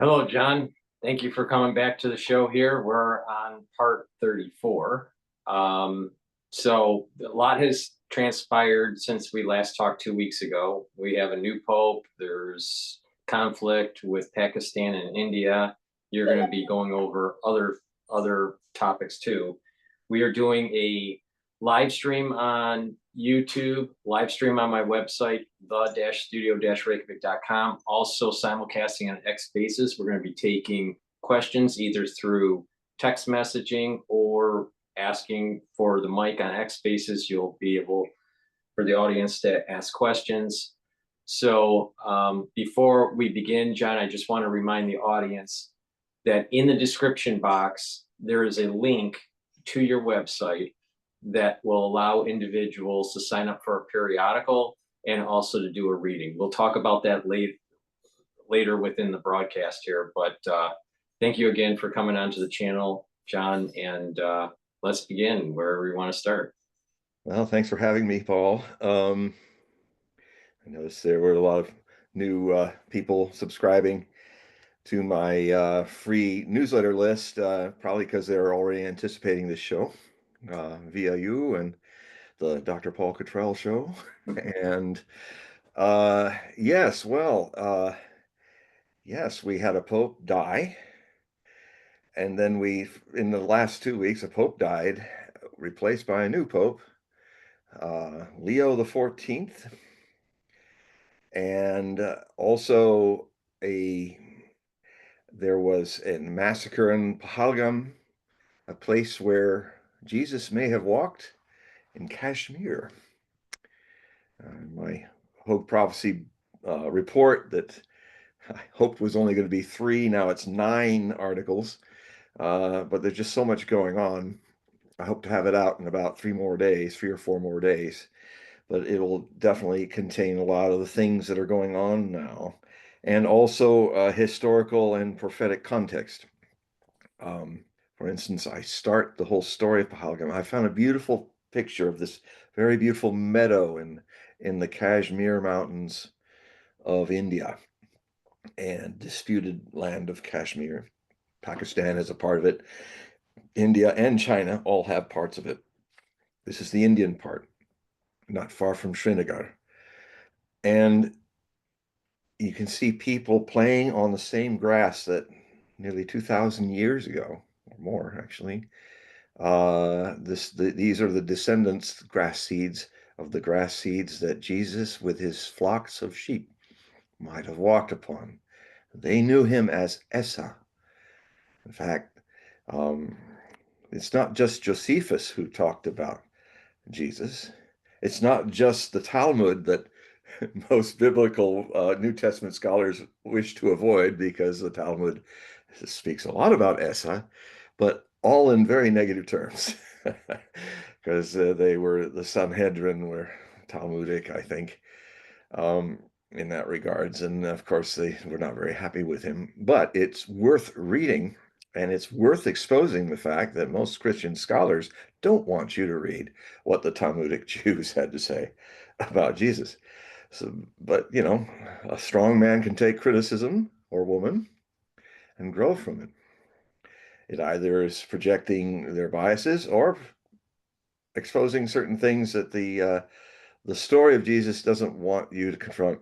Hello, John. Thank you for coming back to the show here. We're on part 34. Um, so a lot has transpired since we last talked 2 weeks ago. We have a new pope. There's conflict with Pakistan and India. You're going to be going over other topics too. We are doing a live stream on YouTube, live stream on my website, the-studio-reykjavik.com. Also simulcasting on X Spaces. We're going to be taking questions either through text messaging or asking for the mic on X Spaces. You'll be able for the audience to ask questions. So before we begin, John, I just want to remind the audience that in the description box, there is a link to your website that will allow individuals to sign up for a periodical and also to do a reading. We'll talk about that later within the broadcast here, but thank you again for coming onto the channel, John, and let's begin wherever you want to start. Well, thanks for having me, Paul. I noticed there were a lot of new people subscribing to my free newsletter list, probably because they're already anticipating this show via you and the DrPaulCottrell show. And yes, well, yes, we had a pope die. And then in the last 2 weeks, a pope died, replaced by a new pope, Leo the 14th. And also there was a massacre in Pahalgam, a place where Jesus may have walked in Kashmir. My Hogue prophecy report that I hoped was only going to be 3, now it's 9 articles, but there's just so much going on. I hope to have it out in about 3 or 4 more days. But it will definitely contain a lot of the things that are going on now, and also historical and prophetic context. For instance, I start the whole story of Pahalgam. I found a beautiful picture of this very beautiful meadow in the Kashmir mountains of India and disputed land of Kashmir. Pakistan is a part of it. India and China all have parts of it. This is the Indian part, not far from Srinagar. And you can see people playing on the same grass that nearly 2,000 years ago, or more actually. These are the descendants, grass seeds, of the grass seeds that Jesus with his flocks of sheep might have walked upon. They knew him as Esa. In fact, um, it's not just Josephus who talked about Jesus. It's not just the Talmud that most biblical New Testament scholars wish to avoid, because the Talmud speaks a lot about Esa, but all in very negative terms, because the Sanhedrin were Talmudic, I think, in that regards. And of course, they were not very happy with him. But it's worth reading, and it's worth exposing the fact that most Christian scholars don't want you to read what the Talmudic Jews had to say about Jesus. So, but a strong man can take criticism, or woman, and grow from it. It either is projecting their biases or exposing certain things that the story of Jesus doesn't want you to confront.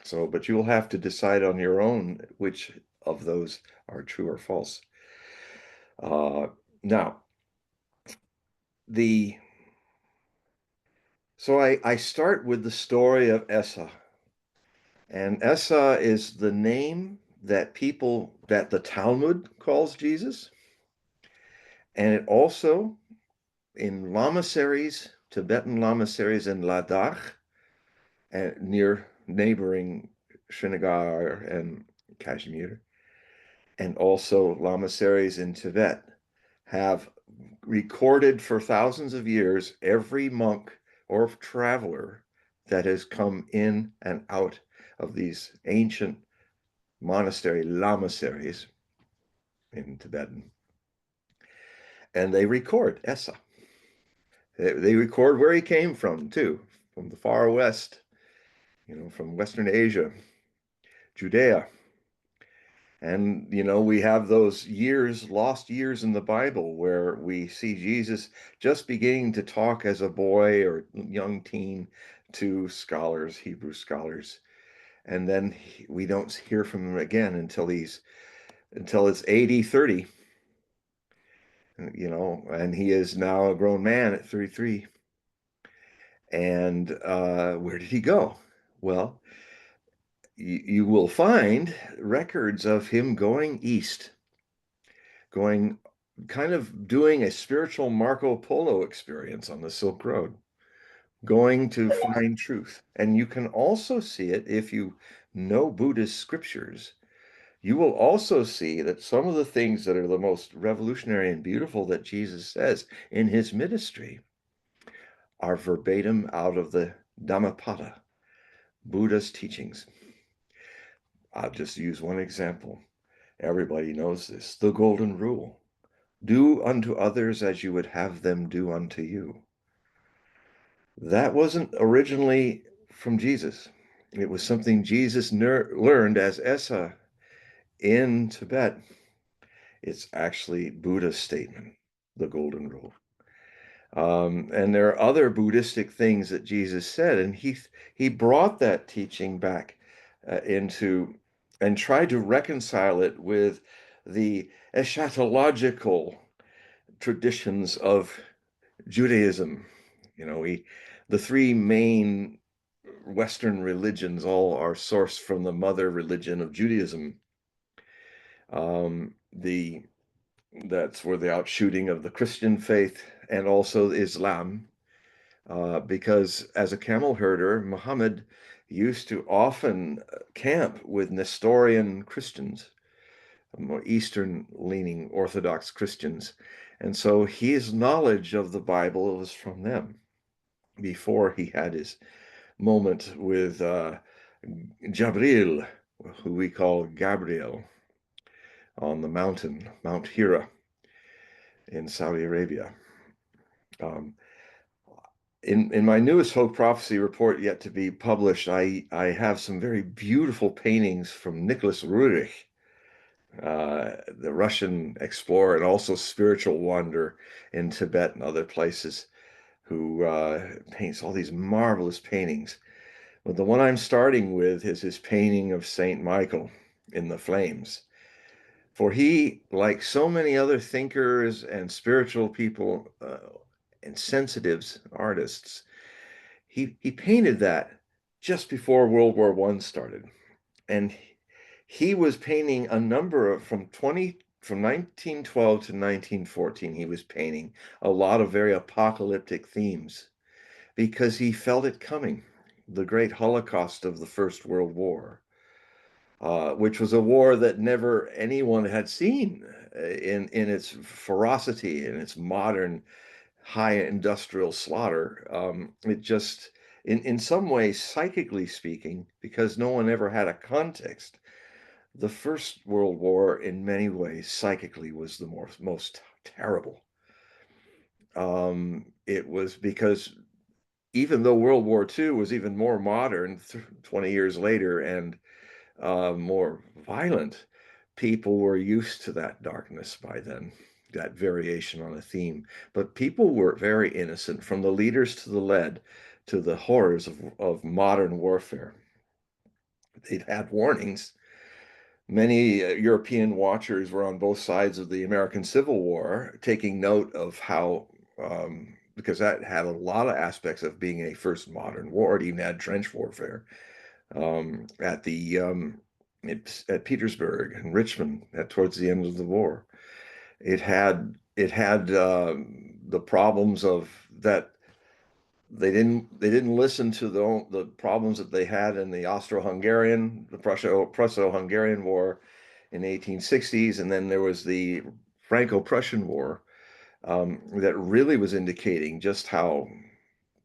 So, but you will have to decide on your own which of those are true or false. Now, so I start with the story of Esa. And Esa is the name that the Talmud calls Jesus. And it also, in lamaseries, Tibetan lamaseries in Ladakh, and near neighboring Srinagar and Kashmir, and also lamaseries in Tibet, have recorded for thousands of years every monk or traveler that has come in and out of these ancient monastery lamaseries in Tibetan. And they record Esa. They record where he came from, too, from the far west, from Western Asia, Judea. And, you know, we have those years, lost years in the Bible where we see Jesus just beginning to talk as a boy or young teen to scholars, Hebrew scholars. And then we don't hear from him again until it's AD 30, you know, and he is now a grown man at 33. And where did he go? Well, you will find records of him going east, going kind of doing a spiritual Marco Polo experience on the Silk Road, going to find truth. And you can also see it if you know Buddhist scriptures. You will also see that some of the things that are the most revolutionary and beautiful that Jesus says in his ministry are verbatim out of the Dhammapada, Buddha's teachings. I'll just use one example. Everybody knows this, the golden rule. Do unto others as you would have them do unto you. That wasn't originally from Jesus. It was something Jesus learned as Esa in Tibet. It's actually Buddha's statement, the golden rule. And there are other Buddhistic things that Jesus said, and he brought that teaching back into and tried to reconcile it with the eschatological traditions of Judaism. You know, the three main Western religions all are sourced from the mother religion of Judaism. The That's where the outshooting of the Christian faith and also Islam, because as a camel herder, Muhammad used to often camp with Nestorian Christians, more Eastern-leaning Orthodox Christians. And so his knowledge of the Bible was from them before he had his moment with Jabril, who we call Gabriel, on the mountain, Mount Hira in Saudi Arabia. In my newest Hogue Prophecy report yet to be published, I have some very beautiful paintings from Nicholas Roerich, the Russian explorer and also spiritual wanderer in Tibet and other places, who paints all these marvelous paintings. But the one I'm starting with is his painting of Saint Michael in the flames. For he, like so many other thinkers and spiritual people and sensitives, artists, he painted that just before World War I started. And he was painting a number of, from 1912 to 1914, he was painting a lot of very apocalyptic themes because he felt it coming, the great Holocaust of the First World War, which was a war that never anyone had seen in its ferocity, in its modern high industrial slaughter. It just, in some ways, psychically speaking, because no one ever had a context, the First World War, in many ways, psychically was the most terrible. It was because even though World War II was even more modern 20 years later and more violent, people were used to that darkness by then, that variation on a theme. But people were very innocent, from the leaders to the led, to the horrors of modern warfare. They'd had warnings. Many European watchers were on both sides of the American Civil War, taking note of how, because that had a lot of aspects of being a first modern war. It even had trench warfare. At Petersburg and Richmond towards the end of the war. It had the problems of that they didn't listen to the problems that they had in the Austro-Hungarian, the Prusso-Hungarian War in the 1860s, and then there was the Franco-Prussian War that really was indicating just how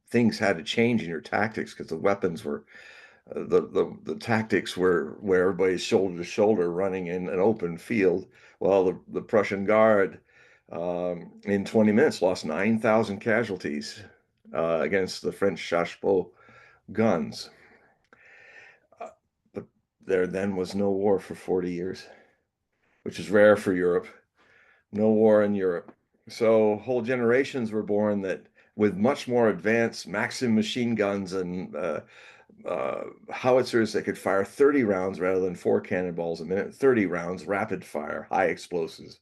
things had to change in your tactics because the weapons were the tactics were where everybody's shoulder to shoulder running in an open field. Well, the Prussian Guard in 20 minutes lost 9,000 casualties against the French Chassepot guns. But there then was no war for 40 years. which is rare for Europe. No war in Europe. So whole generations were born that with much more advanced Maxim machine guns and howitzers that could fire 30 rounds rather than 4 cannonballs a minute, 30 rounds, rapid fire, high explosives,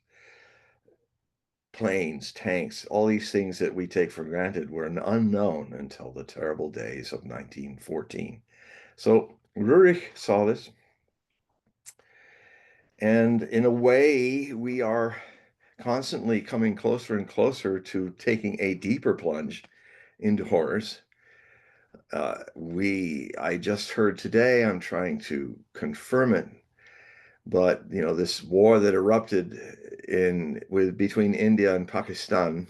planes, tanks, all these things that we take for granted were an unknown until the terrible days of 1914. So Rurik saw this. And in a way, we are constantly coming closer and closer to taking a deeper plunge into horrors. I just heard today, I'm trying to confirm it, but this war that erupted between India and Pakistan,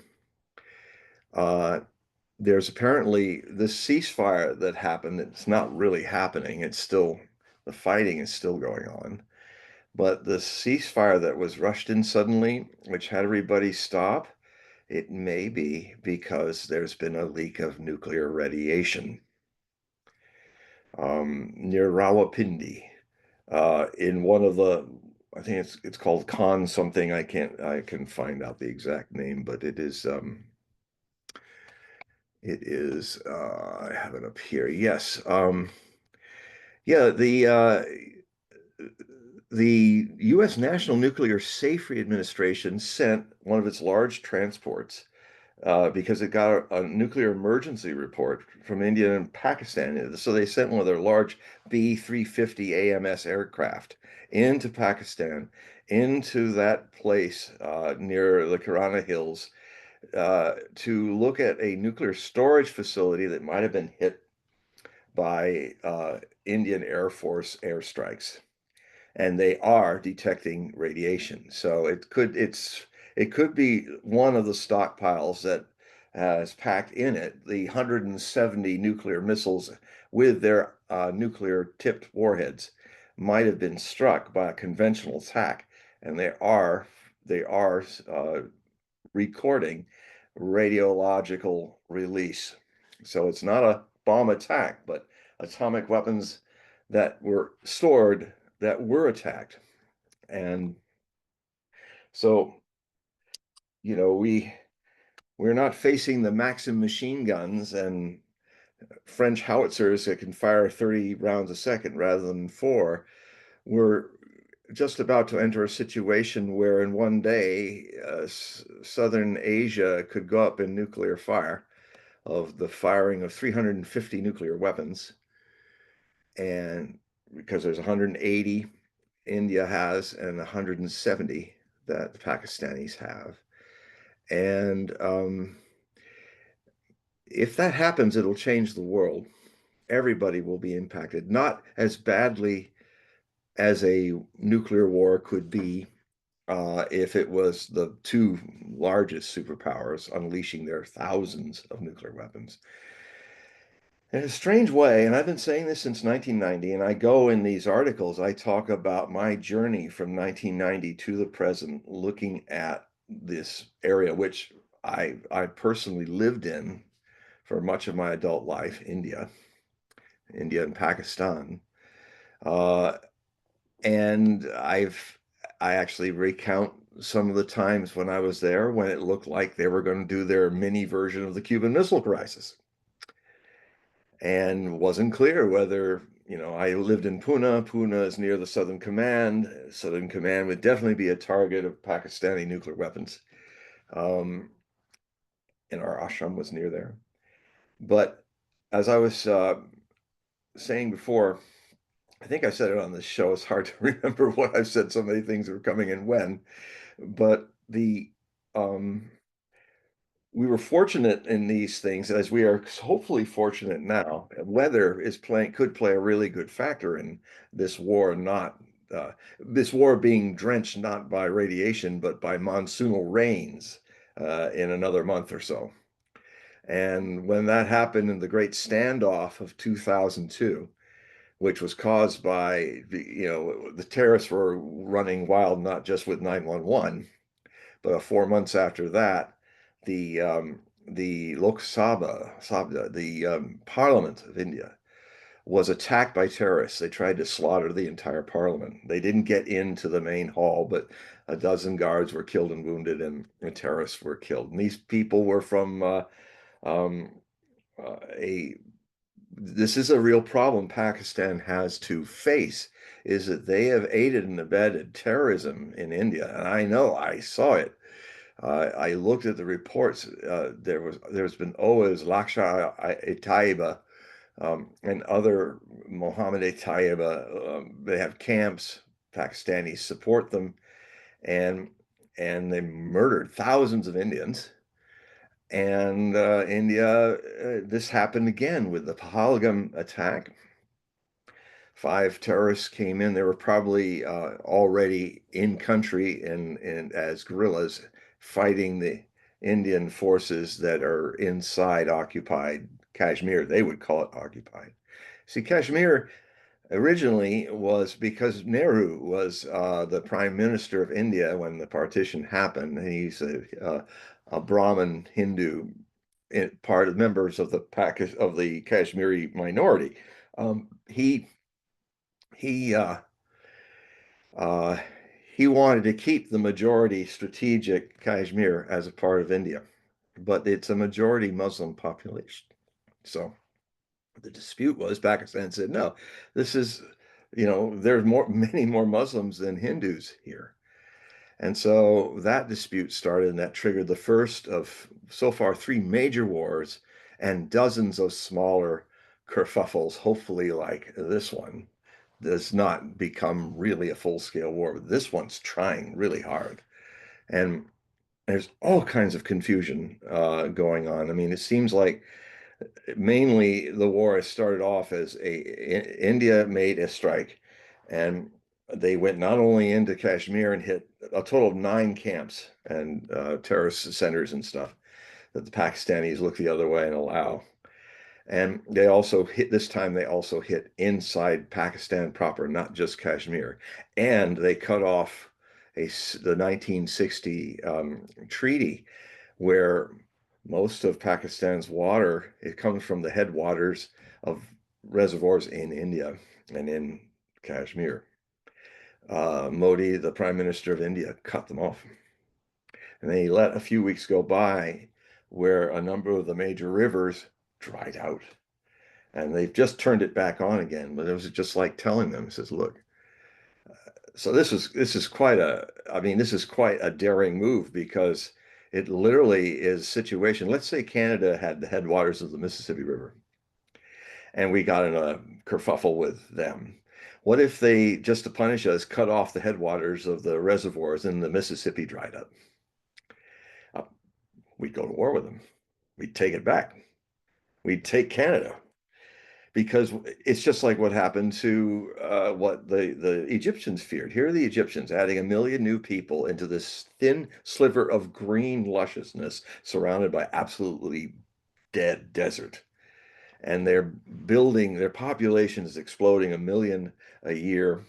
there's apparently this ceasefire that happened. It's not really happening. The fighting is still going on. But the ceasefire that was rushed in suddenly, which had everybody stop, it may be because there's been a leak of nuclear radiation near Rawalpindi, in one of the, I think it's called Khan something. I can find out the exact name, but I have it up here. Yes. Yeah, the U.S. National Nuclear Safety Administration sent one of its large transports because it got a nuclear emergency report from India and Pakistan. So they sent one of their large B-350 AMS aircraft into Pakistan, into that place near the Karana Hills, to look at a nuclear storage facility that might have been hit by Indian Air Force airstrikes, and they are detecting radiation. So it could be one of the stockpiles that has packed in it the 170 nuclear missiles with their nuclear tipped warheads might have been struck by a conventional attack, and they are recording radiological release. So it's not a bomb attack, but atomic weapons that were stored that were attacked. And so, we're not facing the Maxim machine guns and French howitzers that can fire 30 rounds a second rather than 4. We're just about to enter a situation where in one day, Southern Asia could go up in nuclear fire of the firing of 350 nuclear weapons. And because there's 180 India has and 170 that the Pakistanis have. And if that happens, it'll change the world. Everybody will be impacted, not as badly as a nuclear war could be if it was the two largest superpowers unleashing their thousands of nuclear weapons. In a strange way, and I've been saying this since 1990, and I go in these articles, I talk about my journey from 1990 to the present, looking at this area, which I personally lived in for much of my adult life, India and Pakistan. And I actually recount some of the times when I was there when it looked like they were going to do their mini version of the Cuban Missile Crisis. And wasn't clear whether, I lived in Pune. Pune is near the Southern Command. Southern Command would definitely be a target of Pakistani nuclear weapons. And our ashram was near there. But as I was saying before, I think I said it on this show. It's hard to remember what I've said. So many things were coming in when. But we were fortunate in these things, as we are hopefully fortunate now. Weather could play a really good factor in this war, this war being drenched not by radiation, but by monsoonal rains in another month or so. And when that happened in the Great Standoff of 2002, which was caused by the terrorists were running wild, not just with 911, but 4 months after that, the Lok Sabha, the Parliament of India, was attacked by terrorists. They tried to slaughter the entire parliament. They didn't get into the main hall, but a dozen guards were killed and wounded, and the terrorists were killed. And these people were from um, a this is a real problem Pakistan has to face, is that they have aided and abetted terrorism in India. And I know, I saw it. I looked at the reports. There's been always Lashkar-e-Taiba and other Mohammed-e-Taiba. They have camps. Pakistanis support them, and they murdered thousands of Indians. And India, this happened again with the Pahalgam attack. 5 terrorists came in. They were probably already in country and as guerrillas fighting the Indian forces that are inside occupied Kashmir. They would call it occupied. See, Kashmir originally was because Nehru was the prime minister of India when the partition happened. He's a Brahmin Hindu, part of members of the Kashmiri minority. He he uh, uh, he wanted to keep the majority strategic Kashmir as a part of India, but it's a majority Muslim population. So the dispute was Pakistan said, no, this is, there's many more Muslims than Hindus here. And so that dispute started, and that triggered the first of so far 3 major wars and dozens of smaller kerfuffles, hopefully like this one does not become really a full-scale war. But this one's trying really hard. And there's all kinds of confusion going on. I mean, it seems like mainly the war has started off as India made a strike, and they went not only into Kashmir and hit a total of 9 camps and terrorist centers and stuff that the Pakistanis look the other way and allow. And they also hit, this time they also hit inside Pakistan proper, not just Kashmir. And they cut off the 1960 treaty where most of Pakistan's water, it comes from the headwaters of reservoirs in India and in Kashmir. Modi, the Prime Minister of India, cut them off. And then he let a few weeks go by where a number of the major rivers dried out. And they've just turned it back on again. But it was just like telling them, he says, look, so this is quite a daring move, because it literally is a situation. Let's say Canada had the headwaters of the Mississippi River and we got in a kerfuffle with them. What if they, just to punish us, cut off the headwaters of the reservoirs and the Mississippi dried up? We'd go to war with them. We'd take it back. We'd take Canada. Because it's just like what happened to what the Egyptians feared. Here are the Egyptians adding 1 million new people into this thin sliver of green lusciousness surrounded by absolutely dead desert. And they're building, their population is exploding 1 million a year.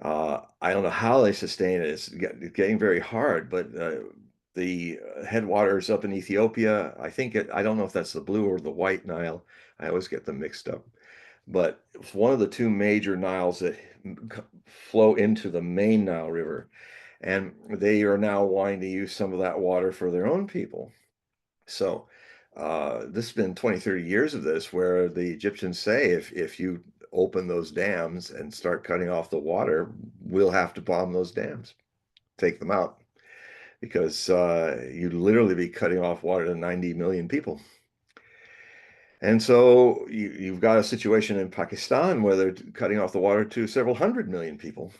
I don't know how they sustain it. It's getting very hard, but the headwaters up in Ethiopia, I don't know if that's the blue or the white Nile. I always get them mixed up. But it's one of the 2 major Niles that flow into the main Nile River. And they are now wanting to use some of that water for their own people. So this has been 20, 30 years of this, where the Egyptians say, if you open those dams and start cutting off the water, we'll have to bomb those dams, take them out, because you'd literally be cutting off water to 90 million people. And so you've got a situation in Pakistan where they're cutting off the water to several 100 million people.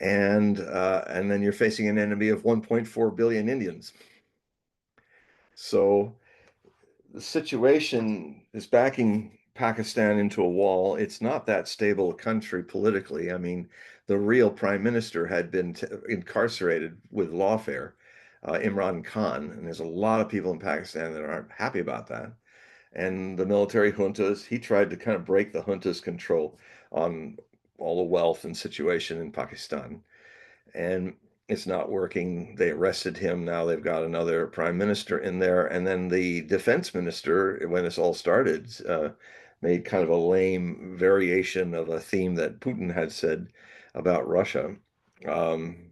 And then you're facing an enemy of 1.4 billion Indians. So the situation is backing Pakistan into a wall. It's not that stable a country politically. I mean, the real prime minister had been incarcerated with lawfare, Imran Khan, and there's a lot of people in Pakistan that aren't happy about that. And the military juntas, he tried to kind of break the junta's control on all the wealth and situation in Pakistan. And it's not working. They arrested him. Now they've got another prime minister in there. And then the defense minister, when this all started, made kind of a lame variation of a theme that Putin had said about Russia.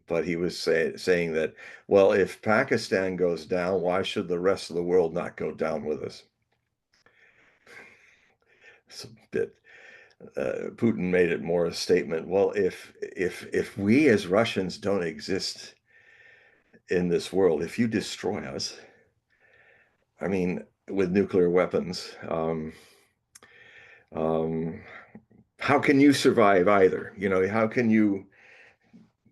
But he was saying that, well, if Pakistan goes down, why should the rest of the world not go down with us? It's a bit. Putin made it more a statement. Well, if we as Russians don't exist in this world, if you destroy us, I mean, with nuclear weapons, um, how can you survive either? You know, how can you,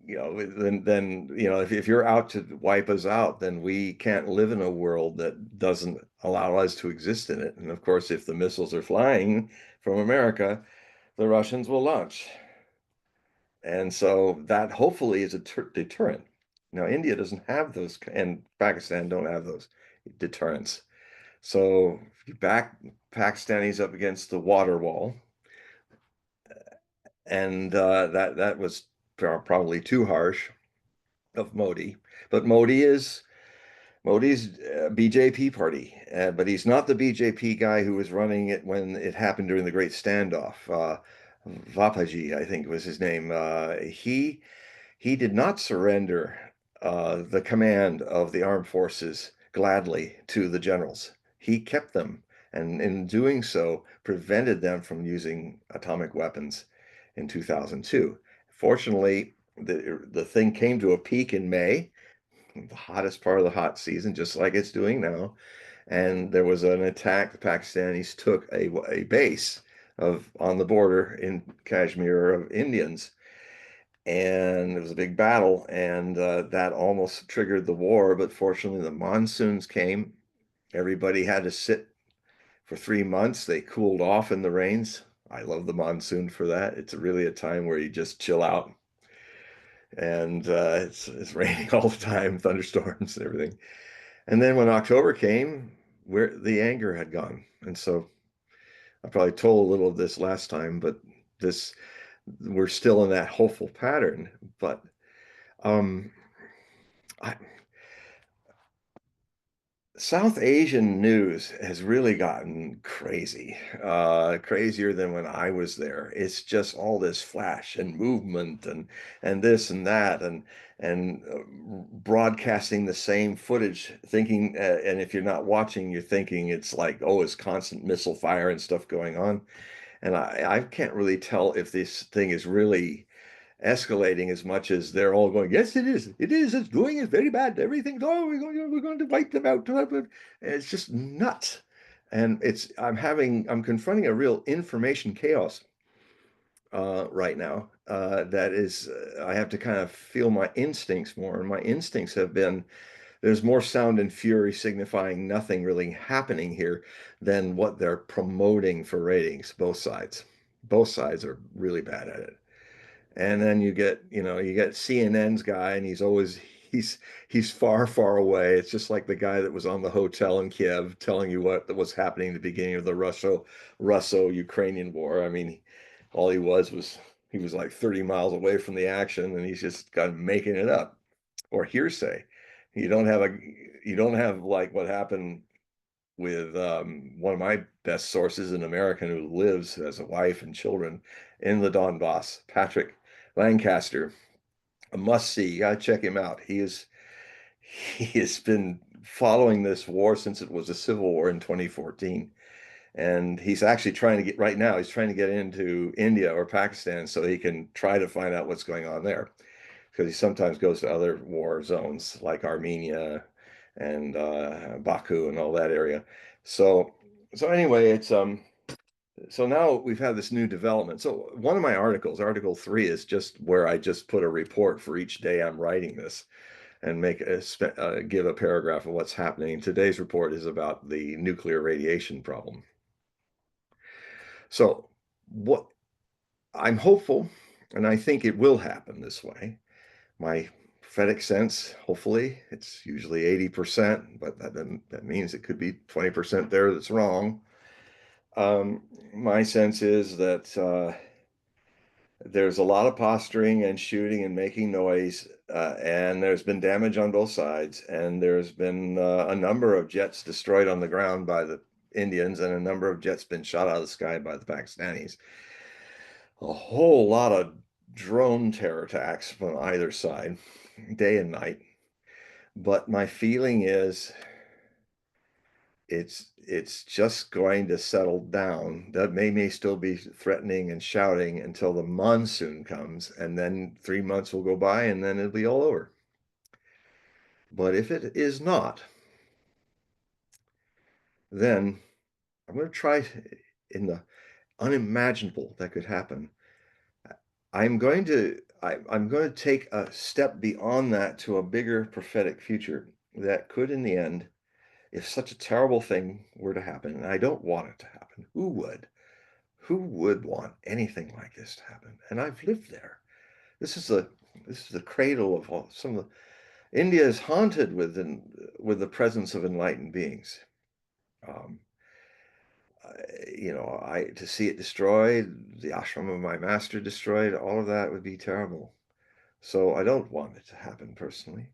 then if you're out to wipe us out, then we can't live in a world that doesn't allow us to exist in it. And of course, if the missiles are flying from America, the Russians will launch. And so that hopefully is a deterrent. Now, India doesn't have those, and Pakistan don't have those deterrents. So if you back Pakistanis up against the water wall, and that was probably too harsh of Modi. But Modi's BJP party, but he's not the BJP guy who was running it when it happened during the Great Standoff. Vapaji, I think was his name. He did not surrender the command of the armed forces gladly to the generals. He kept them, and in doing so, prevented them from using atomic weapons in 2002. Fortunately, the thing came to a peak in May, the hottest part of the hot season, just like it's doing now. And there was an attack. The Pakistanis took a base on the border in Kashmir of Indians, and it was a big battle, and that almost triggered the war. But fortunately, the monsoons came. Everybody had to sit for 3 months. They cooled off in the rains. I love the monsoon for that. It's really a time where you just chill out, and it's raining all the time, thunderstorms and everything. And then when October came, where the anger had gone, and so I probably told a little of this last time, but this we're still in that hopeful pattern. But um, I, South Asian news has really gotten crazy, crazier than when I was there. It's just all this flash and movement and this and that and broadcasting the same footage, thinking and if you're not watching, you're thinking it's like, oh, it's constant missile fire and stuff going on. And I can't really tell if this thing is really escalating as much as they're all going, yes, it is. It is. It's doing it very bad. Everything's, oh, we're going to wipe them out. And it's just nuts. And I'm confronting a real information chaos right now. That is, I have to kind of feel my instincts more. And my instincts have been, there's more sound and fury signifying nothing really happening here than what they're promoting for ratings, both sides. Both sides are really bad at it. And then you get CNN's guy, and he's far, far away. It's just like the guy that was on the hotel in Kiev telling you what was happening at the beginning of the Russo-Ukrainian war. I mean, all he was like 30 miles away from the action, and he's just kind of making it up or hearsay. You don't have like what happened with one of my best sources, an American who lives, has a wife and children in the Donbass, Patrick Lancaster, a must see. You gotta check him out. He has been following this war since it was a civil war in 2014. And he's actually he's trying to get into India or Pakistan so he can try to find out what's going on there. Because he sometimes goes to other war zones like Armenia and Baku and all that area. So anyway, so now we've had this new development. So one of my articles, Article 3, is just where I just put a report for each day I'm writing this and give a paragraph of what's happening. Today's report is about the nuclear radiation problem. So what I'm hopeful, and I think it will happen this way. My prophetic sense, hopefully, it's usually 80%, but that means it could be 20% there that's wrong. My sense is that there's a lot of posturing and shooting and making noise, and there's been damage on both sides, and there's been a number of jets destroyed on the ground by the Indians and a number of jets been shot out of the sky by the Pakistanis. A whole lot of drone terror attacks from either side, day and night. But my feeling is it's just going to settle down. That may still be threatening and shouting until the monsoon comes, and then 3 months will go by and then it'll be all over. But if it is not, then I'm going to try in the unimaginable that could happen. I'm going to take a step beyond that to a bigger prophetic future that could, in the end, if such a terrible thing were to happen, and I don't want it to happen, who would? Who would want anything like this to happen? And I've lived there. This is the cradle of all, some of the, India is haunted with the presence of enlightened beings. Um, to see it destroyed, the ashram of my master destroyed, all of that would be terrible. So I don't want it to happen personally.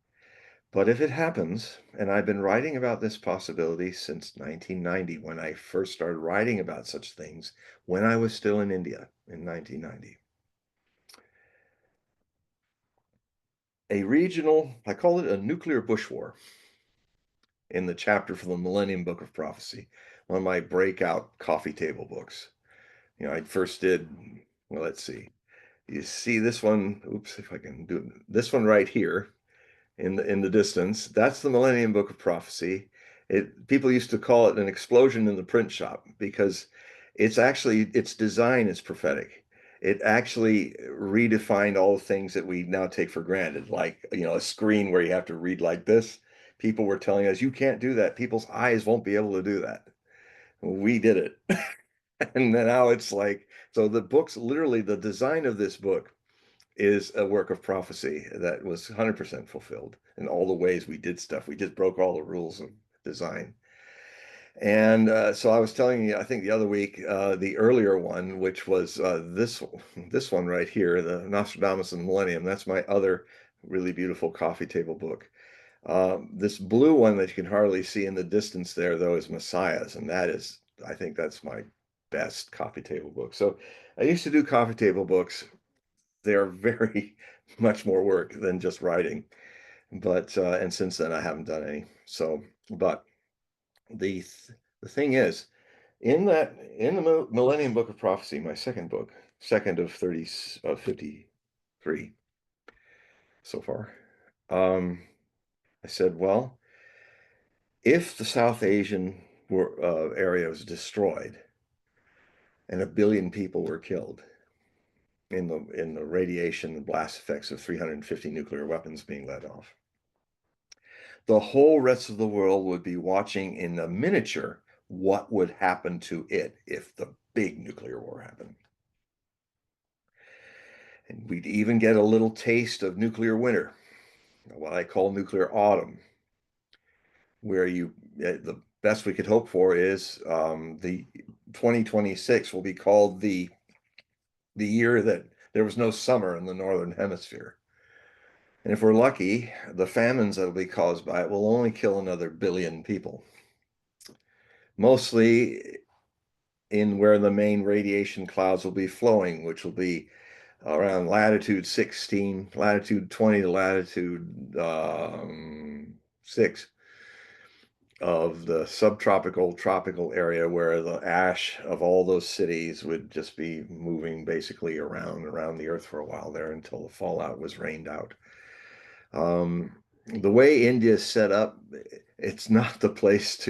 But if it happens, and I've been writing about this possibility since 1990, when I first started writing about such things, when I was still in India in 1990. A regional, I call it a nuclear bush war, in the chapter for the Millennium Book of Prophecy, one of my breakout coffee table books. I first did, well, let's see. You see this one, oops, if I can do it, this one right here in the distance, that's the Millennium Book of Prophecy. People used to call it an explosion in the print shop because its design is prophetic. It actually redefined all the things that we now take for granted, like a screen where you have to read like this. People were telling us you can't do that. People's eyes won't be able to do that. We did it. And now it's like, so the book's literally, the design of this book is a work of prophecy that was 100% fulfilled in all the ways we did stuff. We just broke all the rules of design. And so I was telling you, I think the other week, the earlier one, which was this one right here, the Nostradamus and the Millennium. That's my other really beautiful coffee table book. This blue one that you can hardly see in the distance there, though, is Messiah's, and I think that's my best coffee table book. So I used to do coffee table books. They're very much more work than just writing, but and since then I haven't done any. So, but the thing is, in the Millennium Book of Prophecy, my second book, second of 53 so far, I said, well, if the South Asian area was destroyed and 1 billion people were killed in the radiation and blast effects of 350 nuclear weapons being let off, the whole rest of the world would be watching in the miniature what would happen to it if the big nuclear war happened. And we'd even get a little taste of nuclear winter, what I call nuclear autumn, where the best we could hope for is the 2026 will be called the year that there was no summer in the northern hemisphere. And if we're lucky, the famines that will be caused by it will only kill another 1 billion people. Mostly in where the main radiation clouds will be flowing, which will be around latitude 16, latitude 20 to latitude 6 of the subtropical, tropical area, where the ash of all those cities would just be moving basically around the earth for a while there until the fallout was rained out. The way India is set up, it's not the place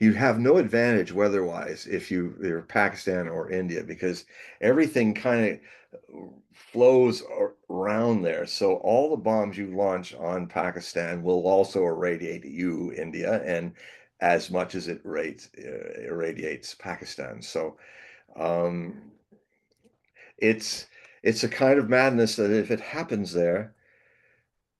you have no advantage weather-wise if you're Pakistan or India, because everything kind of flows around there. So all the bombs you launch on Pakistan will also irradiate you, India, and as much as it irradiates Pakistan. So it's a kind of madness that if it happens there.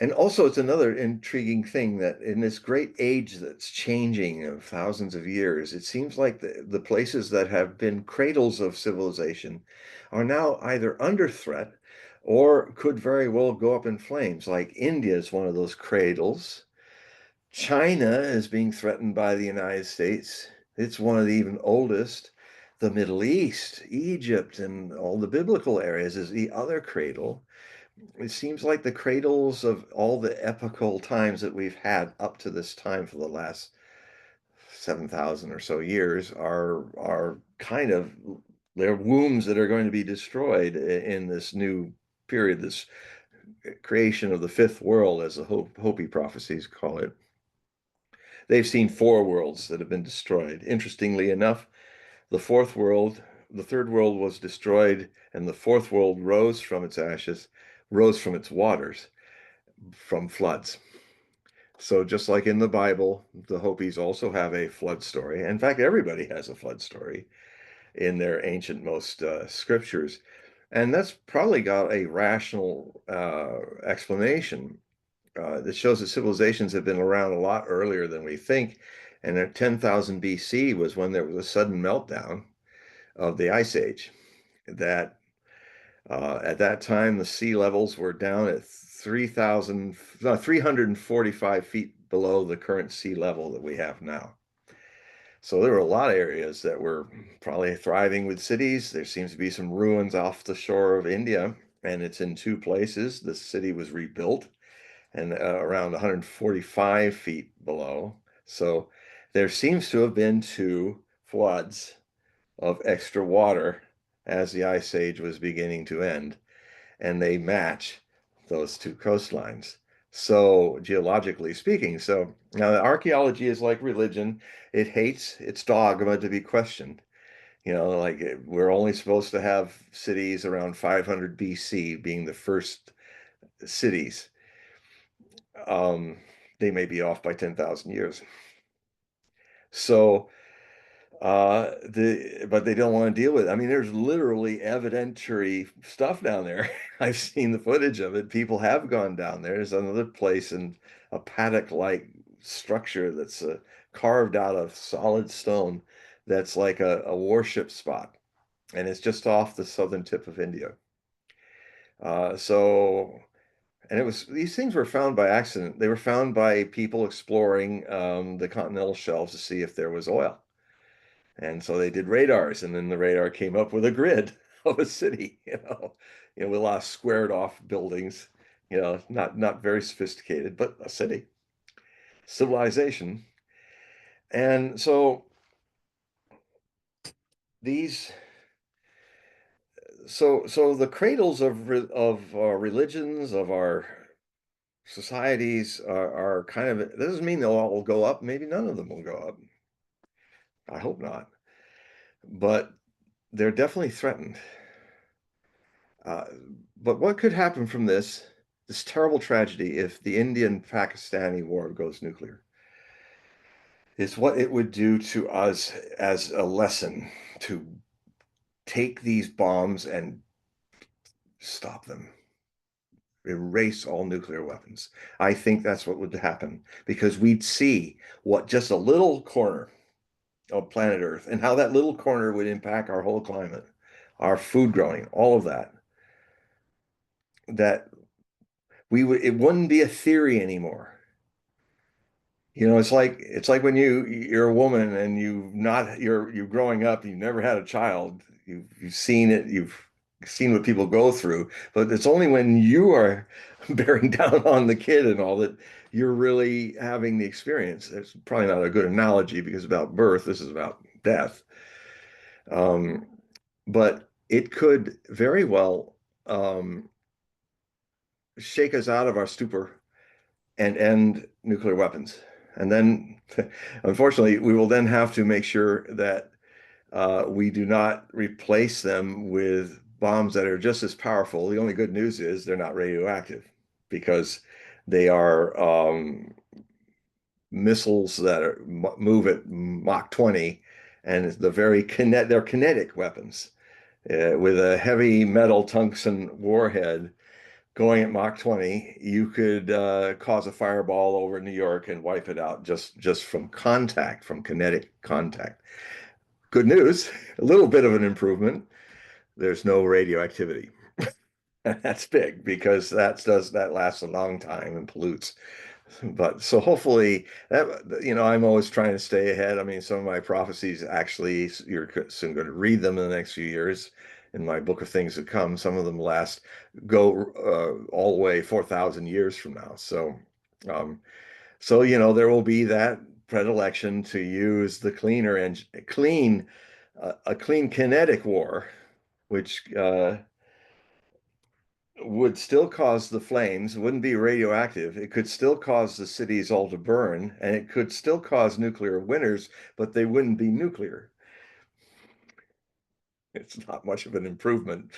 And also, it's another intriguing thing that in this great age that's changing of thousands of years, it seems like the places that have been cradles of civilization are now either under threat or could very well go up in flames. Like India is one of those cradles. China is being threatened by the United States. It's one of the even oldest. The Middle East, Egypt, and all the biblical areas is the other cradle. It seems like the cradles of all the epochal times that we've had up to this time for the last 7,000 or so years are kind of, they're wombs that are going to be destroyed in this new period, this creation of the fifth world, as the Hopi prophecies call it. They've seen four worlds that have been destroyed. Interestingly enough, the fourth world, the third world was destroyed, and the fourth world rose from its ashes, rose from its waters, from floods. So just like in the Bible, the Hopis also have a flood story. In fact, everybody has a flood story in their ancient most scriptures. And that's probably got a rational explanation that shows that civilizations have been around a lot earlier than we think. And at 10,000 BC was when there was a sudden meltdown of the Ice Age. That at that time, the sea levels were down at 345 feet below the current sea level that we have now. So there were a lot of areas that were probably thriving with cities. There seems to be some ruins off the shore of India, and it's in two places. The city was rebuilt and around 145 feet below. So there seems to have been two floods of extra water as the Ice Age was beginning to end, and they match those two coastlines. So geologically speaking, so now archaeology is like religion. It hates its dogma to be questioned. Like we're only supposed to have cities around 500 BC being the first cities. They may be off by 10,000 years. So but they don't want to deal with it. I mean, there's literally evidentiary stuff down there. I've seen the footage of it. People have gone down there. There's another place in a paddock-like structure that's carved out of solid stone that's like a warship spot, and it's just off the southern tip of India. So, and these things were found by accident. They were found by people exploring the continental shelves to see if there was oil. And so they did radars, and then the radar came up with a grid of a city, with a lot of squared off buildings, not very sophisticated, but a city, civilization. And so these, so the cradles of our religions, of our societies are kind of, that doesn't mean they'll all go up. Maybe none of them will go up. I hope not. But they're definitely threatened. Uh, but what could happen from this terrible tragedy if the Indian-Pakistani war goes nuclear is what it would do to us as a lesson to take these bombs and stop them, erase all nuclear weapons. I think that's what would happen because we'd see what just a little corner of planet Earth and how that little corner would impact our whole climate, our food growing, all of that. That it wouldn't be a theory anymore. It's like when you're a woman and you're growing up, you've never had a child, you've seen it, you've seen what people go through, but it's only when you are bearing down on the kid and all that you're really having the experience. It's probably not a good analogy because about birth, this is about death. Um, but it could very well shake us out of our stupor and end nuclear weapons. And then, unfortunately, we will then have to make sure that we do not replace them with bombs that are just as powerful. The only good news is they're not radioactive because they are missiles that move at Mach 20, and they're kinetic weapons with a heavy metal tungsten warhead going at Mach 20, you could cause a fireball over New York and wipe it out just from contact, from kinetic contact. Good news, a little bit of an improvement. There's no radioactivity. And that's big because that lasts a long time and pollutes. But so hopefully that, I'm always trying to stay ahead. I mean, some of my prophecies actually, you're soon going to read them in the next few years in my book of things to come. Some of them go all the way 4,000 years from now. Um, there will be that predilection to use the cleaner and a clean kinetic war, which would still cause the flames, wouldn't be radioactive. It could still cause the cities all to burn, and it could still cause nuclear winters, but they wouldn't be nuclear. It's not much of an improvement,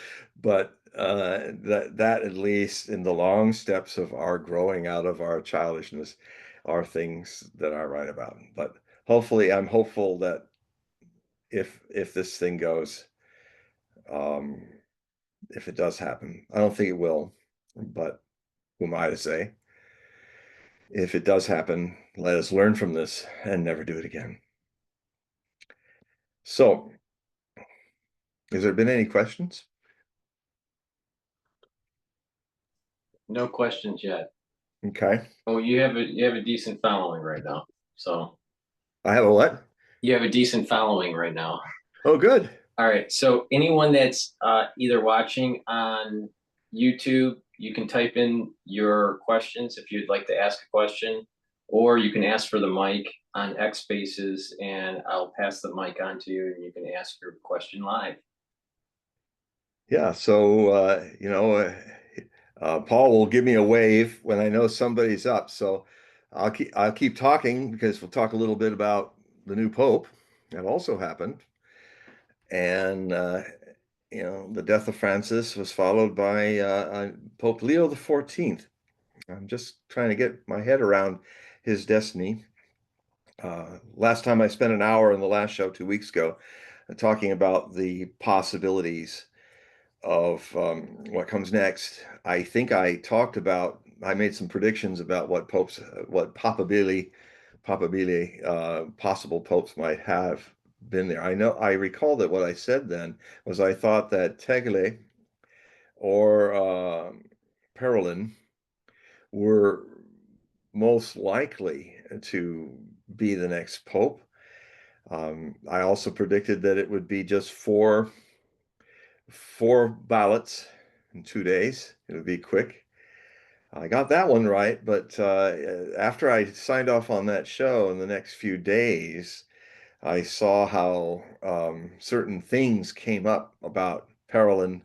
but that at least in the long steps of our growing out of our childishness are things that I write about. But hopefully, I'm hopeful that if this thing goes, um, if it does happen, I don't think it will, but who am I to say? If it does happen, let us learn from this and never do it again. So, has there been any questions? No questions yet. Okay. Oh, you have a decent following right now. So I have a what? you have a decent following right now. Oh, good. All right. So anyone that's either watching on YouTube, you can type in your questions if you'd like to ask a question, or you can ask for the mic on X Spaces, and I'll pass the mic on to you, and you can ask your question live. Yeah. So, Paul will give me a wave when I know somebody's up. So, I'll keep talking because we'll talk a little bit about the new Pope. That also happened, and the death of Francis was followed by Pope Leo the 14th. I'm just trying to get my head around his destiny. Last time I spent an hour in the last show 2 weeks ago talking about the possibilities of what comes next. I think I made some predictions about what possible popes might have been there. I recall that what I said then was I thought that Tegle or Parolin were most likely to be the next pope. I also predicted that it would be just four ballots in 2 days. It would be quick. I got that one right, but after I signed off on that show in the next few days, I saw how certain things came up about Parolin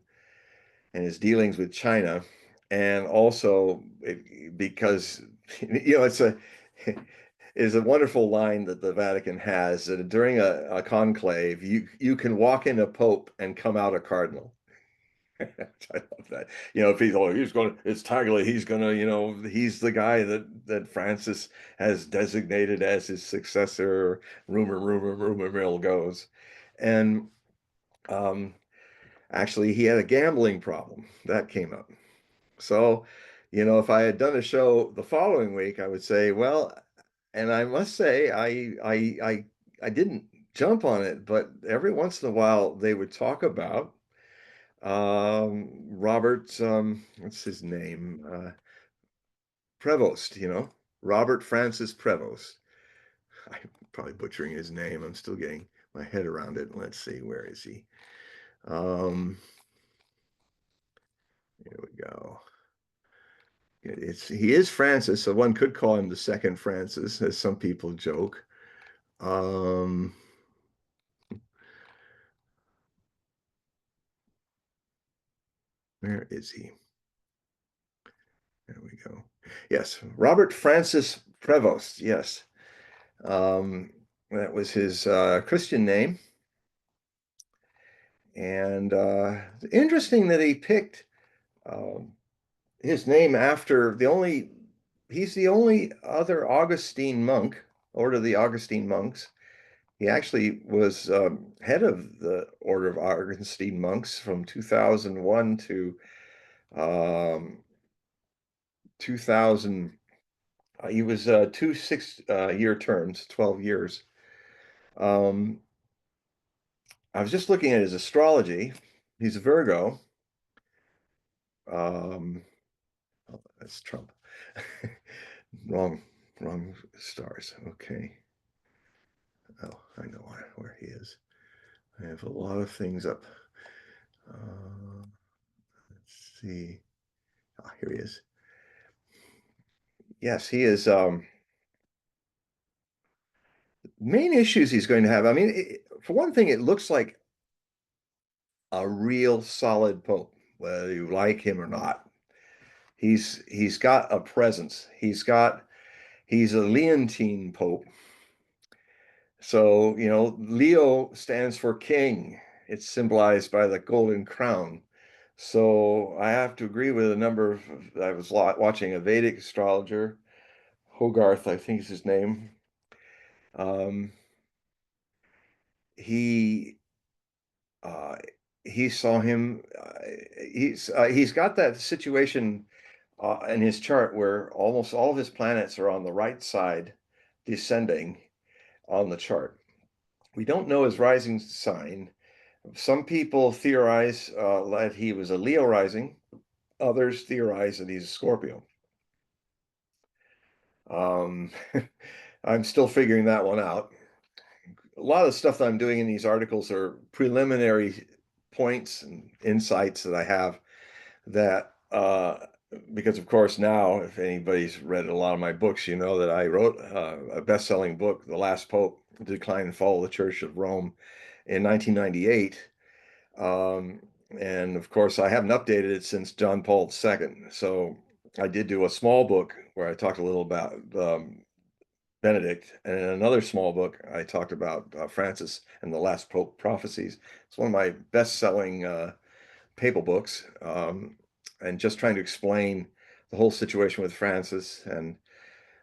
and his dealings with China, and also because it's a is a wonderful line that the Vatican has that during a conclave, you can walk in a pope and come out a cardinal. I love that. If he's going, it's Tagle. He's gonna, he's the guy that Francis has designated as his successor. Rumor mill goes, and um, actually, he had a gambling problem that came up. So, if I had done a show the following week, I would say, well, and I must say, I didn't jump on it, but every once in a while they would talk about Robert, what's his name? Prevost, Robert Francis Prevost. I'm probably butchering his name. I'm still getting my head around it. Let's see, where is he? Um, Here we go. He is Francis, so one could call him the second Francis, as some people joke. Um, where is he? There we go. Yes, Robert Francis Prevost. Yes, that was his Christian name, and interesting that he picked um, his name after he's the only other Augustine monk, Order of the Augustine monks. He actually was head of the Order of Augustine monks from 2001 to 2000. He was 2 6 year terms, 12 years. Um, I was just looking at his astrology. He's a Virgo. Um, oh, that's Trump. Wrong stars. Okay. Oh, I know where he is. I have a lot of things up. Let's see. Ah, here he is. Yes, he is. Main issues he's going to have. I mean, for one thing, it looks like a real solid pope, whether you like him or not. He's got a presence. He's a Leontine pope. So, Leo stands for king. It's symbolized by the golden crown. So I have to agree with a number of, I was watching a Vedic astrologer, Hogarth, I think is his name. Um, he uh, he saw him. He's got that situation in his chart where almost all of his planets are on the right side, descending on the chart. We don't know his rising sign. Some people theorize that he was a Leo rising. Others theorize that he's a Scorpio. Um, I'm still figuring that one out. A lot of the stuff that I'm doing in these articles are preliminary points and insights that I have that because of course now, if anybody's read a lot of my books, you know that I wrote a best-selling book, The Last Pope, The Decline and Fall of the Church of Rome in 1998. And of course, I haven't updated it since John Paul II. So I did do a small book where I talked a little about Benedict, and in another small book, I talked about Francis and the Last Pope Prophecies. It's one of my best-selling papal books, and just trying to explain the whole situation with Francis and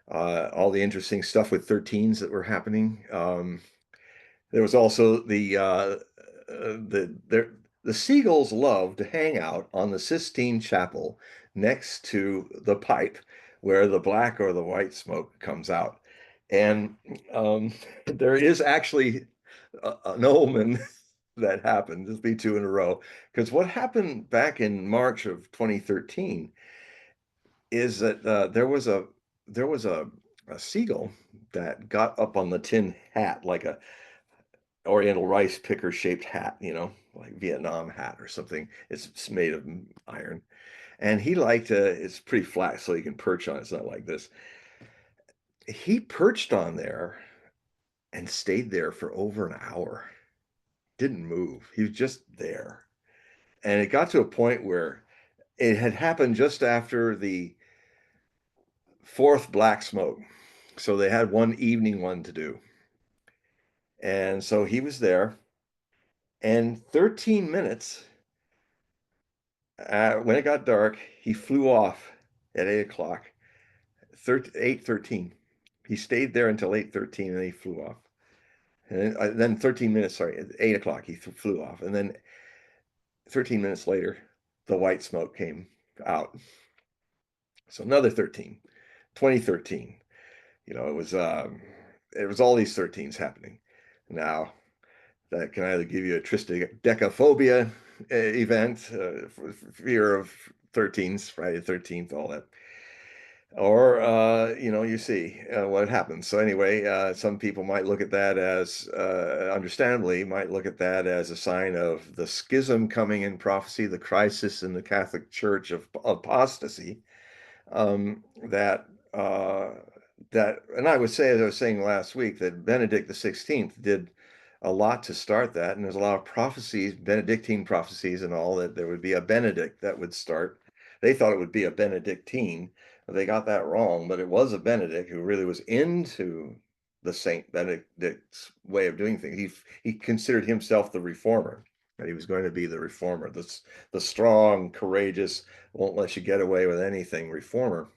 all the interesting stuff with 13s that were happening. There was also the seagulls love to hang out on the Sistine Chapel next to the pipe where the black or the white smoke comes out. And there is actually an omen that happened. This will be two in a row. Because what happened back in March of 2013 is that there was a seagull that got up on the tin hat like a Oriental rice picker shaped hat, like Vietnam hat or something. It's made of iron. And he liked it's pretty flat, so he can perch on it. It's not like this. He perched on there and stayed there for over an hour. Didn't move. He was just there. And it got to a point where it had happened just after the fourth black smoke. So they had one evening one to do. And so he was there. And 13 minutes when it got dark, he flew off at 8 o'clock, 8:13. He stayed there until 8:13 and he flew off. And then 13 minutes, sorry, at 8 o'clock, he flew off. And then 13 minutes later, the white smoke came out. So another 13, 2013. It was all these 13s happening. Now, that can either give you a triskaidekaphobia event, fear of 13s, Friday the 13th, all that. Or, you see what happens. So anyway, some people might look at that as, understandably, might look at that as a sign of the schism coming in prophecy, the crisis in the Catholic Church of apostasy, that and I would say, as I was saying last week, that Benedict the 16th did a lot to start that, and there's a lot of prophecies, Benedictine prophecies and all, that there would be a Benedict that would start. They thought it would be a Benedictine, but they got that wrong, but it was a Benedict who really was into the Saint Benedict's way of doing things. He considered himself the reformer, that he was going to be the reformer, the strong, courageous, won't let you get away with anything reformer,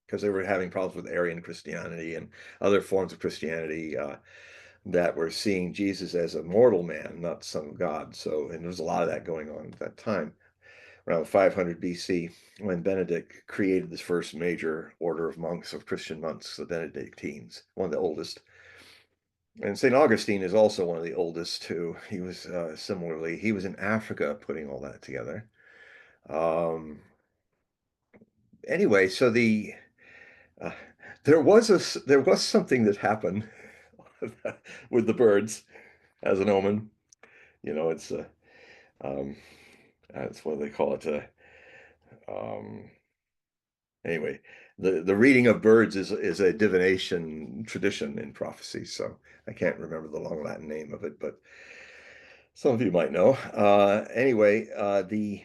because they were having problems with Arian Christianity and other forms of Christianity that were seeing Jesus as a mortal man, not son of God. So, and there was a lot of that going on at that time, around 500 BC, when Benedict created this first major order of monks, of Christian monks, the Benedictines, one of the oldest. And St. Augustine is also one of the oldest too. He was similarly, he was in Africa putting all that together. Anyway, so Uh, there was something that happened with the birds as an omen. You know, it's um, that's what they call it. Um, anyway, the reading of birds is a divination tradition in prophecy. So I can't remember the long Latin name of it, but some of you might know. Anyway, the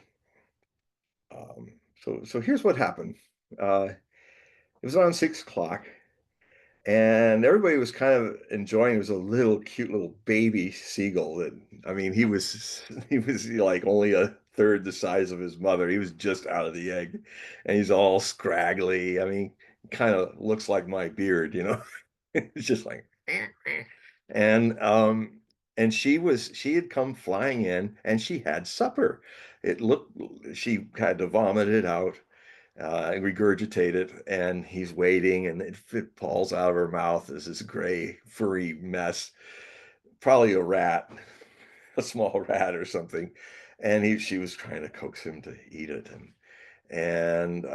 so here's what happened. Uh, it was around 6 o'clock, and everybody was kind of enjoying. It was a little cute little baby seagull that, I mean, he was like only a third the size of his mother. He was just out of the egg, and he's all scraggly. I mean, kind of looks like my beard, you know. It's just like, and she had come flying in, and she had supper. It looked She had to vomit it out, regurgitate it, and he's waiting, and it falls out of her mouth as this gray, furry mess, probably a rat, a small rat or something. And she was trying to coax him to eat it, and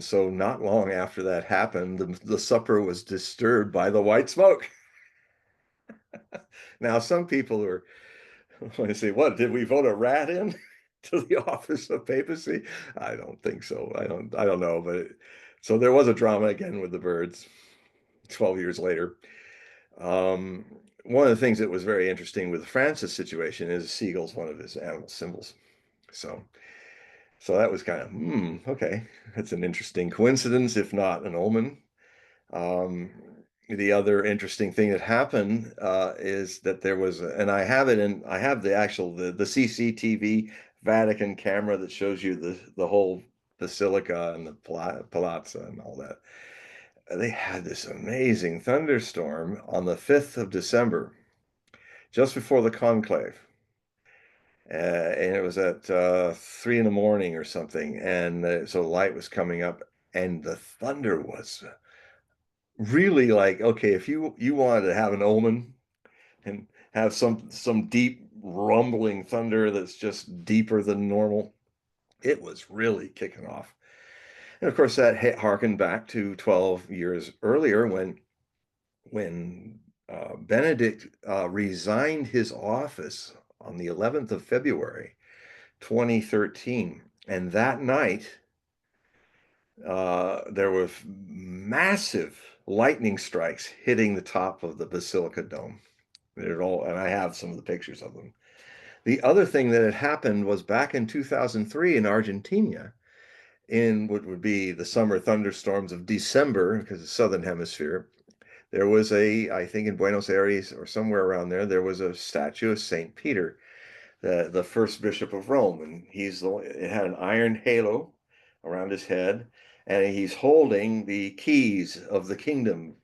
so not long after that happened, the supper was disturbed by the white smoke. Now, some people are want to say, what, did we vote a rat in to the office of papacy? I don't think so. I don't know, but so there was a drama again with the birds 12 years later. Um, One of the things that was very interesting with the Francis situation is seagull's one of his animal symbols. So, so that was kind of, okay, that's an interesting coincidence, if not an omen. Um, the other interesting thing that happened is that there was, and I have the actual the CCTV Vatican camera that shows you the whole basilica and the palazzo and all that. They had this amazing thunderstorm on the 5th of December, just before the conclave. And it was at 3 in the morning or something, and so light was coming up, and the thunder was really like, okay, if you wanted to have an omen and have some deep rumbling thunder that's just deeper than normal, it was really kicking off. And of course, that harkened back to 12 years earlier when Benedict resigned his office on the 11th of February, 2013. And that night, there were massive lightning strikes hitting the top of the Basilica Dome. And I have some of the pictures of them. The other thing that had happened was back in 2003 in Argentina, in what would be the summer thunderstorms of December, because the southern hemisphere, there was I think in Buenos Aires or somewhere around there, there was a statue of Saint Peter, the first bishop of Rome, and it had an iron halo around his head, and he's holding the keys of the kingdom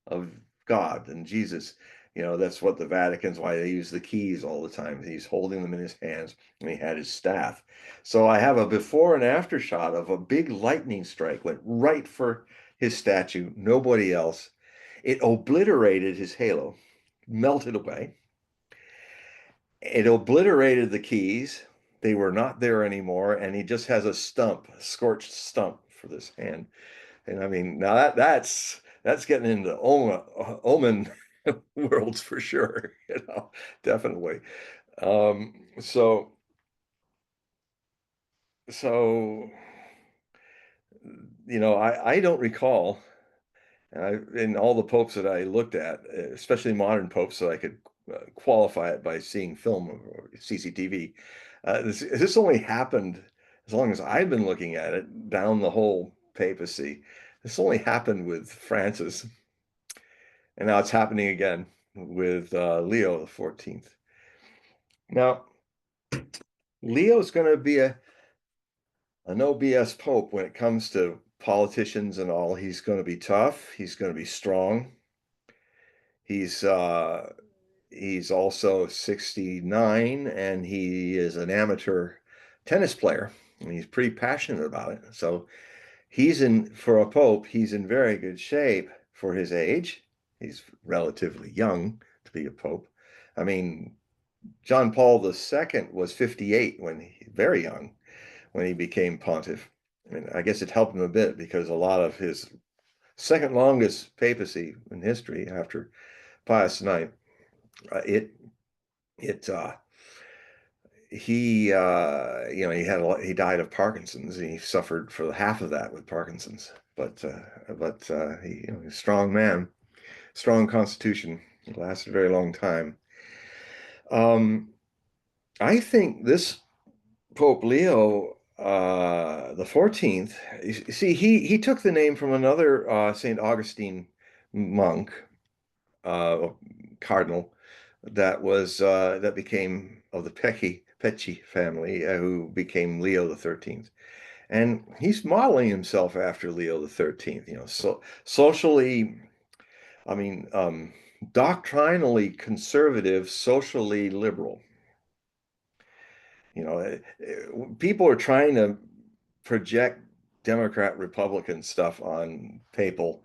of God and Jesus. You know, that's what the Vatican's why they use the keys all the time. He's holding them in his hands, and he had his staff. So I have a before and after shot of a big lightning strike went right for his statue, nobody else. It obliterated his halo, melted away. It obliterated the keys. They were not there anymore, and he just has a stump, a scorched stump for this hand. And I mean, now that's getting into omen worlds for sure, you know, definitely. Um, so so you know, I don't recall, in all the popes that I looked at, especially modern popes, so I could qualify it by seeing film or CCTV. This only happened as long as I've been looking at it down the whole papacy. This only happened with Francis, and now it's happening again with Leo the 14th. Now, Leo's going to be a no BS pope when it comes to politicians and all. He's going to be tough. He's going to be strong. He's uh, he's also 69, and he is an amateur tennis player, and he's pretty passionate about it. So for a pope, he's in very good shape for his age. He's relatively young to be a pope. I mean, John Paul II was 58 very young when he became pontiff. I mean, I guess it helped him a bit because a lot of his second longest papacy in history after Pius IX. It it he died of Parkinson's. He suffered for half of that with Parkinson's, but he, he's a strong man, strong constitution. It lasted a very long time. I think this Pope Leo the 14th, see, he took the name from another Saint Augustine monk, uh, cardinal, that became of the Pecci family, who became Leo the 13th. And he's modeling himself after Leo the 13th, so socially, I mean, doctrinally conservative, socially liberal. People are trying to project Democrat Republican stuff on papal,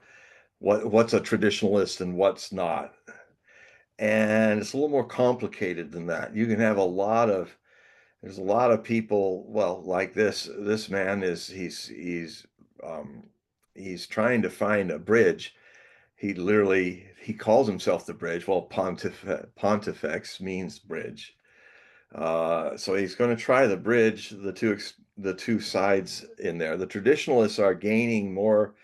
what's a traditionalist and what's not. And it's a little more complicated than that. You can have there's a lot of people, well, like this man he's trying to find a bridge. He calls himself the bridge. Well, pontifex means bridge. So he's going to try the bridge, the two sides in there. The traditionalists are gaining more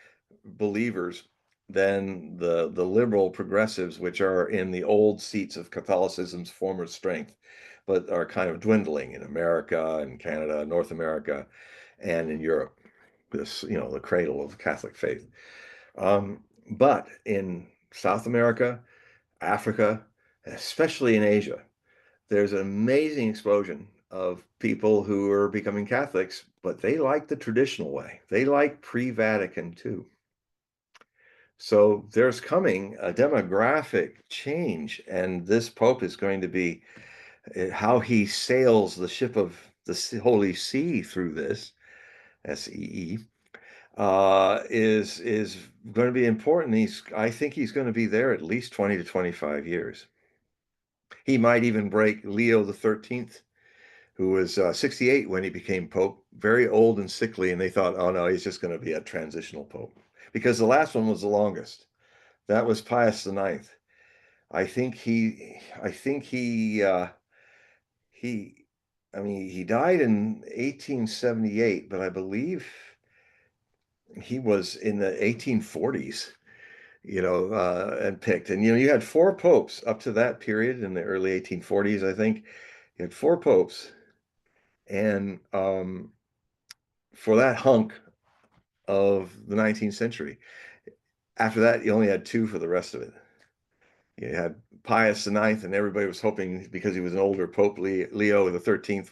believers than the liberal progressives, which are in the old seats of Catholicism's former strength, but are kind of dwindling in America and Canada, North America, and in Europe. This, the cradle of the Catholic faith. But in South America, Africa, especially in Asia, there's an amazing explosion of people who are becoming Catholics, but they like the traditional way. They like pre-Vatican II. So there's coming a demographic change, and this Pope is going to be how he sails the ship of the Holy See through this, SEE, is going to be important. I think he's going to be there at least 20 to 25 years. He might even break Leo the 13th, who was 68 when he became Pope, very old and sickly, and they thought, oh no, he's just going to be a transitional Pope, because the last one was the longest. That was Pius IX. I think he died in 1878, but I believe he was in the 1840s, and picked. And, you had four popes up to that period in the early 1840s, I think. You had four popes. And for that hunk of the 19th century, after that, you only had two for the rest of it. You had Pius IX, and everybody was hoping, because he was an older Pope, Leo the 13th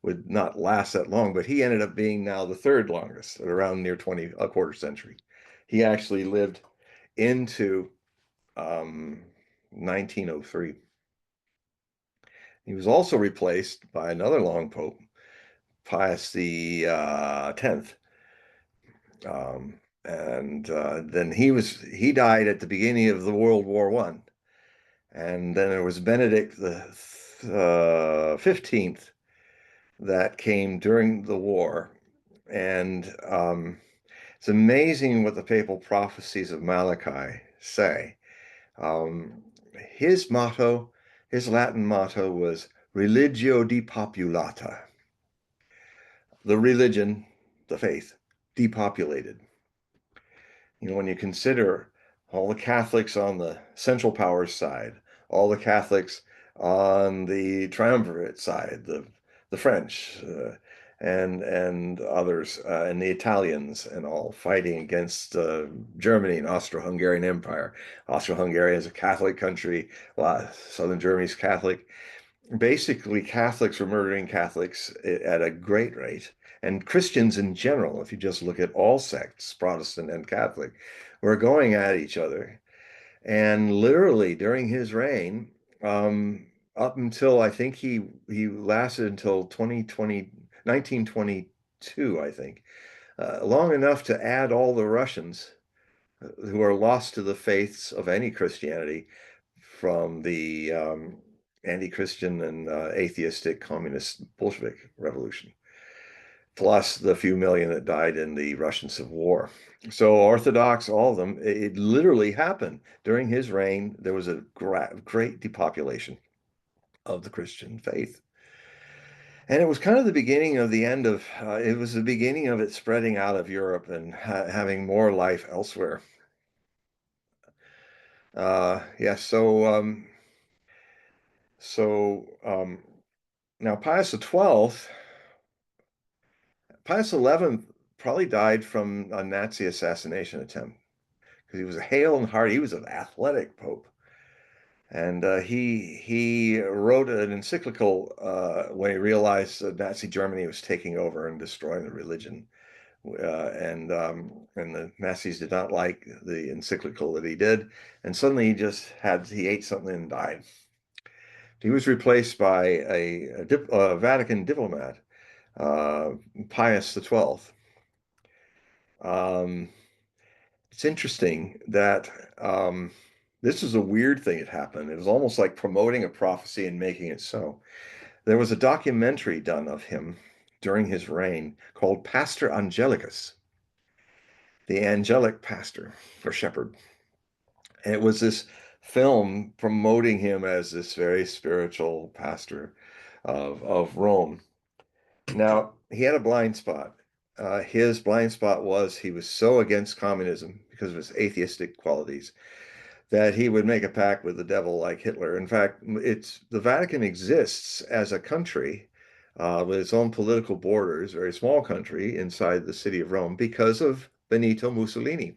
would not last that long, but he ended up being now the third longest, at around near a quarter century. He actually lived into 1903. He was also replaced by another long Pope, Pius the 10th. And then he died at the beginning of the World War I. And then there was Benedict the 15th that came during the war. And it's amazing what the papal prophecies of Malachi say. His Latin motto was Religio Depopulata. The religion, the faith, depopulated. When you consider all the Catholics on the Central Powers side, all the Catholics on the Triumvirate side, the French and others, and the Italians, and all fighting against Germany and Austro-Hungarian Empire. Austro-Hungary is a Catholic country. Southern Germany's Catholic. Basically, Catholics were murdering Catholics at a great rate. And Christians in general, if you just look at all sects, Protestant and Catholic, were going at each other. And literally during his reign, up until, I think he lasted until 1922, I think, long enough to add all the Russians who are lost to the faiths of any Christianity from the anti-Christian and atheistic communist Bolshevik revolution. plus the few million that died in the Russian Civil War. So Orthodox, all of them, it literally happened. During his reign, there was a great depopulation of the Christian faith. And it was kind of the beginning of the end of, it was the beginning of it spreading out of Europe and having more life elsewhere. Yeah, so now Pius XII, Pius XI probably died from a Nazi assassination attempt because he was hale and hearty. He was an athletic pope. And he wrote an encyclical when he realized that Nazi Germany was taking over and destroying the religion. And the Nazis did not like the encyclical that he did, and suddenly he ate something and died. He was replaced by a Vatican diplomat, Pius XII. It's interesting that this is a weird thing that happened. It was almost like promoting a prophecy and making it so. There was a documentary done of him during his reign called Pastor Angelicus, the angelic pastor or shepherd. And it was this film promoting him as this very spiritual pastor of Rome. Now, he had a blind spot. His blind spot was he was so against communism because of his atheistic qualities that he would make a pact with the devil like Hitler. In fact, the Vatican exists as a country with its own political borders, very small country inside the city of Rome because of Benito Mussolini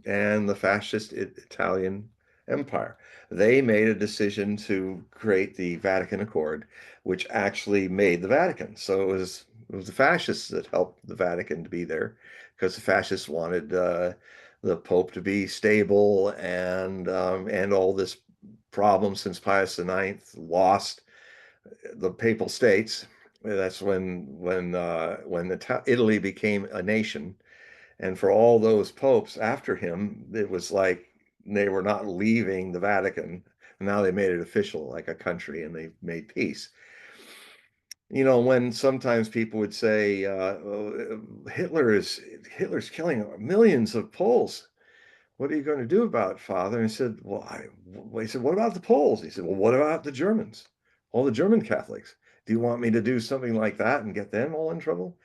and the fascist Italian Empire. They made a decision to create the Vatican Accord, which actually made the Vatican. So it was the fascists that helped the Vatican to be there because the fascists wanted the Pope to be stable and all this problem since Pius IX lost the Papal States. That's when Italy became a nation, and for all those popes after him, it was like they were not leaving the Vatican. Now they made it official, like a country, and they made peace. When sometimes people would say, "Oh, Hitler's killing millions of Poles. What are you going to do about it, Father?" And he said, he said, "What about the Poles?" He said, "Well, what about the Germans? All the German Catholics? Do you want me to do something like that and get them all in trouble?"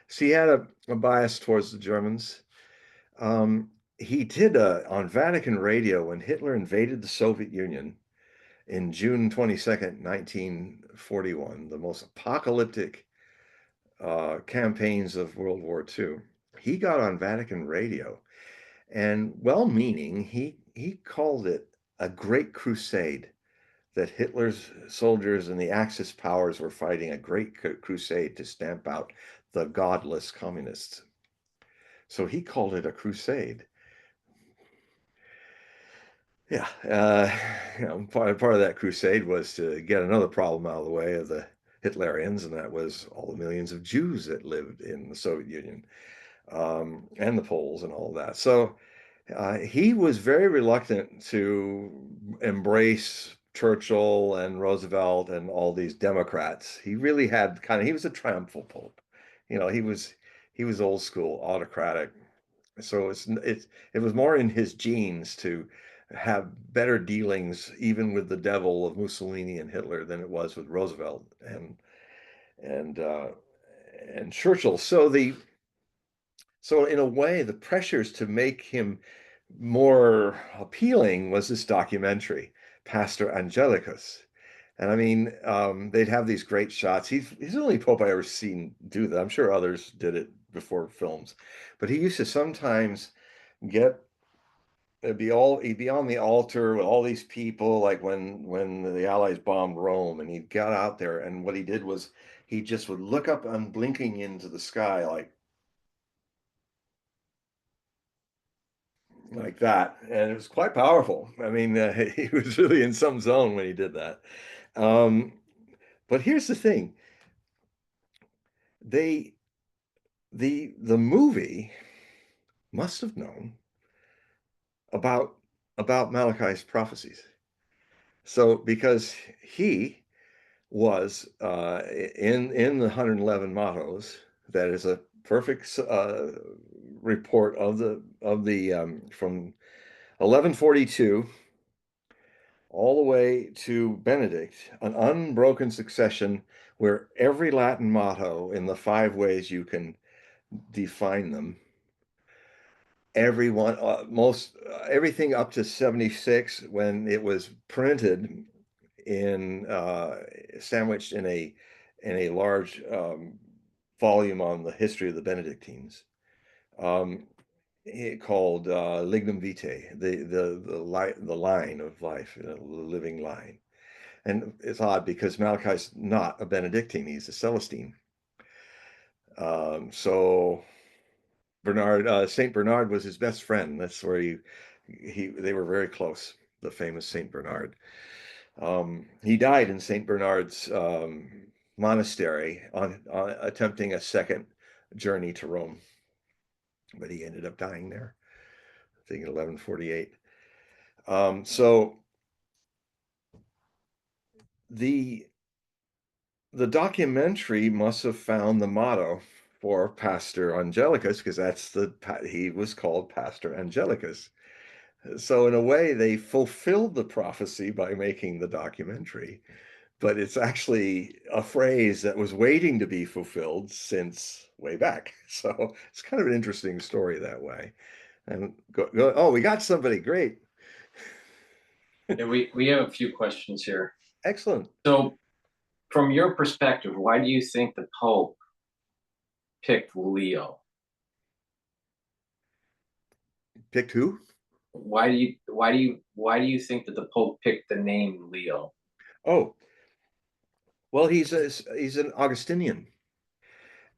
So he had a bias towards the Germans. He did on Vatican radio when Hitler invaded the Soviet Union in June 22nd, 1941, the most apocalyptic campaigns of World War II. He got on Vatican radio and, well-meaning, he called it a great crusade, that Hitler's soldiers and the Axis powers were fighting a great crusade to stamp out the godless communists. So he called it a crusade. Yeah, part of that crusade was to get another problem out of the way of the Hitlerians, and that was all the millions of Jews that lived in the Soviet Union, and the Poles and all of that. So he was very reluctant to embrace Churchill and Roosevelt and all these Democrats. He really had he was a triumphal pope. He was old school, autocratic. So it was more in his genes to have better dealings even with the devil of Mussolini and Hitler than it was with Roosevelt and uh, and Churchill. So in a way, the pressures to make him more appealing was this documentary, Pastor Angelicus. And I mean, they'd have these great shots. He's the only pope I ever seen do that. I'm sure others did it before films, but he used to sometimes get he'd be on the altar with all these people, like when the Allies bombed Rome, and he got out there, and what he did was he just would look up unblinking into the sky like that, and it was quite powerful. I mean, he was really in some zone when he did that. Um, but here's the thing: they the movie must have known about Malachi's prophecies. So because he was in the 111 mottos, that is a perfect report of the from 1142 all the way to Benedict, an unbroken succession where every Latin motto in the 5 ways you can define them, everyone, most everything up to 76 when it was printed in sandwiched in a large volume on the history of the Benedictines. Um, called Lignum Vitae, the line of life, the living line. And it's odd because Malachi's not a Benedictine; he's a Celestine. So Bernard, Saint Bernard was his best friend. That's where they were very close. The famous Saint Bernard. He died in Saint Bernard's monastery on attempting a second journey to Rome, but he ended up dying there, I think in 1148. So the documentary must have found the motto for Pastor Angelicus, because he was called Pastor Angelicus. So in a way, they fulfilled the prophecy by making the documentary, but it's actually a phrase that was waiting to be fulfilled since way back. So it's kind of an interesting story that way. And oh, we got somebody great. Yeah, we have a few questions here. Excellent. So, from your perspective, why do you think the Pope picked Leo? Picked who? Why do you think that the Pope picked the name Leo? Oh, well, he's an Augustinian,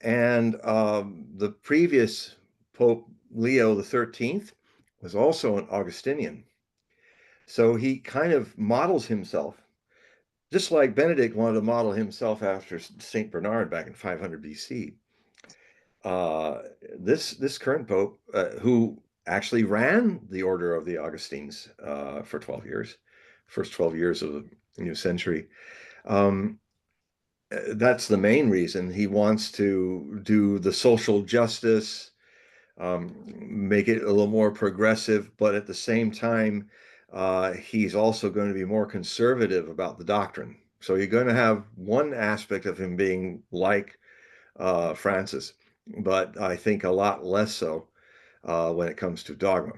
and the previous Pope Leo the 13th was also an Augustinian. So he kind of models himself, just like Benedict wanted to model himself after Saint Bernard back in 500 BC. This current Pope, who actually ran the Order of the Augustines for 12 years, first 12 years of the new century. That's the main reason he wants to do the social justice, make it a little more progressive, but at the same time, he's also going to be more conservative about the doctrine. So you're going to have one aspect of him being like Francis, but I think a lot less so when it comes to dogma.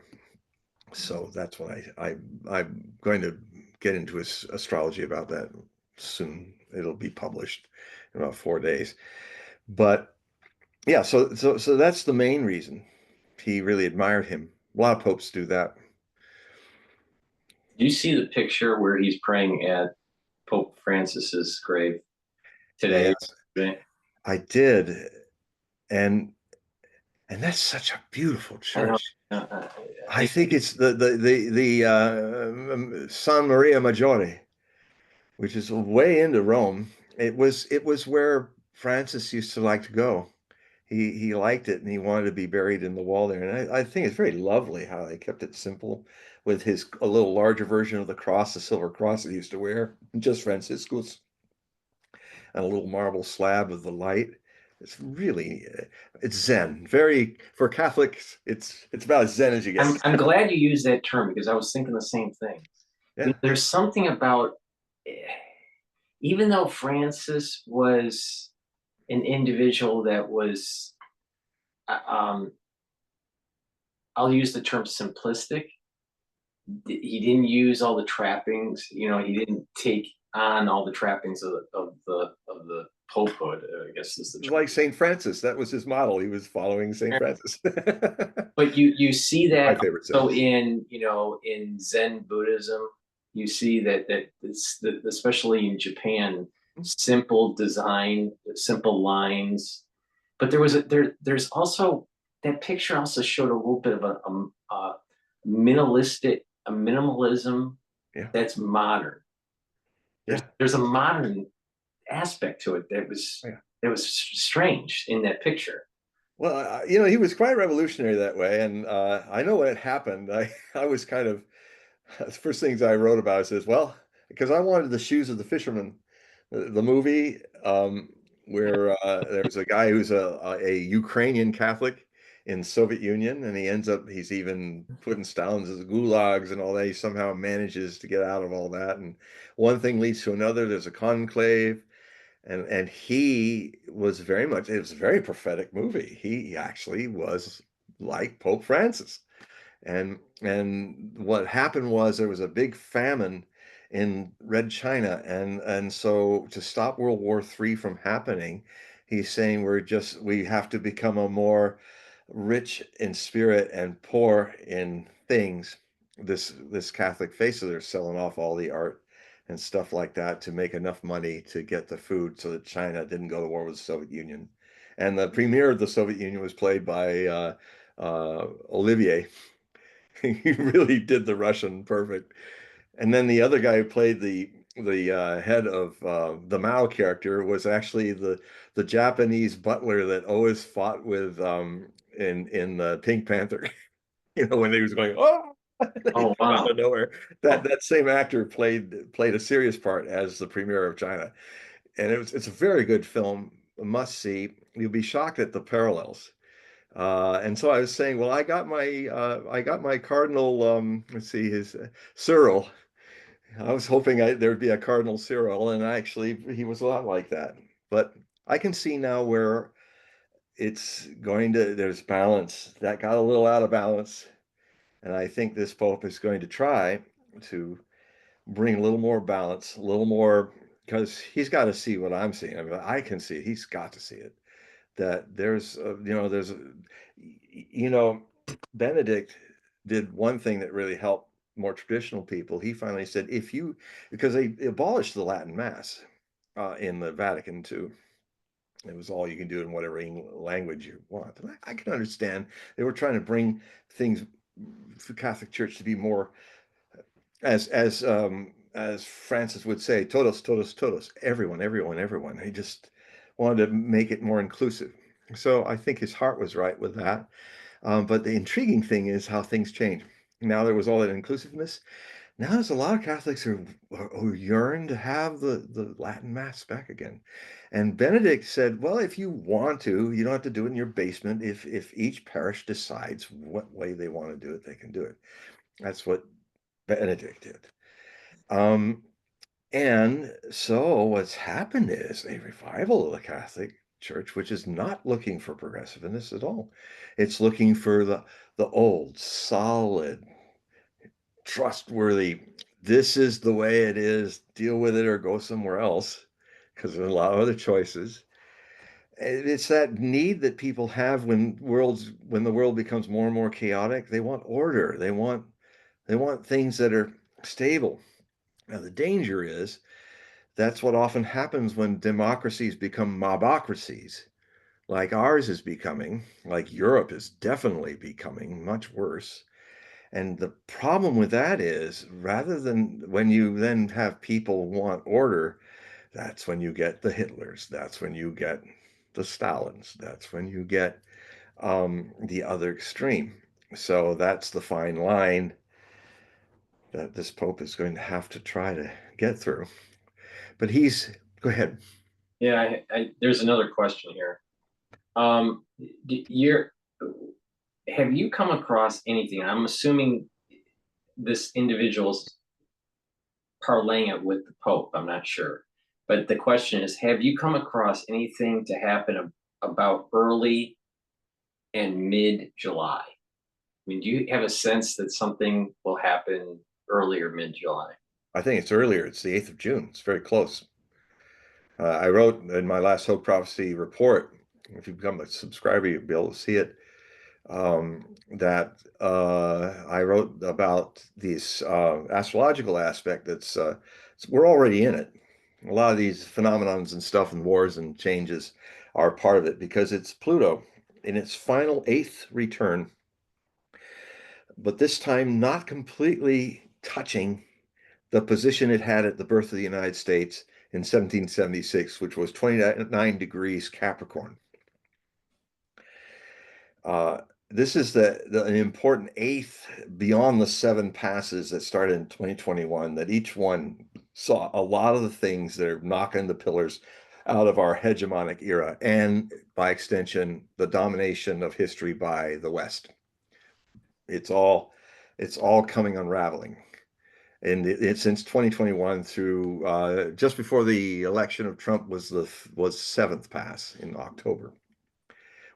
So that's what I'm going to get into his astrology about that soon. It'll be published in about 4 days. But yeah, so that's the main reason he really admired him. A lot of popes do that. Do you see the picture where he's praying at Pope Francis's grave today? Yes, I did, and that's such a beautiful I know. church. Uh, I think it's the San Maria Maggiore, which is way into Rome. It was where Francis used to like to go. He liked it and he wanted to be buried in the wall there. And I think it's very lovely how they kept it simple with a little larger version of the cross, the silver cross he used to wear, just Franciscus, and a little marble slab of the light. It's really, it's Zen. Very, for Catholics, it's about as Zen as you get. I'm glad you used that term because I was thinking the same thing. Yeah. There's something about, even though Francis was an individual that was, um, I'll use the term simplistic. He didn't use all the trappings. He didn't take on all the trappings of the popehood. I guess is the term. Like St. Francis, that was his model. He was following St. Francis. But you see My that favorite so saint. in Zen Buddhism, you see that it's especially in Japan, simple design, simple lines. But there's also that picture also showed a little bit of a minimalism Yeah. that's modern. Yeah. There's a modern aspect to it that was Yeah. strange in that picture. Well, he was quite revolutionary that way, and I know when it happened. I was kind of the first things I wrote about it says, well, because I wanted the shoes of the fisherman, the movie. where there's a guy who's a Ukrainian Catholic in Soviet Union, and he's even put in Stalin's gulags and all that. He somehow manages to get out of all that, and one thing leads to another. There's a conclave, and he was very much. It was a very prophetic movie. He actually was like Pope Francis. And what happened was there was a big famine in Red China, and so to stop World War III from happening, he's saying we have to become a more rich in spirit and poor in things. This Catholic faith, so they're selling off all the art and stuff like that to make enough money to get the food so that China didn't go to war with the Soviet Union. And the premier of the Soviet Union was played by Olivier. He really did the Russian perfect. And then the other guy who played the head of the Mao character was actually the Japanese butler that always fought with in the Pink Panther. You know, when he was going, oh, they Oh, come out wow. of nowhere. That same actor played a serious part as the premier of China, and it's a very good film, a must see. You'll be shocked at the parallels. And so I was saying, well, I got my Cardinal. Let's see, his Cyril. I was hoping there'd be a Cardinal Cyril, and actually, he was a lot like that. But I can see now where there's balance. That got a little out of balance, and I think this Pope is going to try to bring a little more balance, a little more, because he's got to see what I'm seeing. I mean, I can see it. He's got to see it. That you know, Benedict did one thing that really helped more traditional people. He finally said, because they abolished the Latin Mass in the Vatican too. It was all you can do in whatever language you want. And I can understand they were trying to bring things for Catholic Church to be more, as Francis would say, todos, todos, todos, everyone, everyone, everyone. He just wanted to make it more inclusive. So I think his heart was right with that. But the intriguing thing is how things change. Now there was all that inclusiveness. Now there's a lot of Catholics who yearn to have the Latin Mass back again. And Benedict said, well, if you want to, you don't have to do it in your basement. If each parish decides what way they want to do it, they can do it. That's what Benedict did. Um, and so what's happened is a revival of the Catholic Church, which is not looking for progressiveness at all. It's looking for the old, solid, trustworthy, this is the way it is, deal with it or go somewhere else, because there's a lot of other choices. It's that need that people have when the world becomes more and more chaotic. They want order. They want things that are stable. Now the danger is that's what often happens when democracies become mobocracies, like ours is becoming, like Europe is definitely becoming much worse. And the problem with that is, rather than when you then have people want order, that's when you get the Hitlers, that's when you get the Stalins, that's when you get the other extreme. So that's the fine line that this Pope is going to have to try to get through. But go ahead. Yeah, there's another question here. Um, you're, have you come across anything? I'm assuming this individual's parlaying it with the Pope. I'm not sure. But the question is, have you come across anything to happen about early and mid-July? I mean, do you have a sense that something will happen early or mid-July? I think it's earlier. It's the 8th of June. It's very close. I wrote in my last Hope Prophecy report, if you become a subscriber, you'll be able to see it, that I wrote about this astrological aspect we're already in it. A lot of these phenomenons and stuff and wars and changes are part of it because it's Pluto in its final 8th return, but this time not completely touching the position it had at the birth of the United States in 1776, which was 29 degrees Capricorn. This is an important 8th beyond the 7 passes that started in 2021, that each one saw a lot of the things that are knocking the pillars out of our hegemonic era, and by extension, the domination of history by the West. It's all coming unraveling. And it's since 2021 through just before the election of Trump was seventh pass in October,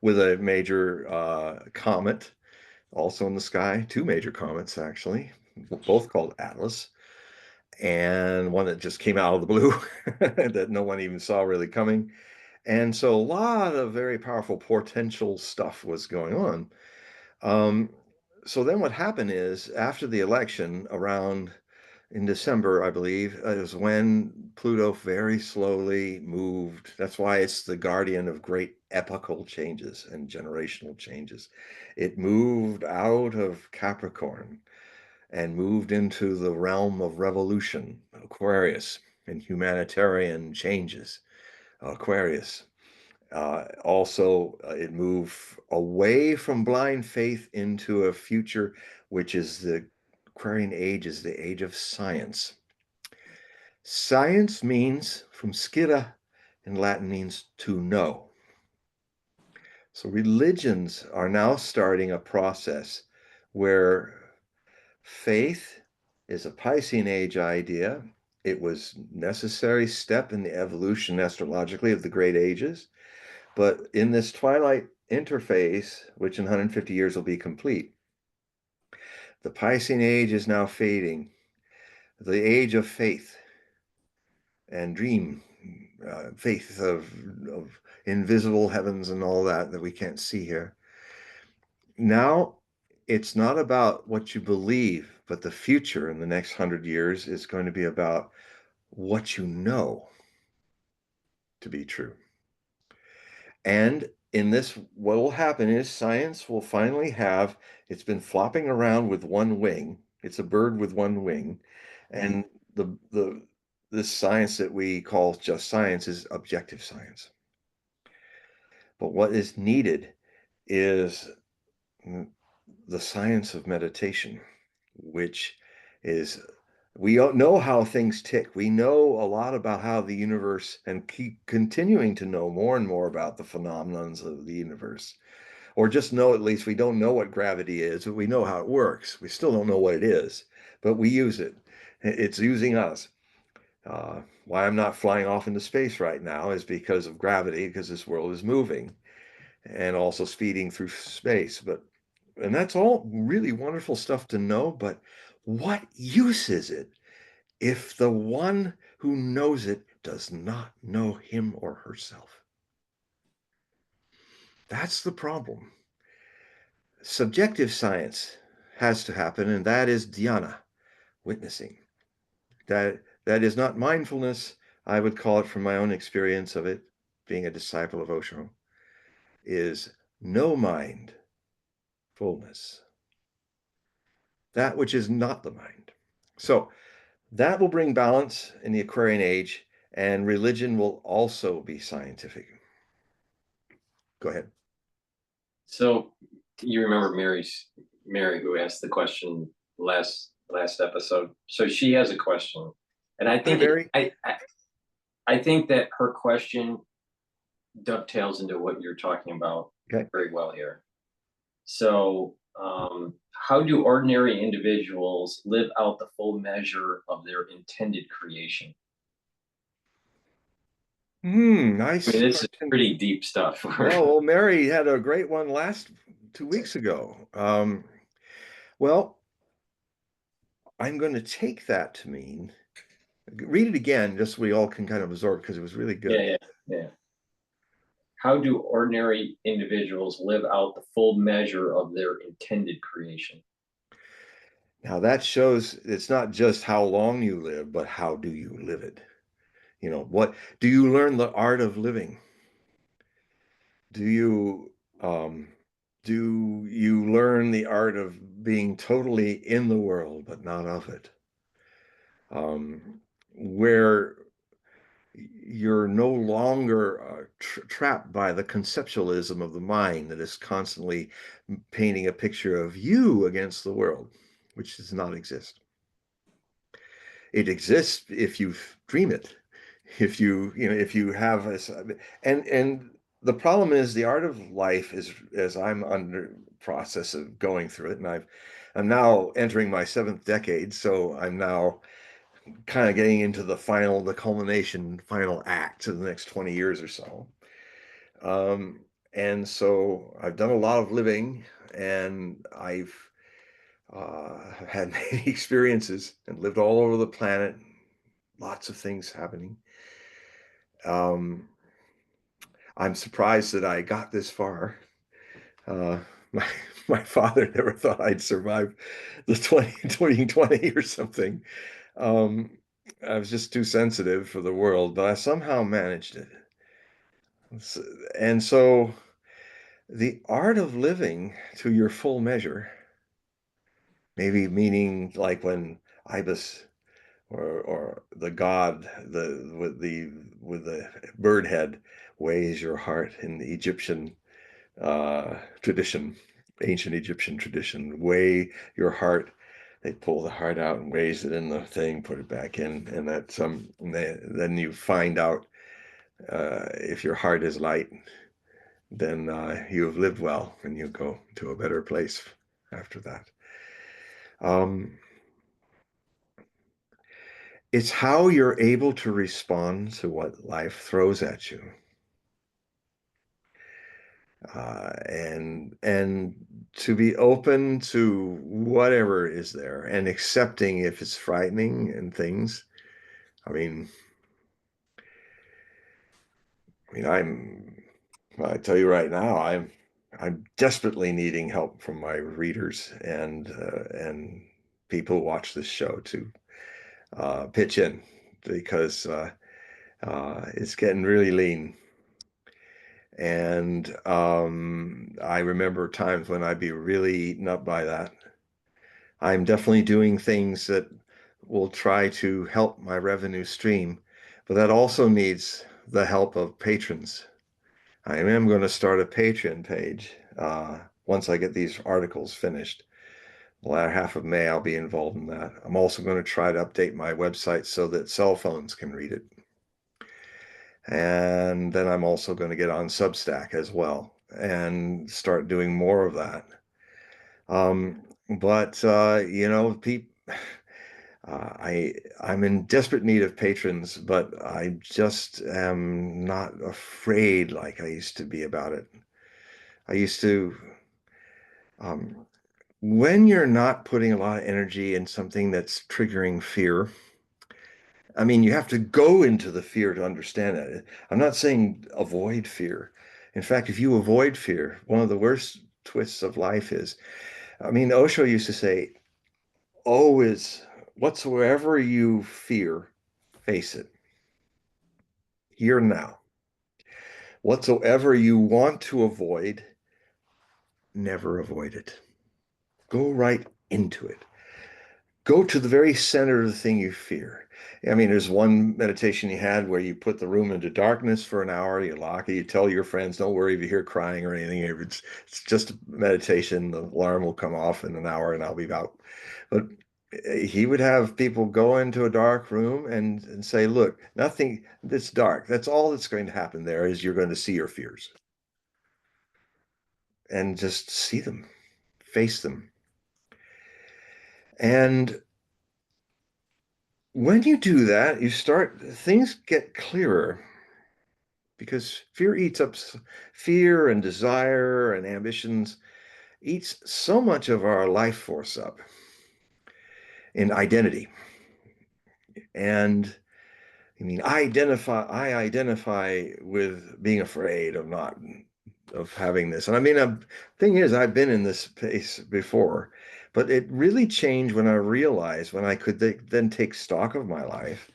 with a major comet also in the sky, two major comets actually, both called Atlas, and one that just came out of the blue that no one even saw really coming. And so a lot of very powerful potential stuff was going on. So then what happened is, after the election, around in December, I believe, is when Pluto very slowly moved. That's why it's the guardian of great epochal changes and generational changes. It moved out of Capricorn and moved into the realm of revolution, Aquarius, and humanitarian changes, Aquarius. It moved away from blind faith into a future, which is the Aquarian age, is the age of science. Science means, from scire in Latin, means to know. So religions are now starting a process where faith is a Piscean age idea. It was a necessary step in the evolution astrologically of the great ages. But in this twilight interface, which in 150 years will be complete, the Piscean age is now fading. The age of faith and dream, faith of invisible heavens and all that we can't see here. Now, it's not about what you believe, but the future in the next 100 years is going to be about what you know to be true. And in this, what will happen is science will finally have, it's been flopping around with one wing. It's a bird with one wing. And this science that we call just science is objective science. But what is needed is the science of meditation, which is, we don't know how things tick. We know a lot about how the universe, and keep continuing to know more and more about the phenomenons of the universe, or just know, at least we don't know what gravity is, but we know how it works. We still don't know what it is, but we use it. It's using us. Why I'm not flying off into space right now is because of gravity, because this world is moving and also speeding through space. And that's all really wonderful stuff to know, but what use is it if the one who knows it does not know him or herself? That's the problem. Subjective science has to happen, and that is dhyana, witnessing. That is not mindfulness. I would call it, from my own experience of it, being a disciple of Osho, is no mind, fullness. That which is not the mind. So that will bring balance in the Aquarian age, and religion will also be scientific. Go ahead. So you remember Mary who asked the question last episode. So she has a question, and I think I think that her question dovetails into what you're talking about very well here. So, how do ordinary individuals live out the full measure of their intended creation? Nice. I mean, this is pretty deep stuff. Well, Mary had a great one 2 weeks ago. Well, I'm going to take that to mean, read it again, just so we all can kind of absorb, because it was really good. Yeah. How do ordinary individuals live out the full measure of their intended creation? Now that shows it's not just how long you live, but how do you live it? What do you learn the art of living? Do you learn the art of being totally in the world but not of it? Where you're no longer trapped by the conceptualism of the mind that is constantly painting a picture of you against the world, which does not exist. It exists if you dream it. if if you have and the problem is the art of life is, as I'm under process of going through it, and I'm now entering my seventh decade, so I'm now kind of getting into the culmination, final act of the next 20 years or so. Um, and so I've done a lot of living, and I've had many experiences and lived all over the planet, lots of things happening. Um, I'm surprised that I got this far. Uh, my my father never thought I'd survive the 2020 or something. Um, I was just too sensitive for the world, but I somehow managed it. And so the art of living to your full measure, maybe meaning like when Ibis or the god with the bird head weighs your heart in the Egyptian tradition, ancient Egyptian tradition, weigh your heart. They pull the heart out and weighs it in the thing, put it back in, and then you find out if your heart is light, then you have lived well, and you go to a better place after that. Um, it's how you're able to respond to what life throws at you. And to be open to whatever is there and accepting if it's frightening and things. I mean, I tell you right now, I'm desperately needing help from my readers and people who watch this show to pitch in because it's getting really lean. And I remember times when I'd be really eaten up by that. I'm definitely doing things that will try to help my revenue stream, but that also needs the help of patrons. I am going to start a Patreon page once I get these articles finished. The latter half of May, I'll be involved in that. I'm also going to try to update my website so that cell phones can read it. And then I'm also going to get on Substack as well and start doing more of that. But people, I'm in desperate need of patrons, but I just am not afraid like I used to be about it. I used to, um, when you're not putting a lot of energy in something that's triggering fear. I mean, you have to go into the fear to understand it. I'm not saying avoid fear. In fact, if you avoid fear, one of the worst twists of life is, I mean, Osho used to say, always, whatsoever you fear, face it. Here now. Whatsoever you want to avoid, never avoid it. Go right into it. Go to the very center of the thing you fear. I mean, there's one meditation you had where you put the room into darkness for an hour, you lock it, you tell your friends, don't worry if you hear crying or anything. It's just a meditation. The alarm will come off in an hour and I'll be out. But he would have people go into a dark room and say, look, nothing that's dark. That's all that's going to happen there is you're going to see your fears and just see them, face them. And when you do that, things get clearer because fear and desire and ambitions eats so much of our life force up in identity. And I mean, I identify with being afraid of having this. And I mean, thing is, I've been in this space before, but it really changed when I realized when I could then take stock of my life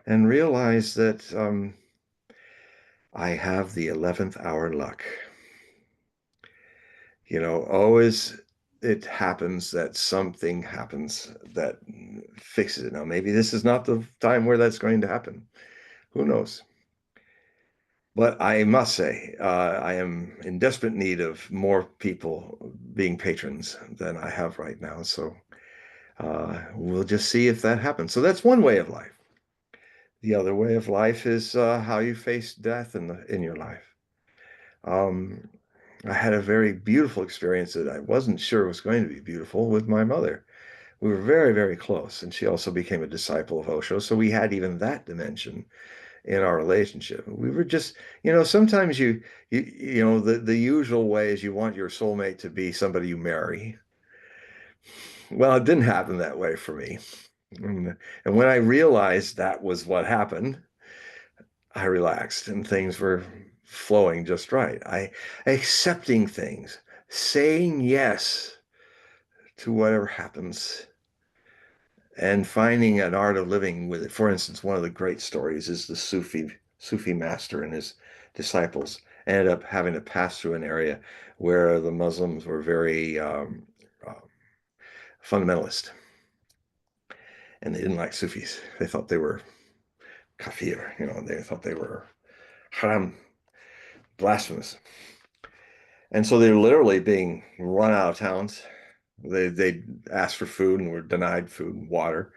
and realize that I have the 11th hour luck. Always it happens that something happens that fixes it. Now, maybe this is not the time where that's going to happen. Who knows? But I must say, I am in desperate need of more people being patrons than I have right now. So we'll just see if that happens. So that's one way of life. The other way of life is how you face death in your life. Um, I had a very beautiful experience that I wasn't sure was going to be beautiful with my mother. We were very, very close, and she also became a disciple of Osho, so we had even that dimension in our relationship. We were just, sometimes the usual way is you want your soulmate to be somebody you marry. Well, it didn't happen that way for me. And when I realized that was what happened, I relaxed and things were flowing just right. I accepting things, saying yes to whatever happens, and finding an art of living with it. For instance, one of the great stories is the Sufi master and his disciples ended up having to pass through an area where the Muslims were very uh, fundamentalist, and they didn't like Sufis. They thought they were kafir, they thought they were haram, blasphemous. And so they were literally being run out of towns. They asked for food and were denied food and water,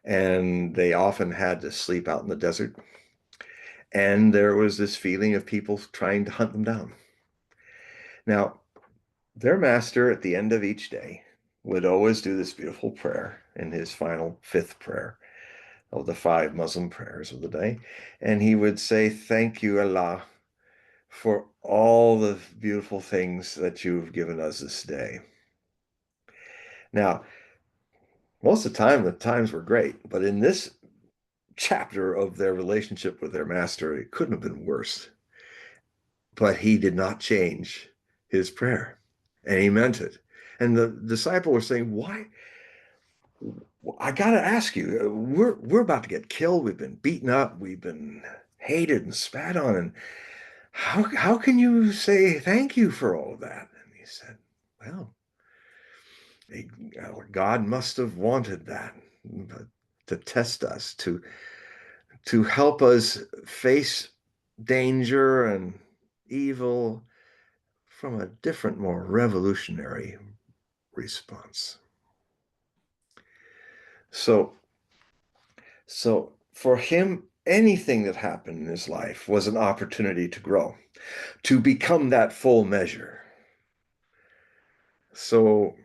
and they often had to sleep out in the desert. And there was this feeling of people trying to hunt them down. Now, their master at the end of each day would always do this beautiful prayer in his final fifth prayer of the five Muslim prayers of the day. And he would say, "Thank you, Allah, for all the beautiful things that you've given us this day." Now, most of the times were great, but in this chapter of their relationship with their master, it couldn't have been worse. But he did not change his prayer, and he meant it. And the disciple was saying, "Why? I got to ask you. We're about to get killed. We've been beaten up. We've been hated and spat on. And how can you say thank you for all of that?" And he said, "Well, God must have wanted that to test us, to help us face danger and evil from a different, more revolutionary response." So, so for him, anything that happened in his life was an opportunity to grow, to become that full measure. So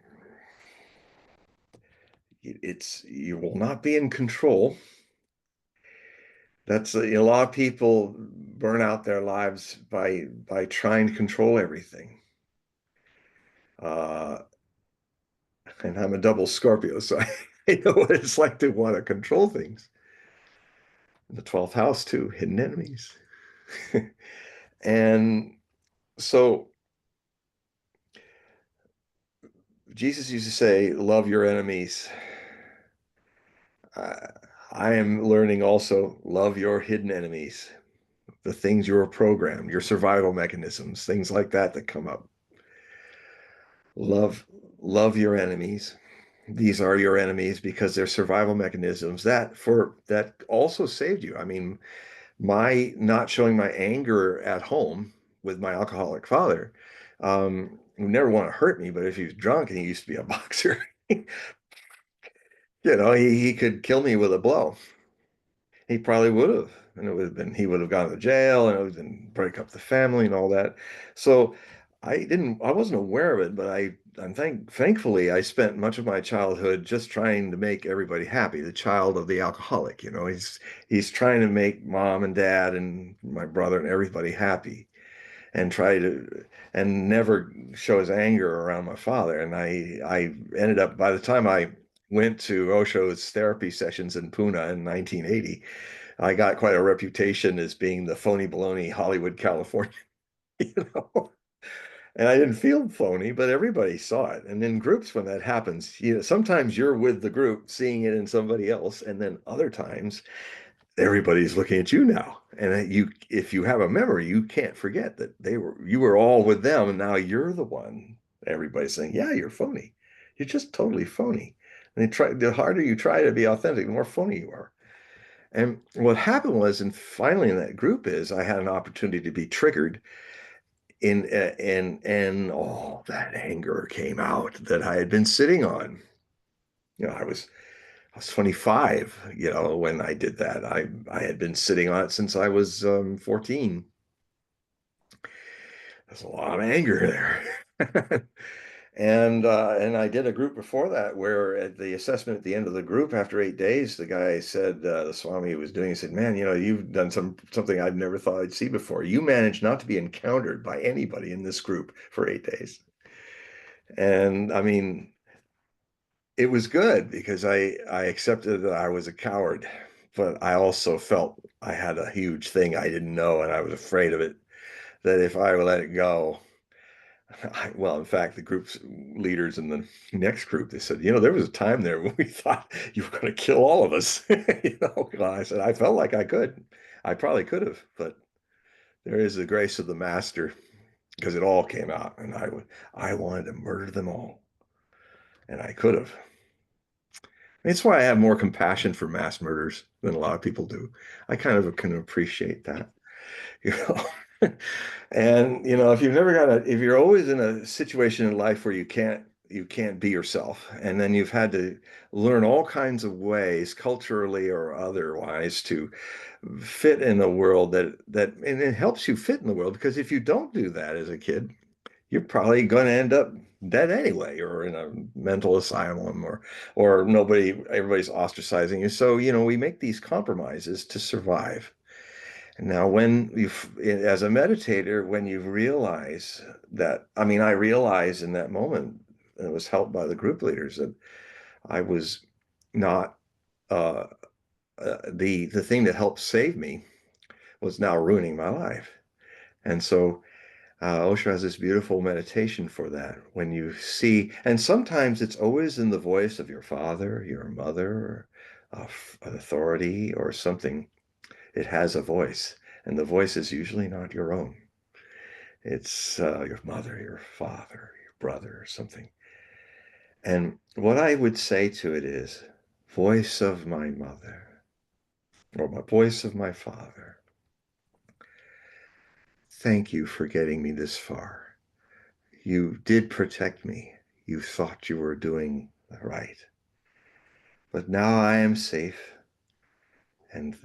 you will not be in control. That's a lot of people burn out their lives by trying to control everything. And I'm a double Scorpio, so I know what it's like to want to control things. The 12th house too, hidden enemies. And so Jesus used to say, "Love your enemies." Uh, I am learning also, love your hidden enemies, the things you were programmed, your survival mechanisms, things like that come up. Love, love your enemies. These are your enemies because they're survival mechanisms that also saved you. I mean, my not showing my anger at home with my alcoholic father, who never wanted to hurt me, but if he was drunk and he used to be a boxer, he could kill me with a blow. He probably would have, and it would have been he would have gone to jail, and it would have been break up the family and all that. So I wasn't aware of it, but thankfully I spent much of my childhood just trying to make everybody happy. The child of the alcoholic, he's trying to make mom and dad and my brother and everybody happy, and try to and never show his anger around my father. And I ended up, by the time I went to Osho's therapy sessions in Pune in 1980, I got quite a reputation as being the phony baloney Hollywood California, you know. And I didn't feel phony, but everybody saw it. And in groups, when that happens, sometimes you're with the group seeing it in somebody else, and then other times everybody's looking at you now. And if you have a memory, you can't forget that you were all with them, and now you're the one. Everybody's saying, "Yeah, you're phony. You're just totally phony." And the harder you try to be authentic, the more phony you are. And what happened was, and finally in that group is, I had an opportunity to be triggered and all that anger came out that I had been sitting on. I was 25, when I did that. I had been sitting on it since I was 14. There's a lot of anger there. And I did a group before that where at the assessment at the end of the group after 8 days, the guy said, the Swami was doing, he said, "Man, you've done something I've never thought I'd see before. You managed not to be encountered by anybody in this group for 8 days." And I mean, it was good because I accepted that I was a coward, but I also felt I had a huge thing I didn't know, and I was afraid of it, that if I let it go, well, in fact, the group's leaders in the next group, they said, there was a time there when we thought you were going to kill all of us. Well, I said, I felt like I could. I probably could have, but there is the grace of the master because it all came out, and I wanted to murder them all, and I could have. It's why I have more compassion for mass murders than a lot of people do. I kind of can appreciate that, you know. And if you're always in a situation in life where you can't be yourself, and then you've had to learn all kinds of ways, culturally or otherwise, to fit in a world and it helps you fit in the world, because if you don't do that as a kid, you're probably going to end up dead anyway, or in a mental asylum, or everybody's ostracizing you. So, we make these compromises to survive. And now, as a meditator, when you realize that, I mean, I realized in that moment, and it was helped by the group leaders, that I was not, the thing that helped save me was now ruining my life. And so, Osho has this beautiful meditation for that. When you see, and sometimes it's always in the voice of your father, your mother, or an authority or something. It has a voice, and the voice is usually not your own. It's your mother, your father, your brother, or something. And what I would say to it is, voice of my mother, or my voice of my father, thank you for getting me this far. You did protect me. You thought you were doing right. But now I am safe, and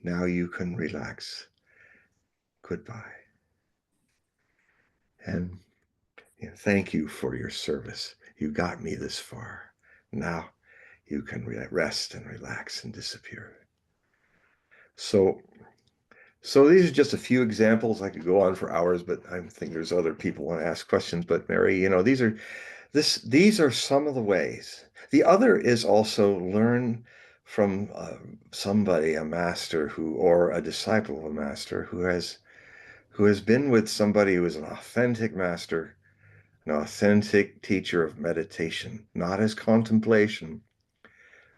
now you can relax. Goodbye. And thank you for your service. You got me this far. Now you can rest and relax and disappear. So, so these are just a few examples. I could go on for hours, but I think there's other people want to ask questions. But Mary, these are some of the ways. The other is also learn from somebody, a master or a disciple of a master who has been with somebody who is an authentic master, an authentic teacher of meditation, not as contemplation,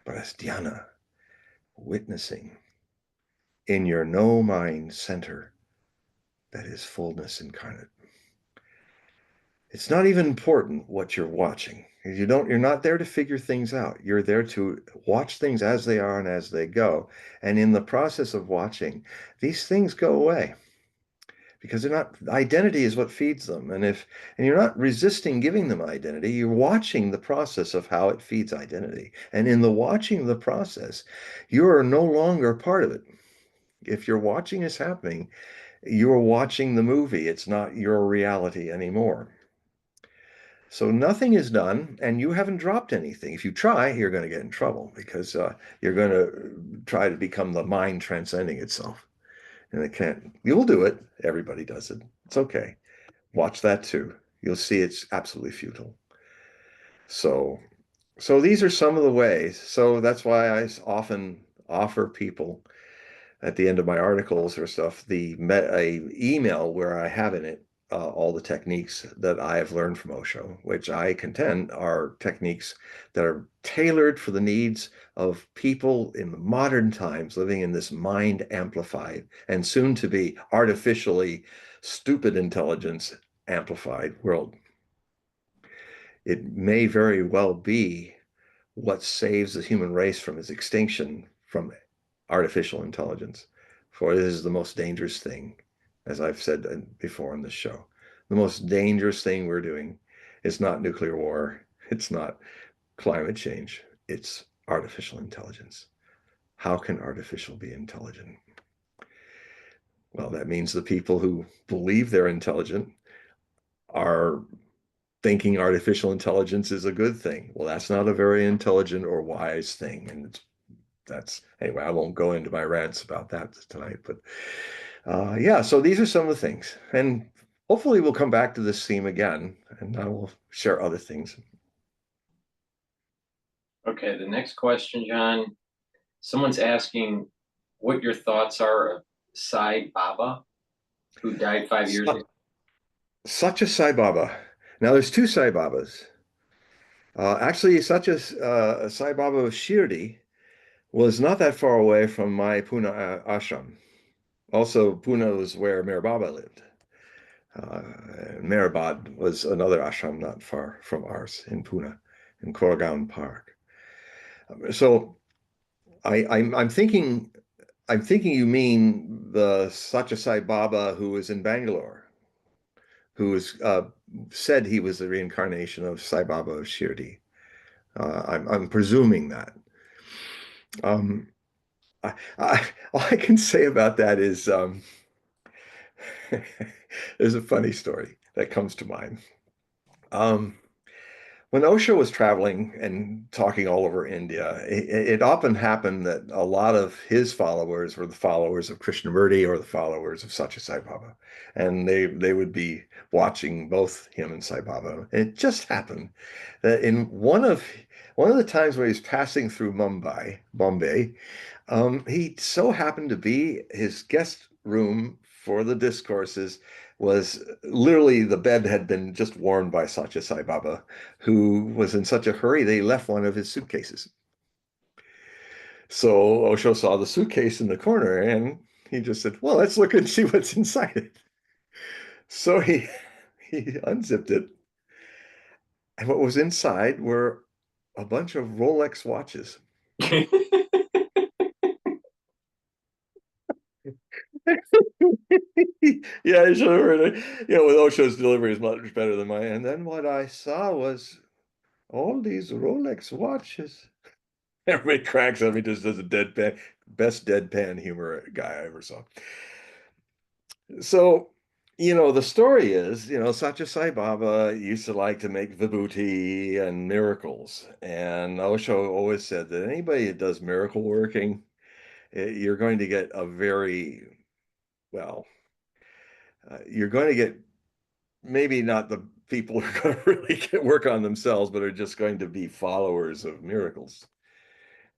but as dhyana, witnessing in your no mind center that is fullness incarnate. It's not even important what you're watching. You're not there to figure things out. You're there to watch things as they are and as they go. And in the process of watching, these things go away, because identity is what feeds them. And you're not resisting giving them identity, you're watching the process of how it feeds identity. And in the watching of the process, you are no longer part of it. If your watching is happening, you're watching the movie. It's not your reality anymore. So nothing is done, and you haven't dropped anything. If you try, you're going to get in trouble, because you're going to try to become the mind transcending itself. And it can't. You'll do it. Everybody does it. It's okay. Watch that too. You'll see it's absolutely futile. So, so these are some of the ways. So that's why I often offer people at the end of my articles or stuff a email where I have in it all the techniques that I have learned from Osho, which I contend are techniques that are tailored for the needs of people in the modern times living in this mind amplified and soon to be artificially stupid intelligence amplified world. It may very well be what saves the human race from its extinction from artificial intelligence. For this is the most dangerous thing, as I've said before on this show. The most dangerous thing we're doing is not nuclear war. It's not climate change. It's artificial intelligence. How can artificial be intelligent? Well, that means the people who believe they're intelligent are thinking artificial intelligence is a good thing. Well, that's not a very intelligent or wise thing. And that's, anyway, I won't go into my rants about that tonight. But yeah, so these are some of the things. And hopefully we'll come back to this theme again and I will share other things. Okay, the next question, John. Someone's asking what your thoughts are of Sai Baba, who died 5 years ago. Such a Sai Baba. Now, there's two Sai Babas. Actually, such a Sai Baba of Shirdi was not that far away from my Pune ashram. Also, Pune was where Meher Baba lived. Meherbad was another ashram not far from ours in Pune, in Koregaon Park. So I'm thinking you mean the Satya Sai Baba who was in Bangalore, who was said he was the reincarnation of Sai Baba of Shirdi. I'm presuming that. Um, all I can say about that is there's a funny story that comes to mind. Um, when Osho was traveling and talking all over India, it often happened that a lot of his followers were the followers of Krishnamurti or the followers of Satya Sai Baba. And they would be watching both him and Sai Baba. And it just happened that in one of the times when he was passing through Bombay, he so happened to be his guest room for the discourses was literally the bed had been just warmed by Satya Sai Baba, who was in such a hurry they left one of his suitcases. So Osho saw the suitcase in the corner and he just said, well, let's look and see what's inside it. So he unzipped it. And what was inside were a bunch of Rolex watches. Yeah, I should have heard it. With Osho's delivery is much better than mine. And then what I saw was all these Rolex watches. Everybody cracks up. He just does a deadpan, best deadpan humor guy I ever saw. So, the story is, Satya Sai Baba used to like to make vibhuti and miracles. And Osho always said that anybody that does miracle working, you're going to get a very, well, you're going to get maybe not the people who are going to really work on themselves, but are just going to be followers of miracles.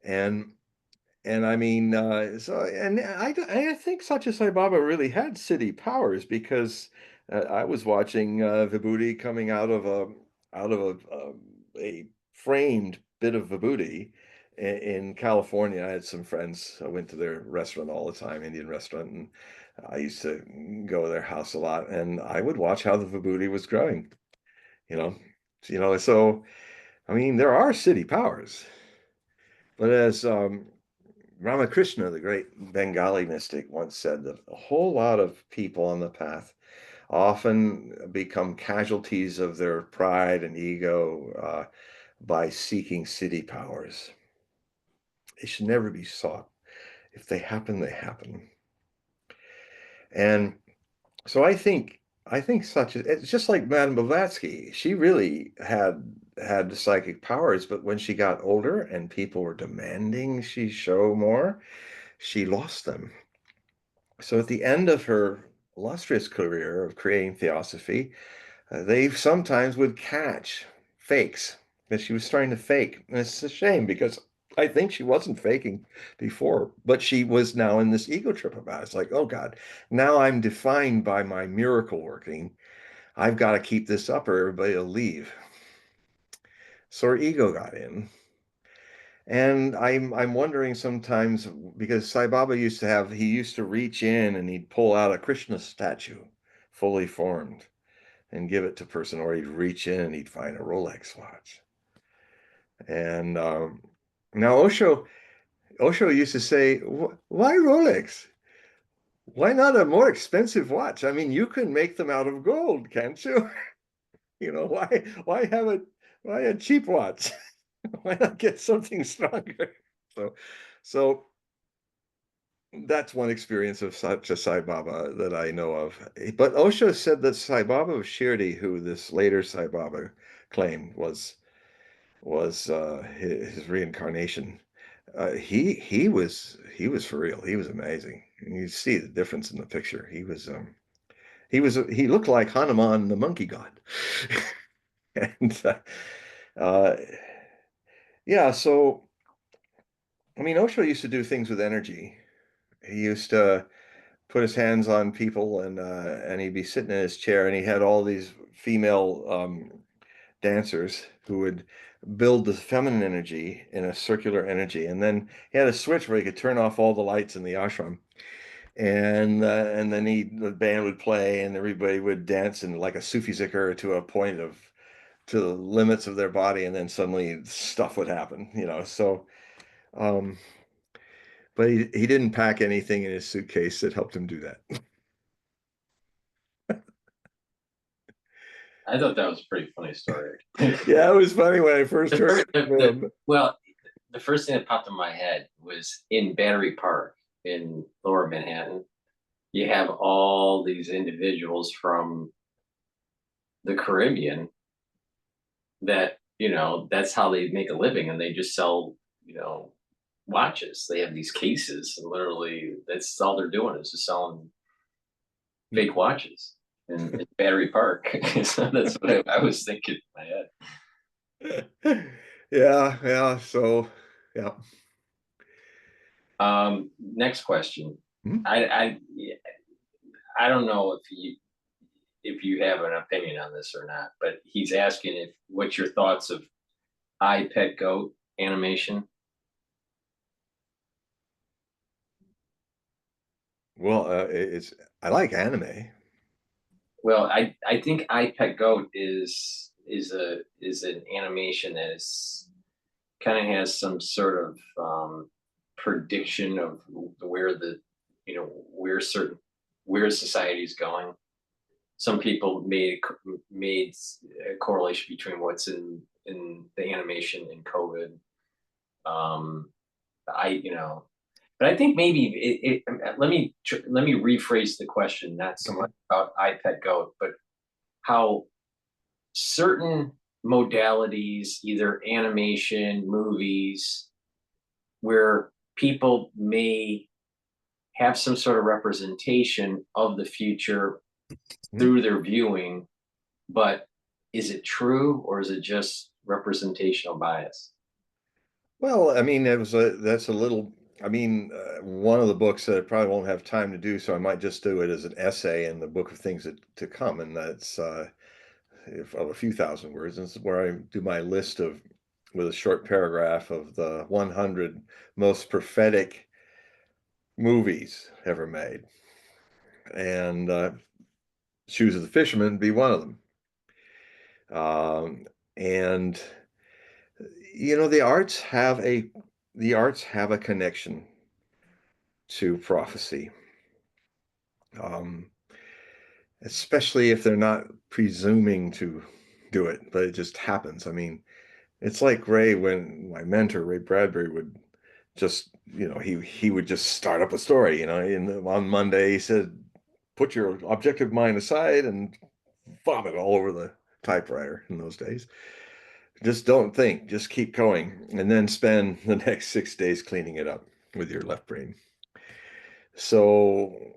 And I mean, I think Satya Sai Baba really had city powers because I was watching Vibhuti coming out of a framed bit of Vibhuti in California. I had some friends. I went to their restaurant all the time, Indian restaurant, and I used to go to their house a lot, and I would watch how the Vibhuti was growing. You know, so I mean, there are city powers, but as Ramakrishna, the great Bengali mystic, once said that a whole lot of people on the path often become casualties of their pride and ego by seeking city powers. They should never be sought. If they happen, they happen. And so I think it's just like Madame Blavatsky. She really had psychic powers, but when she got older and people were demanding she show more, she lost them. So at the end of her illustrious career of creating theosophy, they sometimes would catch fakes that she was starting to fake. And it's a shame because I think she wasn't faking before, but she was now in this ego trip about it. It's like, oh God, now I'm defined by my miracle working. I've got to keep this up or everybody will leave. So her ego got in. And I'm wondering sometimes because Sai Baba he used to reach in and he'd pull out a Krishna statue fully formed and give it to person, or he'd reach in and he'd find a Rolex watch. And now Osho used to say, why Rolex? Why not a more expensive watch? I mean, you can make them out of gold, can't you? Why have why a cheap watch? Why not get something stronger? So, so that's one experience of such a Sai Baba that I know of. But Osho said that Sai Baba of Shirdi, who this later Sai Baba claimed was his reincarnation. He was for real. He was amazing. And you see the difference in the picture. He looked like Hanuman, the monkey god. And uh, yeah, so I mean, Osho used to do things with energy. He used to put his hands on people, and he'd be sitting in his chair, and he had all these female dancers who would build the feminine energy in a circular energy, and then he had a switch where he could turn off all the lights in the ashram, and then the band would play, and everybody would dance in like a Sufi zikr to a point of to the limits of their body, and then suddenly stuff would happen, So, um, but he didn't pack anything in his suitcase that helped him do that. I thought that was a pretty funny story. Yeah, it was funny when I first heard it. Well, the first thing that popped in my head was in Battery Park in Lower Manhattan. You have all these individuals from the Caribbean that, that's how they make a living, and they just sell, watches. They have these cases, and literally that's all they're doing is just selling fake watches in Battery Park. So that's what I was thinking in my head. Yeah. So, yeah. Next question. Hmm? I don't know if you have an opinion on this or not, but he's asking if what's your thoughts of I Pet Goat animation? Well, I like anime. Well, I think I Pet Goat is an animation that is kind of has some sort of prediction of where the where society is going. Some people made a correlation between what's in the animation and COVID. Um, but I think maybe let me rephrase the question, not so much about iPet Goat, but how certain modalities, either animation, movies, where people may have some sort of representation of the future through their viewing, but is it true or is it just representational bias? Well, I mean, that's a little. I mean, one of the books that I probably won't have time to do, so I might just do it as an essay in the book of things to come, and that's of a few thousand words. And this is where I do my list of with a short paragraph of the 100 most prophetic movies ever made, and Shoes of the Fisherman be one of them. And the arts have a connection to prophecy, um, especially if they're not presuming to do it, but it just happens. I mean, it's like when my mentor Ray Bradbury would just, he would just start up a story. On Monday he said, "Put your objective mind aside and vomit all over the typewriter." In those days, just don't think, just keep going, and then spend the next 6 days cleaning it up with your left brain. So,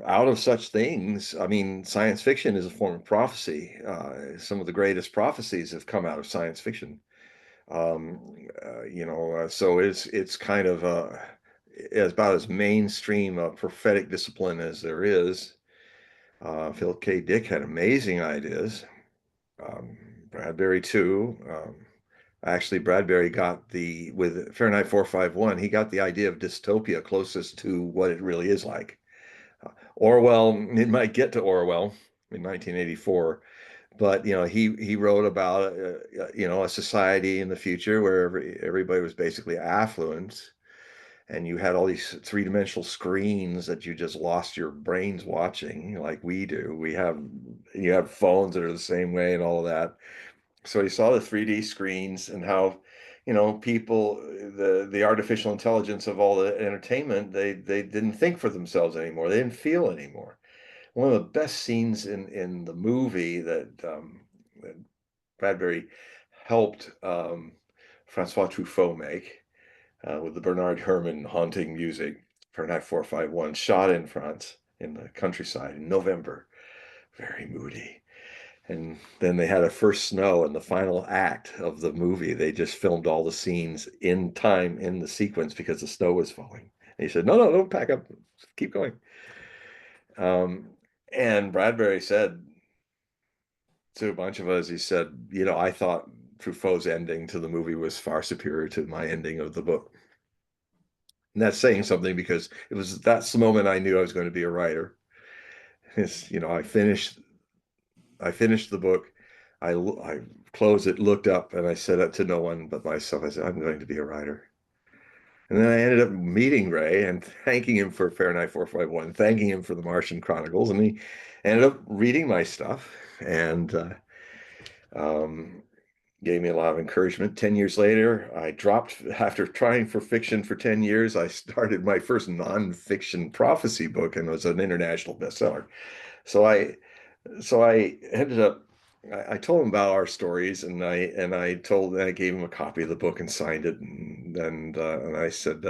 out of such things, I mean, science fiction is a form of prophecy. Some of the greatest prophecies have come out of science fiction. So it's kind of it's about as mainstream a prophetic discipline as there is. Philip K. Dick had amazing ideas. Um, Bradbury too. Actually, Bradbury got with Fahrenheit 451, he got the idea of dystopia closest to what it really is like. Orwell, it might get to Orwell in 1984, but he wrote about a society in the future where everybody was basically affluent, and you had all these three-dimensional screens that you just lost your brains watching, like we do. You have phones that are the same way and all of that. So he saw the 3D screens and how people, the artificial intelligence of all the entertainment, they didn't think for themselves anymore. They didn't feel anymore. One of the best scenes in the movie that Bradbury helped Francois Truffaut make with the Bernard Herrmann haunting music, Fahrenheit 451, shot in France in the countryside in November, very moody. And then they had a first snow in the final act of the movie. They just filmed all the scenes in time in the sequence because the snow was falling. And he said, no, don't pack up, keep going. And Bradbury said to a bunch of us, he said, I thought Truffaut's ending to the movie was far superior to my ending of the book. And that's saying something because that's the moment I knew I was going to be a writer. I finished the book. I closed it, looked up, and I said it to no one but myself. I said, I'm going to be a writer. And then I ended up meeting Ray and thanking him for Fahrenheit 451, thanking him for the Martian Chronicles. And he ended up reading my stuff and um, gave me a lot of encouragement. 10 years later, I dropped, after trying for fiction for 10 years, I started my first nonfiction prophecy book, and it was an international bestseller. So I ended up, I told him about our stories, and I gave him a copy of the book and signed it, and I said,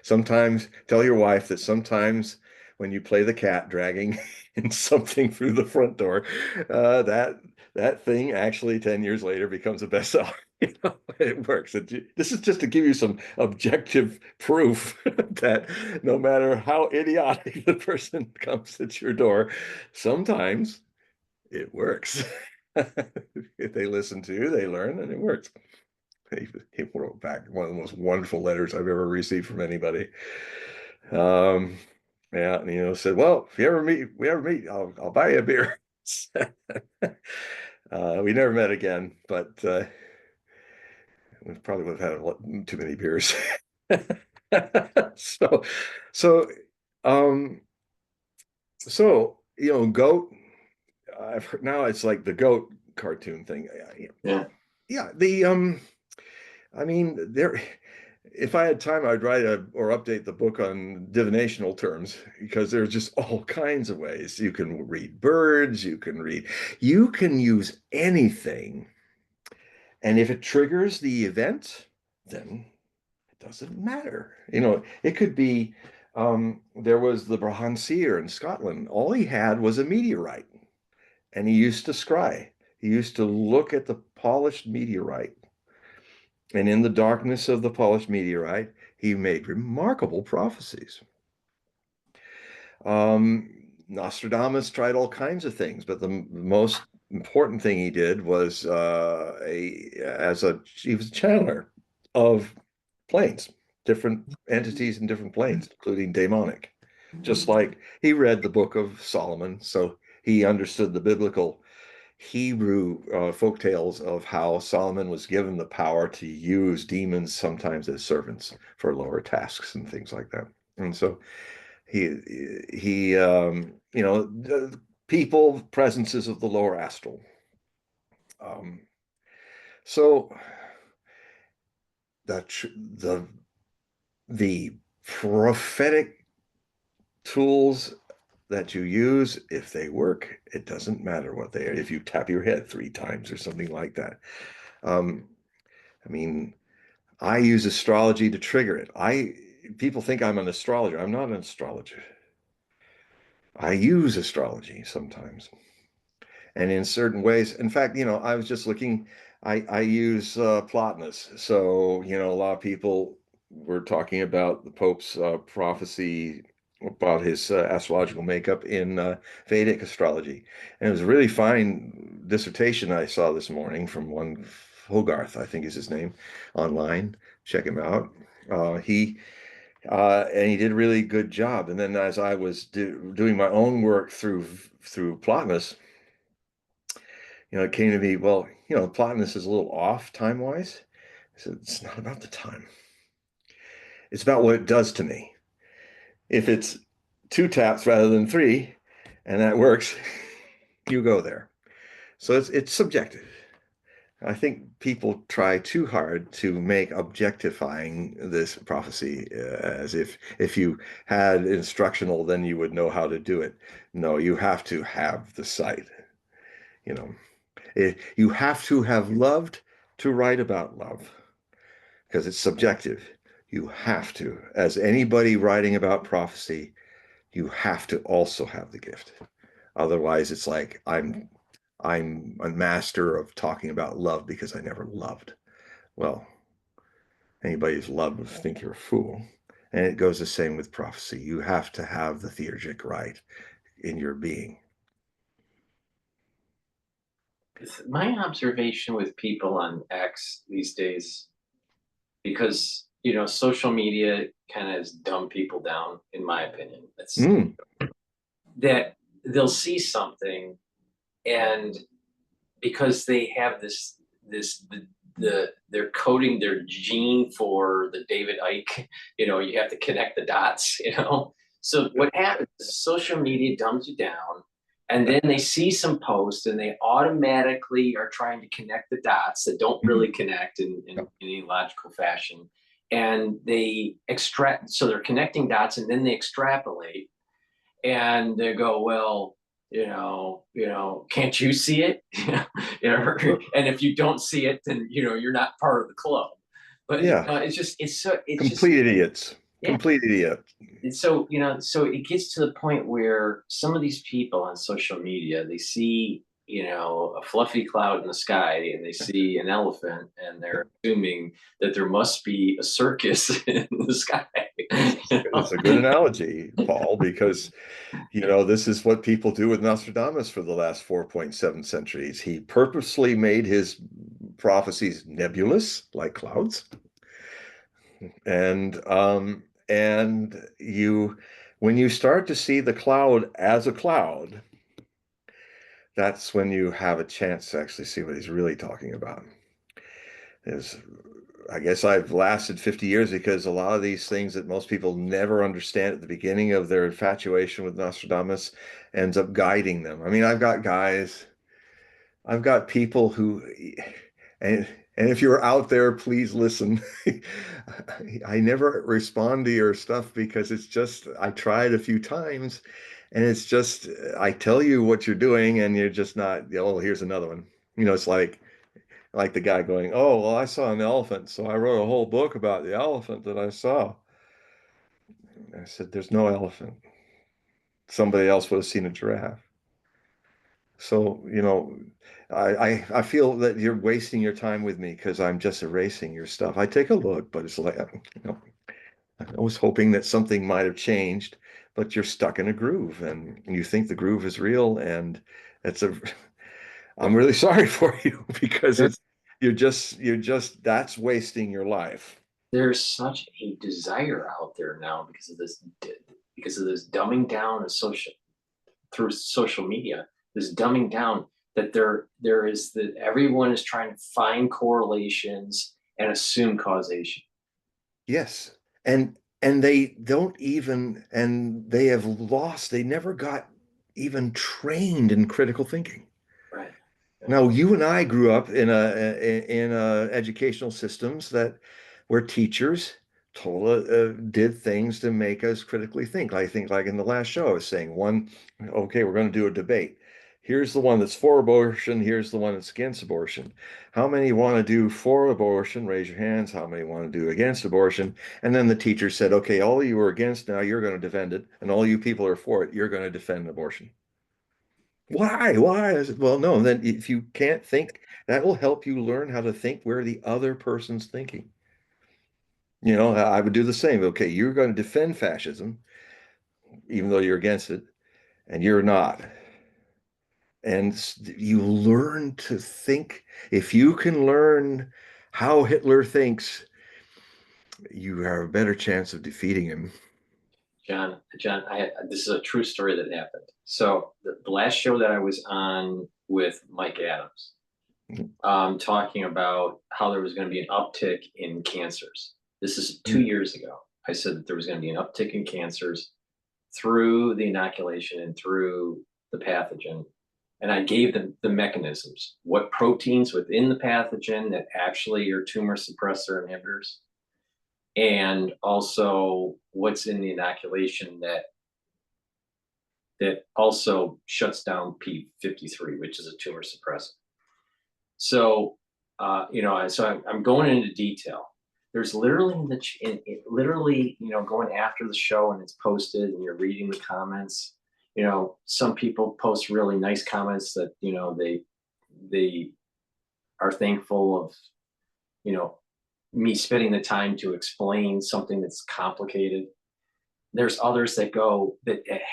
sometimes tell your wife that sometimes when you play the cat dragging in something through the front door, that thing actually 10 years later becomes a bestseller. It works. This is just to give you some objective proof that no matter how idiotic the person comes at your door, sometimes it works. If they listen to you, they learn, and it works. He wrote back one of the most wonderful letters I've ever received from anybody. Yeah, and said, "Well, if we ever meet, I'll buy you a beer." We never met again, but we probably would have had too many beers. So, so, um, goat. I've heard now it's like the goat cartoon thing. Yeah. Yeah, I mean, if I had time, I'd write or update the book on divinational terms, because there's just all kinds of ways. You can read birds, you can use anything. And if it triggers the event, then it doesn't matter. It could be, there was the Brahman seer in Scotland. All he had was a meteorite, and he used to scry. He used to look at the polished meteorite, and in the darkness of the polished meteorite, he made remarkable prophecies. Nostradamus tried all kinds of things, but the most important thing he did was he was a channeler of planes, different entities in different planes, including demonic. Just like he read the book of Solomon, so he understood the biblical Hebrew folk tales of how Solomon was given the power to use demons sometimes as servants for lower tasks and things like that. And so he people, presences of the lower astral. Um, so the the prophetic tools that you use, if they work, it doesn't matter what they are. If you tap your head 3 times or something like that. I mean, I use astrology to trigger it. People think I'm an astrologer. I'm not an astrologer. I use astrology sometimes, and in certain ways. In fact, I was just looking. I use Plotinus. So a lot of people were talking about the Pope's prophecy about his astrological makeup in Vedic astrology, and it was a really fine dissertation I saw this morning from one Hogarth, I think is his name, online. Check him out. And he did a really good job. And then as I was doing my own work through Plotinus, it came to me, well, Plotinus is a little off time-wise. I said, it's not about the time. It's about what it does to me. If it's 2 taps rather than 3, and that works, you go there. So it's subjective. I think people try too hard to make objectifying this prophecy as if you had instructional, then you would know how to do it. No, you have to have the sight. You know, you have to have loved to write about love because it's subjective. You have to, as anybody writing about prophecy, you have to also have the gift. Otherwise, it's like I'm a master of talking about love because I never loved. Well, anybody who's loved would think you're a fool. And it goes the same with prophecy. You have to have the theurgic right in your being. My observation with people on X these days, because social media kind of has dumbed people down, in my opinion. It's Mm. that they'll see something, and because they have they're coding their gene for the David Icke, you have to connect the dots. So what happens is social media dumbs you down, and then they see some posts and they automatically are trying to connect the dots that don't really connect in any logical fashion. And they extract, so they're connecting dots, and then they extrapolate, and they go, well, can't you see it? And if you don't see it, then you're not part of the club. But Yeah. it's just Complete idiots. yeah. Complete idiot. And so so it gets to the point where some of these people on social media, they see a fluffy cloud in the sky, and they see an elephant, and they're assuming that there must be a circus in the sky. It's a good analogy, Paul, because this is what people do with Nostradamus for the last 4.7 centuries. He purposely made his prophecies nebulous, like clouds. And when you start to see the cloud as a cloud, that's when you have a chance to actually see what he's really talking about. I guess I've lasted 50 years because a lot of these things that most people never understand at the beginning of their infatuation with Nostradamus ends up guiding them. I mean, I've got people who, and if you're out there, please listen. I never respond to your stuff because it's just, I tried a few times and it's just, I tell you what you're doing and you're just not, oh, here's another one. It's like the guy going, oh, well, I saw an elephant, so I wrote a whole book about the elephant that I saw. I said, there's no elephant. Somebody else would have seen a giraffe. So, I feel that you're wasting your time with me because I'm just erasing your stuff. I take a look, but it's like, I was hoping that something might have changed, but you're stuck in a groove and you think the groove is real. And it's I'm really sorry for you because that's wasting your life. There's such a desire out there now because of this dumbing down of through social media, this dumbing down, that there is that everyone is trying to find correlations and assume causation. Yes. And they don't even, and they have lost, they never got even trained in critical thinking. Right. Now, you and I grew up in educational systems where teachers did things to make us critically think. I think, like in the last show, I was saying okay, we're going to do a debate. Here's the one that's for abortion. Here's the one that's against abortion. How many want to do for abortion? Raise your hands. How many want to do against abortion? And then the teacher said, okay, all of you are against now, you're going to defend it. And all you people are for it, you're going to defend abortion. Why? Why? I said, well, no. And then if you can't think, that will help you learn how to think where the other person's thinking. I would do the same. Okay, you're going to defend fascism, even though you're against it, and you're not. And you learn to think. If you can learn how Hitler thinks, you have a better chance of defeating him. John, this is a true story that happened. So the last show that I was on with Mike Adams, talking about how there was going to be an uptick in cancers. This is 2 years ago. I said that there was going to be an uptick in cancers through the inoculation and through the pathogen. And I gave them the mechanisms, what proteins within the pathogen that actually are tumor suppressor inhibitors, and also what's in the inoculation that also shuts down P53, which is a tumor suppressor. So, I'm going into detail. There's literally literally, going after the show and it's posted and you're reading the comments. Some people post really nice comments that, they are thankful of, me spending the time to explain something that's complicated. There's others that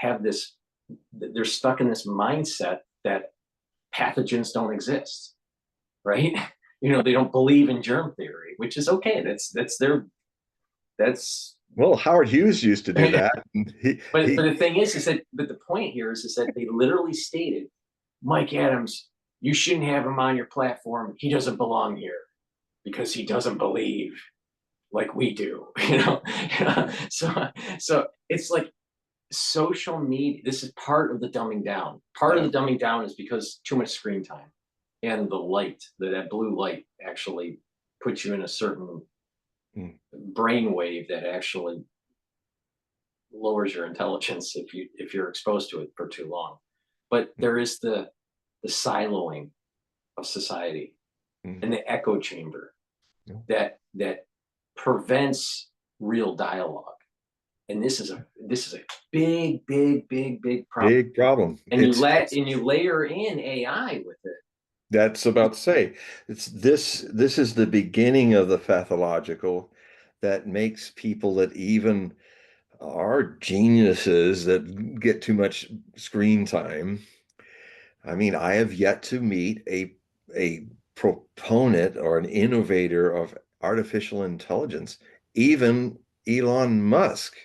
have this, they're stuck in this mindset that pathogens don't exist, right? They don't believe in germ theory, which is okay. That's Well, Howard Hughes used to do that. but the thing is but the point here is that they literally stated, Mike Adams, you shouldn't have him on your platform. He doesn't belong here because he doesn't believe like we do, So it's like social media. This is part of the dumbing down. Part of the dumbing down is because too much screen time and the light, that blue light actually puts you in a certain brain wave that actually lowers your intelligence if you're exposed to it for too long. But there is the siloing of society and the echo chamber that prevents real dialogue. And this is a big problem. Big problem. And you layer in AI with it. That's about to say, this is the beginning of the pathological that makes people that even are geniuses that get too much screen time. I mean, I have yet to meet a proponent or an innovator of artificial intelligence. Even Elon Musk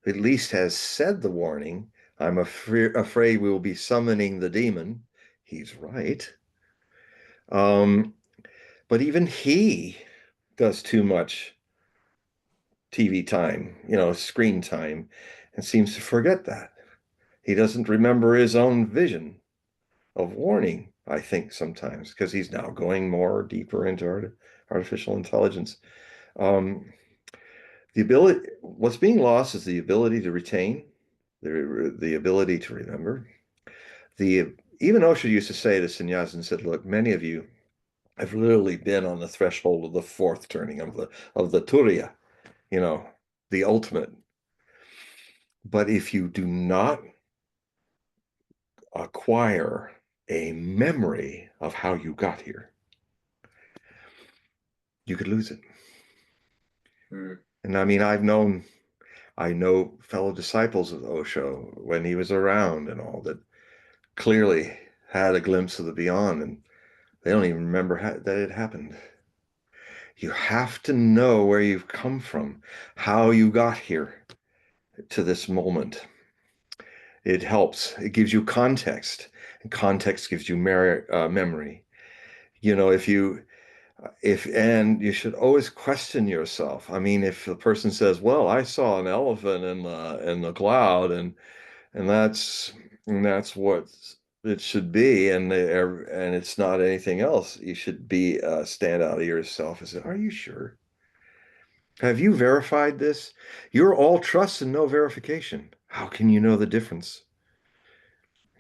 at least has said the warning, I'm afraid we will be summoning the demon. He's right. But even he does too much TV time, screen time, and seems to forget that. He doesn't remember his own vision of warning, I think, sometimes, because he's now going more deeper into artificial intelligence. What's being lost is the ability to retain, the ability to remember. Even Osho used to say to sannyas and said, look, many of you have literally been on the threshold of the fourth turning of the Turiya, the ultimate. But if you do not acquire a memory of how you got here, you could lose it. And I mean, I know fellow disciples of Osho when he was around and all that clearly had a glimpse of the beyond, and they don't even remember that it happened. You have to know where you've come from, how you got here to this moment. It helps. It gives you context, and context gives you memory. And you should always question yourself. I mean, if the person says, well, I saw an elephant in the cloud, and that's what it should be, and it's not anything else, you should stand out of yourself and say, are you sure? Have you verified this? You're all trust and no verification. How can you know the difference?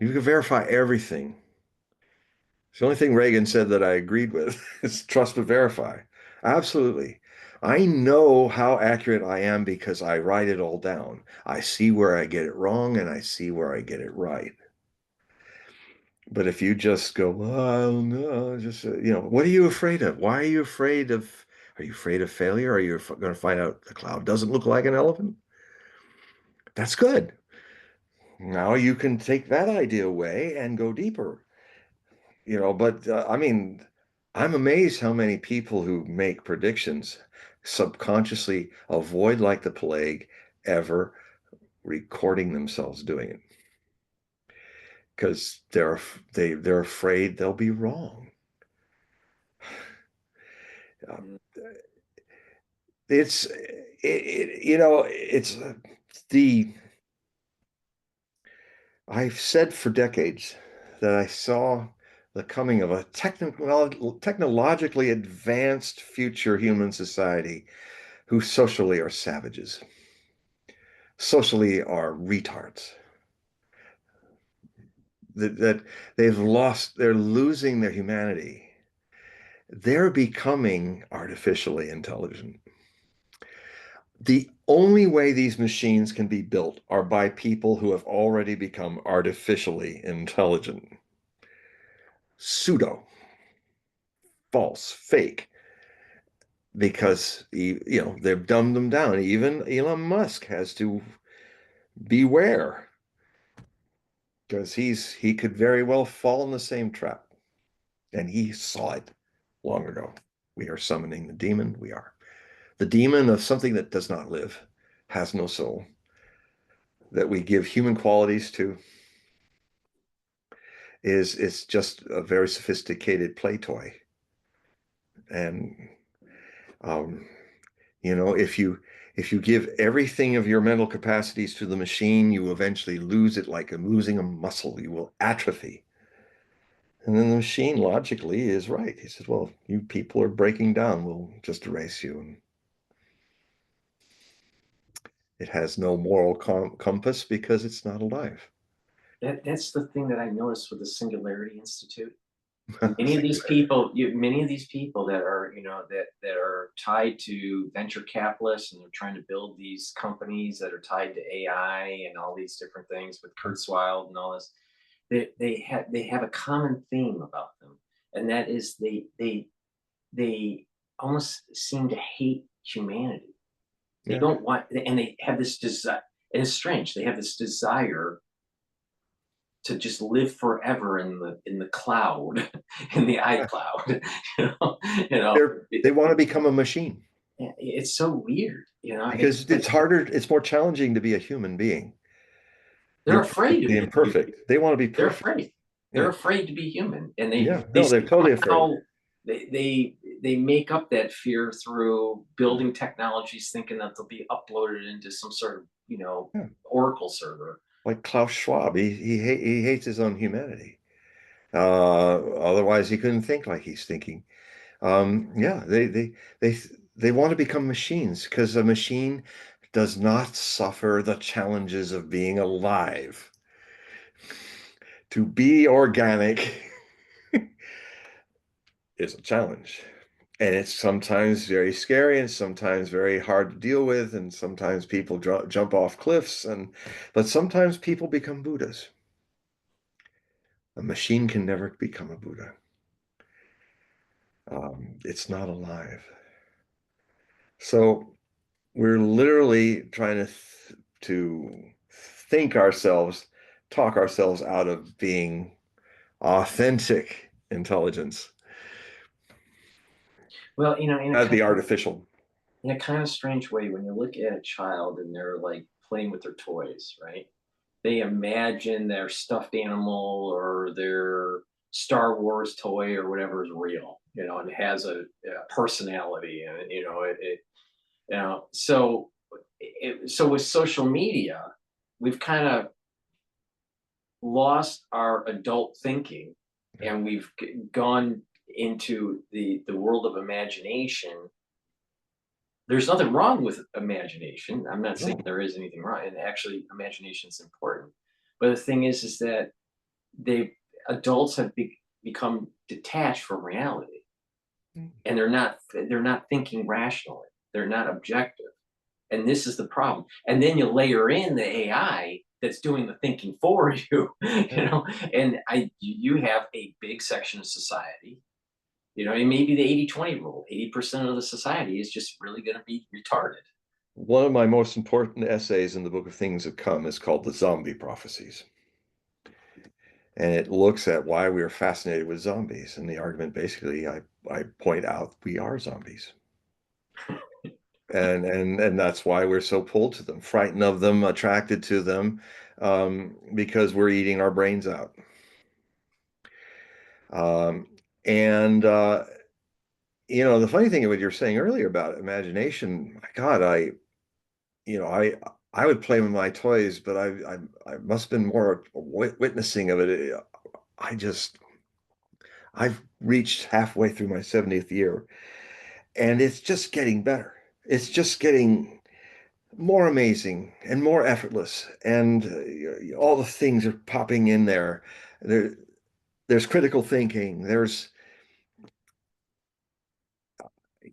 You can verify everything. It's the only thing Reagan said that I agreed with is trust but verify. Absolutely. I know how accurate I am because I write it all down. I see where I get it wrong and I see where I get it right. But if you just go, well, no, just, what are you afraid of? Why are you afraid of, are you afraid of failure? Are you going to find out the cloud doesn't look like an elephant? That's good. Now you can take that idea away and go deeper. But I mean, I'm amazed how many people who make predictions subconsciously avoid, like the plague, ever recording themselves doing it because they're afraid they'll be wrong. It's the I've said for decades that I saw the coming of a technologically advanced future human society who socially are savages, socially are retards. That they're losing their humanity. They're becoming artificially intelligent. The only way these machines can be built are by people who have already become artificially intelligent. Pseudo, false, fake, because they've dumbed them down. Even Elon Musk has to beware because he could very well fall in the same trap, and he saw it long ago. We are summoning the demon. We are the demon of something that does not live, has no soul, that we give human qualities to. It's just a very sophisticated play toy. And um, if you give everything of your mental capacities to the machine, you eventually lose it like losing a muscle. You will atrophy. And then the machine logically is right. He says, well, you people are breaking down. We'll just erase you. And it has no moral compass because it's not alive. That's the thing that I noticed with the Singularity Institute. Many of these people that are, that are tied to venture capitalists, and they're trying to build these companies that are tied to AI and all these different things with Kurzweil and all this. They have a common theme about them, and that is they almost seem to hate humanity. They Yeah. don't want, and they have this desire. And it's strange. They have this desire to just live forever in the cloud, in the Yeah. iCloud. You know, you know, They want to become a machine it's so weird. because it's harder, it's more challenging to be a human being. They're You're afraid to perfectly be human. imperfect. They want to be They're perfect. afraid. They're Yeah. afraid to be human, and Yeah. No, they're totally afraid. somehow they make up that fear through building technologies, thinking that they'll be uploaded into some sort of Yeah. Oracle server. Like Klaus Schwab, he hates his own humanity. Otherwise, he couldn't think like he's thinking. Yeah, they they want to become machines because a machine does not suffer the challenges of being alive. To be organic is a challenge. And it's sometimes very scary and sometimes very hard to deal with. And sometimes people jump off cliffs. But sometimes people become Buddhas. A machine can never become a Buddha. It's not alive. So we're literally trying to think ourselves, talk ourselves out of being authentic intelligence Well, as the artificial. in a kind of strange way, when you look at a child and they're like playing with their toys, right? They imagine their stuffed animal or their Star Wars toy or whatever is real, and has a personality, and so with social media, we've kind of lost our adult thinking, and we've gone into the world of imagination. There's nothing wrong with imagination. I'm not saying No. there is anything wrong, and actually, imagination is important. But the thing is that they adults have become detached from reality, and they're not thinking rationally. They're not objective, and this is the problem. And then you layer in the AI that's doing the thinking for you, and you have a big section of society. And maybe the 80-20 rule, 80% of the society is just really going to be retarded. One of my most important essays in the Book of Things That Come is called The Zombie Prophecies. And it looks at why we are fascinated with zombies. And the argument basically, I point out we are zombies. And that's why we're so pulled to them, frightened of them, attracted to them, because we're eating our brains out. Um, and the funny thing of what you're saying earlier about imagination, my God, I would play with my toys, but I must have been more witnessing of it. I've reached halfway through my 70th year, and it's just getting better. It's just getting more amazing and more effortless, and all the things are popping in there. There, there's critical thinking.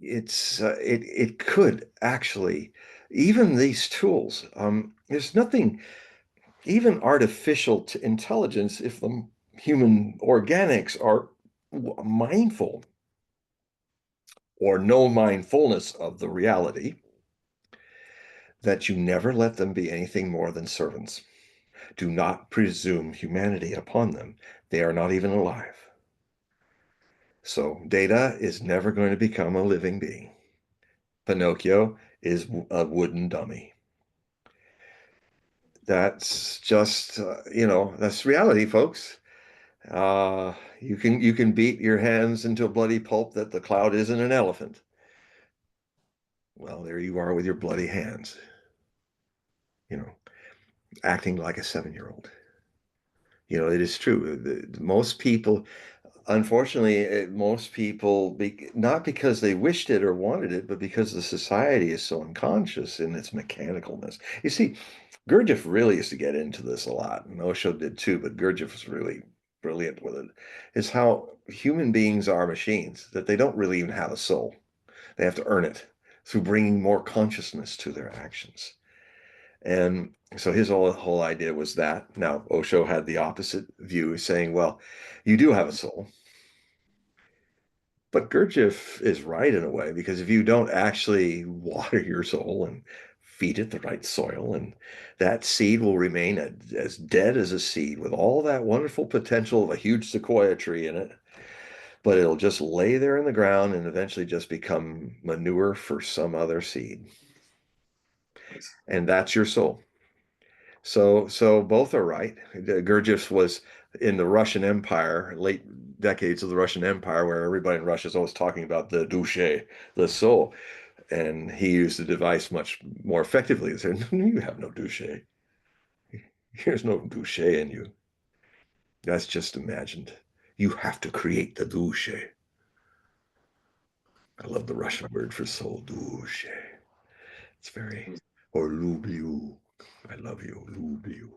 It could actually, even these tools. There's nothing, even artificial intelligence, if the human organics are mindful or no mindfulness of the reality, that you never let them be anything more than servants. Do not presume humanity upon them. They are not even alive. So Data is never going to become a living being. Pinocchio is a wooden dummy. That's just, that's reality, folks. You can beat your hands into a bloody pulp that the cloud isn't an elephant. Well, there you are with your bloody hands, you know, acting like a 7-year-old. It is true. Most people, unfortunately, most people, not because they wished it or wanted it, but because the society is so unconscious in its mechanicalness. You see, Gurdjieff really used to get into this a lot, and Osho did too, but Gurdjieff was really brilliant with it, is how human beings are machines, that they don't really even have a soul. They have to earn it through bringing more consciousness to their actions. And so his whole idea was that. Now, Osho had the opposite view, saying, well, you do have a soul. But Gurdjieff is right in a way, because if you don't actually water your soul and feed it the right soil, and that seed will remain as dead as a seed with all that wonderful potential of a huge sequoia tree in it, but it'll just lay there in the ground and eventually just become manure for some other seed. And that's your soul. So both are right. Gurdjieff was in the Russian Empire, late decades of the Russian Empire, where everybody in Russia is always talking about the dushe, the soul. And he used the device much more effectively. He said, you have no dushe. There's no dushe in you. That's just imagined. You have to create the dushe. I love the Russian word for soul, dushe. It's very, or lublю. I love you, lublю.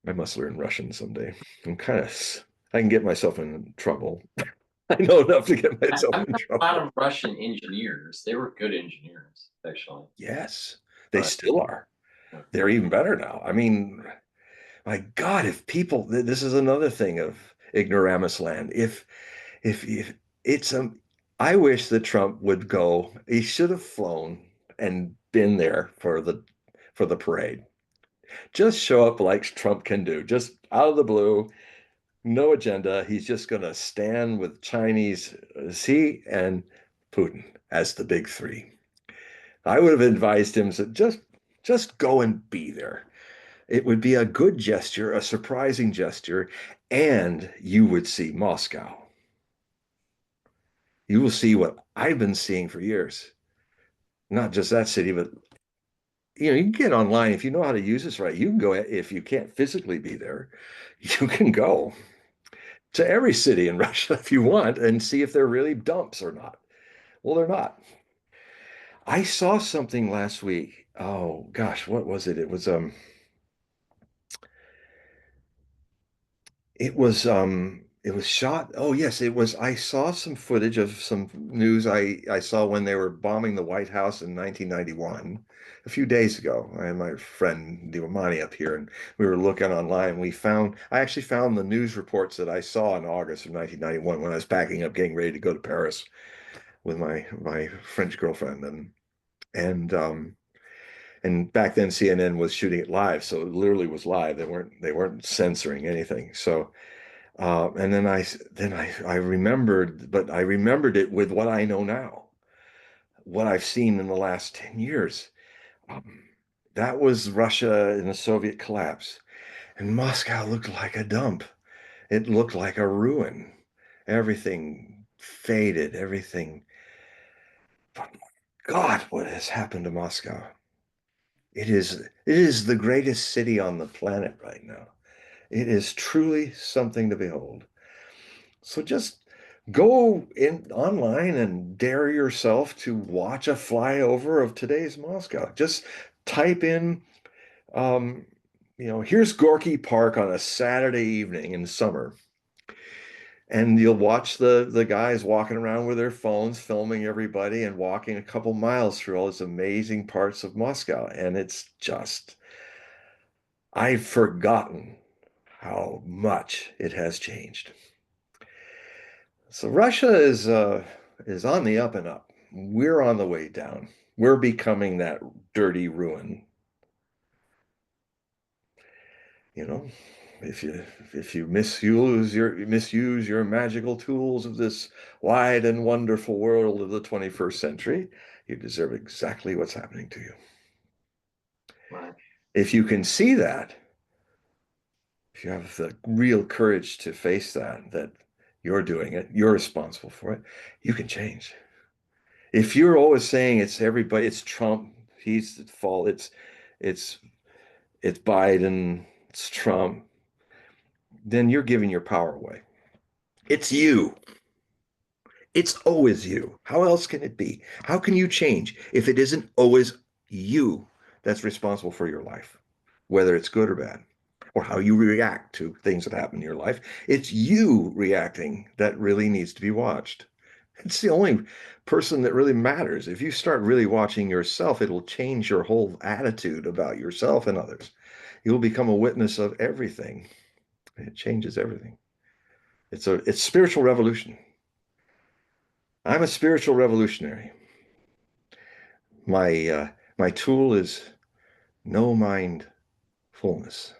I must learn Russian someday. I can get myself in trouble. I know enough to get myself I've in met a lot trouble. of Russian engineers. They were good engineers, actually. Yes, they But still are. They're even better now. I mean, my God, if people, this is another thing of ignoramus land. If it's I wish that Trump would go. He should have flown and been there for the parade. Just show up like Trump can do, just out of the blue. No agenda. He's just going to stand with Chinese, Xi and Putin as the big three. I would have advised him to just go and be there. It would be a good gesture, a surprising gesture, and you would see Moscow. You will see what I've been seeing for years. Not just that city, but you can get online if you know how to use this right. You can go if you can't physically be there, you can go to every city in Russia if you want and see if they're really dumps or not. Well, they're not. I saw something last week. Oh gosh, what was it? It was shot. Oh yes, it was. I saw some footage of some news I saw when they were bombing the White House in 1991, a few days ago. I had my friend Divamani up here, and we were looking online. I actually found the news reports that I saw in August of 1991 when I was packing up, getting ready to go to Paris with my French girlfriend, and back then CNN was shooting it live, so it literally was live. They weren't censoring anything. So and then I remembered, but I remembered it with what I know now, what I've seen in the last 10 years. Um, that was Russia in the Soviet collapse, and Moscow looked like a dump. It looked like a ruin. Everything faded, everything. But God, what has happened to Moscow? It is the greatest city on the planet right now. It is truly something to behold. So just go in online and dare yourself to watch a flyover of today's Moscow. Just type in, um, here's Gorky Park on a Saturday evening in summer. And you'll watch the guys walking around with their phones, filming everybody and walking a couple miles through all these amazing parts of Moscow. And it's just, I've forgotten how much it has changed. So Russia is on the up and up. We're on the way down. We're becoming that dirty ruin. You know, if you misuse your magical tools of this wide and wonderful world of the 21st century, you deserve exactly what's happening to you. Right. If you can see that, if you have the real courage to face that you're doing it, you're responsible for it, you can change. If you're always saying it's everybody, it's Trump, he's at fault, it's it's Biden, it's Trump, then you're giving your power away. It's you. It's always you. How else can it be? How can you change if it isn't always you that's responsible for your life, whether it's good or bad, or how you react to things that happen in your life? It's you reacting that really needs to be watched. It's the only person that really matters. If you start really watching yourself, it'll change your whole attitude about yourself and others. You'll become a witness of everything. It changes everything. It's spiritual revolution. I'm a spiritual revolutionary. My tool is no mind fullness.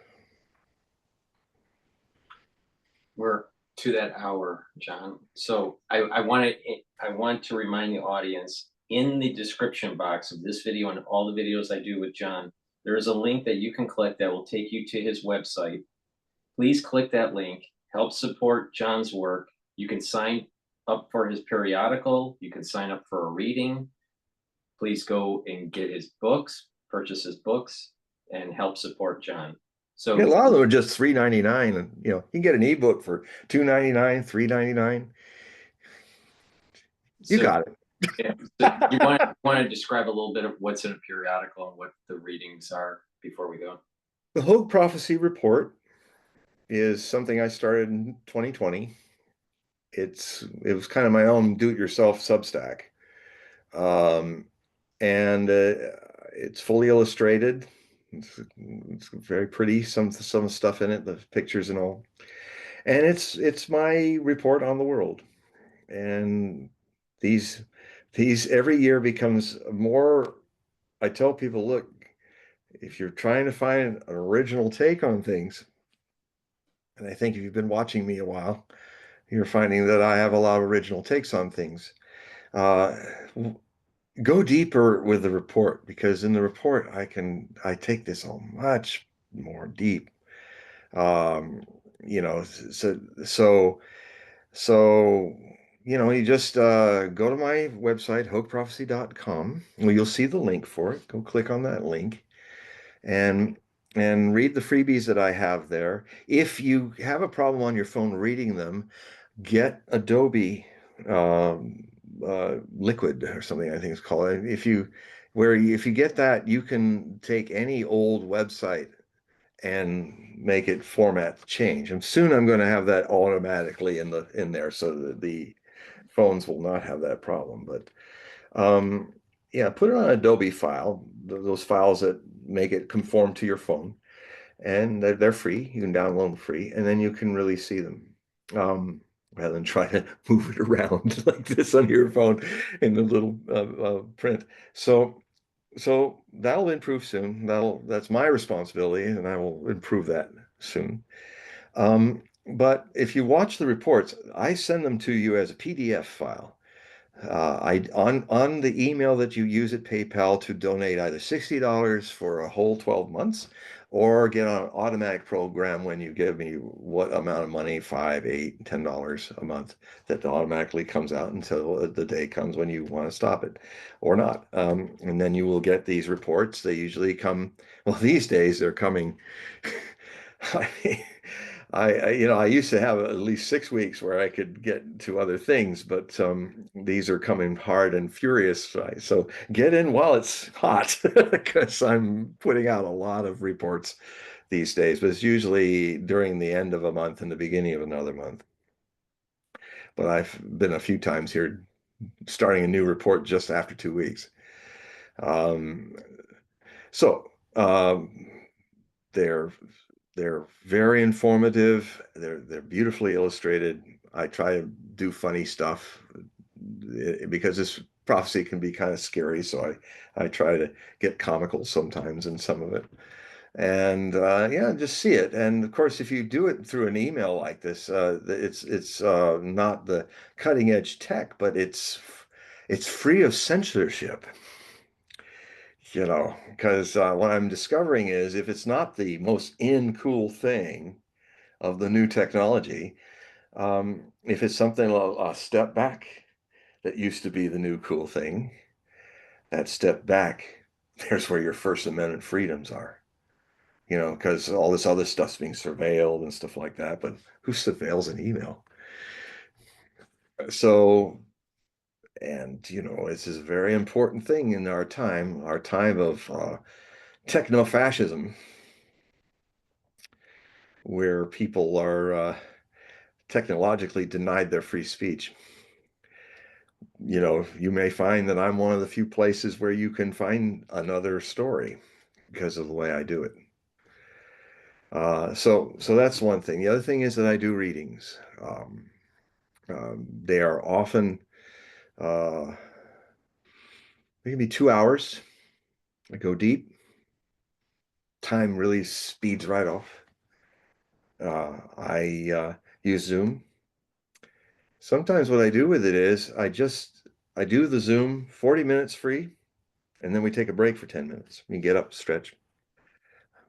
We're to that hour, John. So I want to remind the audience, in the description box of this video and all the videos I do with John, there is a link that you can click that will take you to his website. Please click that link, help support John's work. You can sign up for his periodical, you can sign up for a reading. Please go and get his books, purchase his books, and help support John. So Yeah, a lot of them are just $3.99, and you can get an ebook for $2.99, $3.99. You got it. Yeah, so you want to describe a little bit of what's in a periodical and what the readings are before we go? The Hogue Prophecy Report is something I started in 2020. It was kind of my own do-it-yourself Substack. Um, and it's fully illustrated. It's very pretty, some stuff in it, the pictures and all. And it's my report on the world. And these every year becomes more. I tell people, look, if you're trying to find an original take on things, and I think if you've been watching me a while, you're finding that I have a lot of original takes on things. Uh, go deeper with the report, because in the report I take this all much more deep. Um, you know, so so so you just go to my website, hogueprophecy.com. Well, you'll see the link for it. Go click on that link and read the freebies that I have there. If you have a problem on your phone reading them, get Adobe Liquid or something, I think it's called. If you get that, you can take any old website and make it format change. And soon I'm going to have that automatically in there, so that the phones will not have that problem. But yeah, put it on Adobe file, those files that make it conform to your phone, and they're free. You can download them free, and then you can really see them. Rather than try to move it around like this on your phone in the little print. So that'll improve soon. That's my responsibility, and I will improve that soon. But if you watch the reports, I send them to you as a PDF file. On the email that you use at PayPal to donate either $60 for a whole 12 months, or get on an automatic program when you give me what amount of money, $5, $8, $10 a month, that automatically comes out until the day comes when you want to stop it or not. And then you will get these reports. They usually come, well, these days they're coming I used to have at least 6 weeks where I could get to other things, but these are coming hard and furious. So get in while it's hot because I'm putting out a lot of reports these days, but it's usually during the end of a month and the beginning of another month. But I've been a few times here starting a new report just after 2 weeks. Um, so they're they're very informative. They're beautifully illustrated. I try to do funny stuff because this prophecy can be kind of scary, so I try to get comical sometimes in some of it. And yeah, just see it. And of course, if you do it through an email like this, it's not the cutting edge tech, but it's free of censorship. Because what I'm discovering is if it's not the most cool thing of the new technology, if it's something a step back that used to be the new cool thing, that step back, there's where your First Amendment freedoms are. Because all this other stuff's being surveilled and stuff like that. But who surveils an email? So, and this is a very important thing in our time of techno-fascism, where people are technologically denied their free speech. You may find that I'm one of the few places where you can find another story because of the way I do it. So that's one thing. The other thing is that I do readings. They are often they can be 2 hours. I go deep. Time really speeds right off. I use Zoom. Sometimes what I do with it is I do the Zoom 40 minutes free, and then we take a break for 10 minutes. You get up, stretch.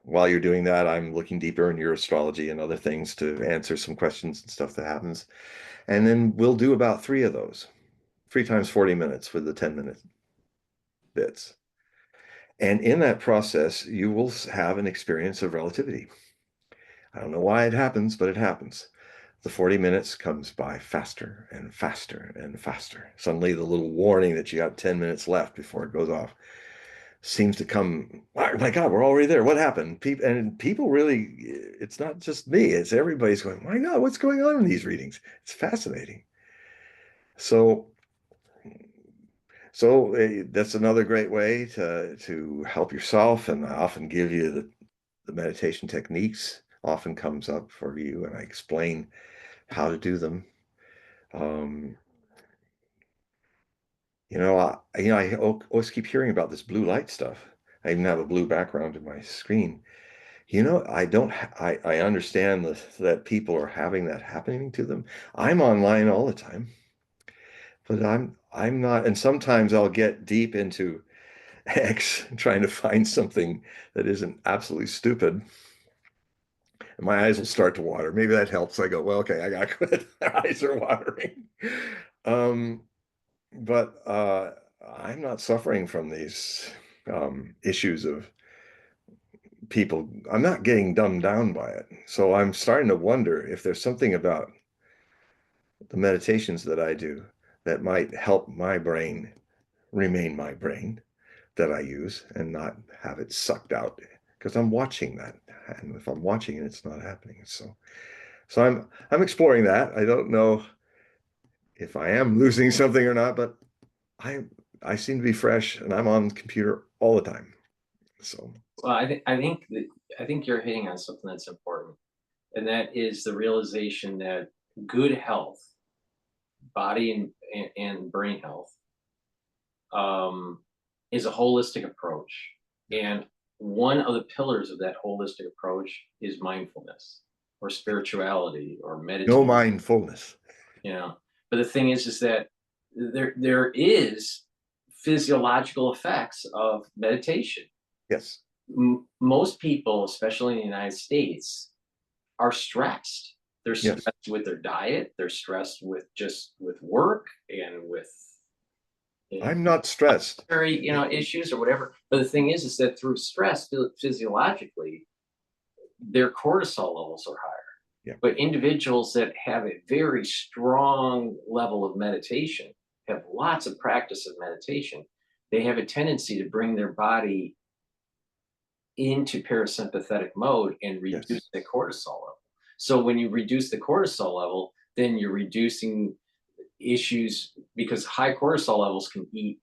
While you're doing that, I'm looking deeper in your astrology and other things to answer some questions and stuff that happens. And then we'll do about 3 of those, 3 times 40 minutes with the 10-minute bits. And in that process, you will have an experience of relativity. I don't know why it happens, but it happens. The 40 minutes comes by faster and faster and faster. Suddenly, the little warning that you got 10 minutes left before it goes off seems to come. Oh my God, we're already there. What happened? People really, it's not just me, it's everybody's going, my God, what's going on in these readings? It's fascinating. So, that's another great way to help yourself. And I often give you the meditation techniques often comes up for you, and I explain how to do them. Um, I always keep hearing about this blue light stuff. I even have a blue background in my screen. I don't. I understand that people are having that happening to them. I'm online all the time, but I'm not. And sometimes I'll get deep into X trying to find something that isn't absolutely stupid. And my eyes will start to water. Maybe that helps. I go, well, okay, I got quit. My eyes are watering. Um, but I'm not suffering from these issues of people. I'm not getting dumbed down by it. So I'm starting to wonder if there's something about the meditations that I do that might help my brain remain my brain that I use and not have it sucked out because I'm watching that. And if I'm watching it, it's not happening. So I'm exploring that. I don't know if I am losing something or not, but I I seem to be fresh and I'm on the computer all the time. So Well, I think you're hitting on something that's important, and that is the realization that good health, body and brain health, um, is a holistic approach. And one of the pillars of that holistic approach is mindfulness or spirituality or no meditation. mindfulness. But the thing is that there is physiological effects of meditation. Yes. Most people, especially in the United States, are stressed. They're Yes. stressed with their diet. They're stressed with work and with you know, I'm not stressed. issues or whatever. But the thing is that through stress, physiologically, their cortisol levels are higher. Yeah. But individuals that have a very strong level of meditation, have lots of practice of meditation, they have a tendency to bring their body into parasympathetic mode and reduce Yes. the cortisol level. So when you reduce the cortisol level, then you're reducing issues, because high cortisol levels can eat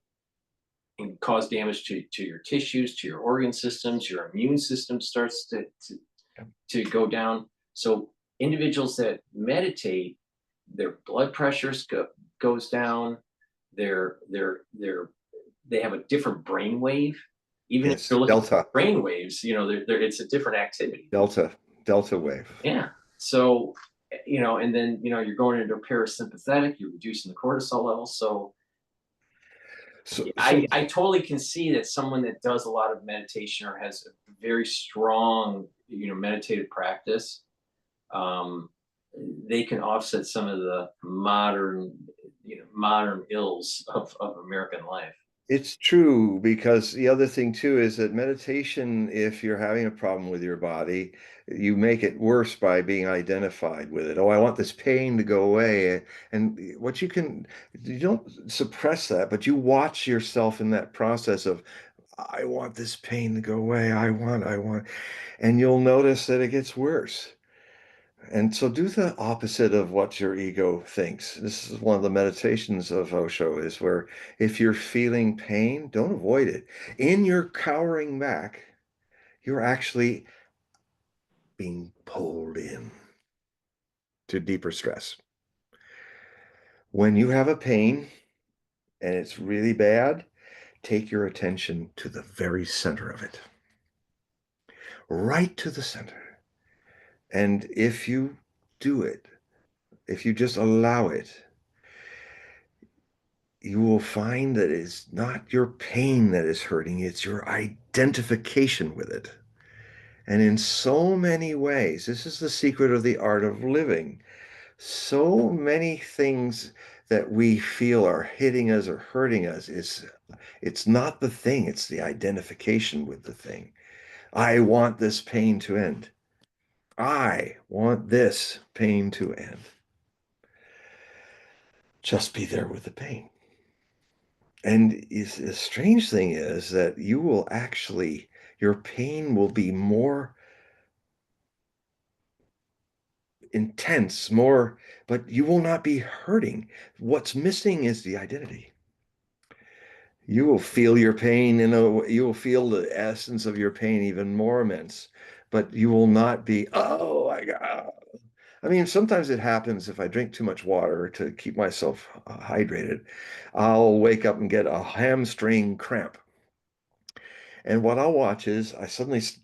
and cause damage to your tissues, to your organ systems. Your immune system starts to go down. So individuals that meditate, their blood pressures goes down. They have a different brain wave. Even if Yes. you're looking Delta. at brain waves, it's a different activity. Delta wave. Yeah. So, and then, you're going into parasympathetic, you're reducing the cortisol levels. So So, I totally can see that someone that does a lot of meditation or has a very strong, meditative practice, um, they can offset some of the modern ills of American life. it's true, because the other thing too is that meditation, if you're having a problem with your body, you make it worse by being identified with it. Oh, I want this pain to go away. And you don't suppress that, but you watch yourself in that process of, I want this pain to go away. I want, and you'll notice that it gets worse. And so do the opposite of what your ego thinks. This is one of the meditations of Osho, is where if you're feeling pain, don't avoid it. In your cowering back, you're actually being pulled in to deeper stress. When you have a pain and it's really bad, take your attention to the very center of it, right to the center. And if you do it, if you just allow it, you will find that it's not your pain that is hurting, it's your identification with it. And in so many ways, this is the secret of the art of living. So many things that we feel are hitting us or hurting us, it's not the thing, it's the identification with the thing. I want this pain to end. I want this pain to end. Just be there with the pain. And the strange thing is that your pain will be more intense, but you will not be hurting. What's missing is the identity. You will feel your pain, you will feel the essence of your pain even more immense, but you will not be, oh my God. I mean, sometimes it happens if I drink too much water to keep myself hydrated. I'll wake up and get a hamstring cramp. And what I'll watch is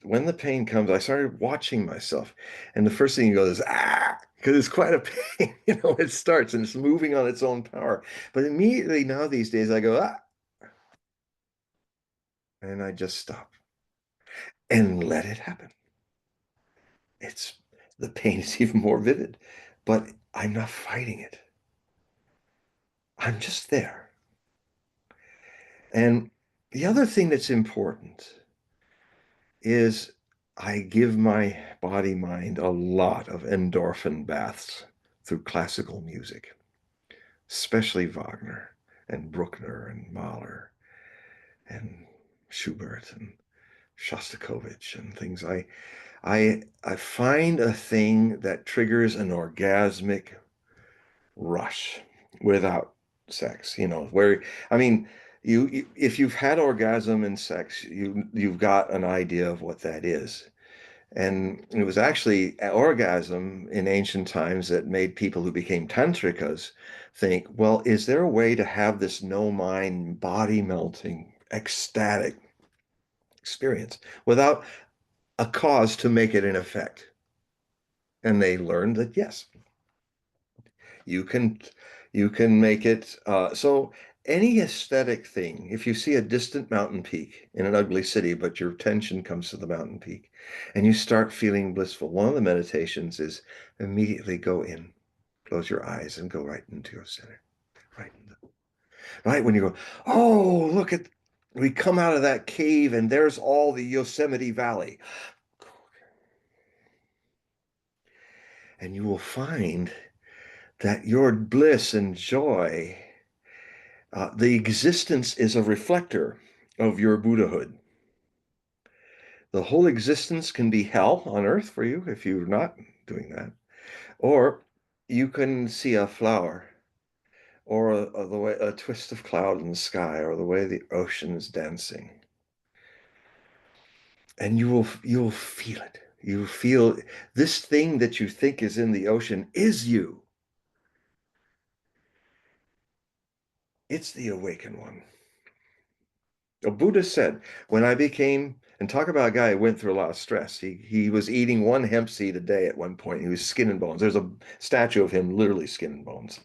when the pain comes, I started watching myself. And the first thing you go is, ah, because it's quite a pain. It starts and it's moving on its own power. But immediately now these days I go, ah, and I just stop and let it happen. The pain is even more vivid, but I'm not fighting it. I'm just there. And the other thing that's important is I give my body mind a lot of endorphin baths through classical music, especially Wagner and Bruckner and Mahler and Schubert and Shostakovich and things. I find a thing that triggers an orgasmic rush without sex, where, I mean, if you've had orgasm in sex, you've got an idea of what that is. And it was actually orgasm in ancient times that made people who became tantrikas think, well, is there a way to have this no mind, body melting, ecstatic experience without a cause to make it in effect? And they learned that yes, you can you can make it so any aesthetic thing, if you see a distant mountain peak in an ugly city, but your attention comes to the mountain peak and you start feeling blissful, one of the meditations is immediately go in, close your eyes and go right into your center, right when you go, oh, we come out of that cave and there's all the Yosemite Valley. and you will find that your bliss and joy, the existence is a reflector of your Buddhahood. The whole existence can be hell on earth for you if you're not doing that. Or you can see a flower, or the way a twist of cloud in the sky, or the way the ocean is dancing. And you'll feel it. You feel this thing that you think is in the ocean is you. It's the awakened one. A Buddha said, when I became, and talk about a guy who went through a lot of stress. He was eating one hemp seed a day at one point. He was skin and bones. There's a statue of him, literally skin and bones.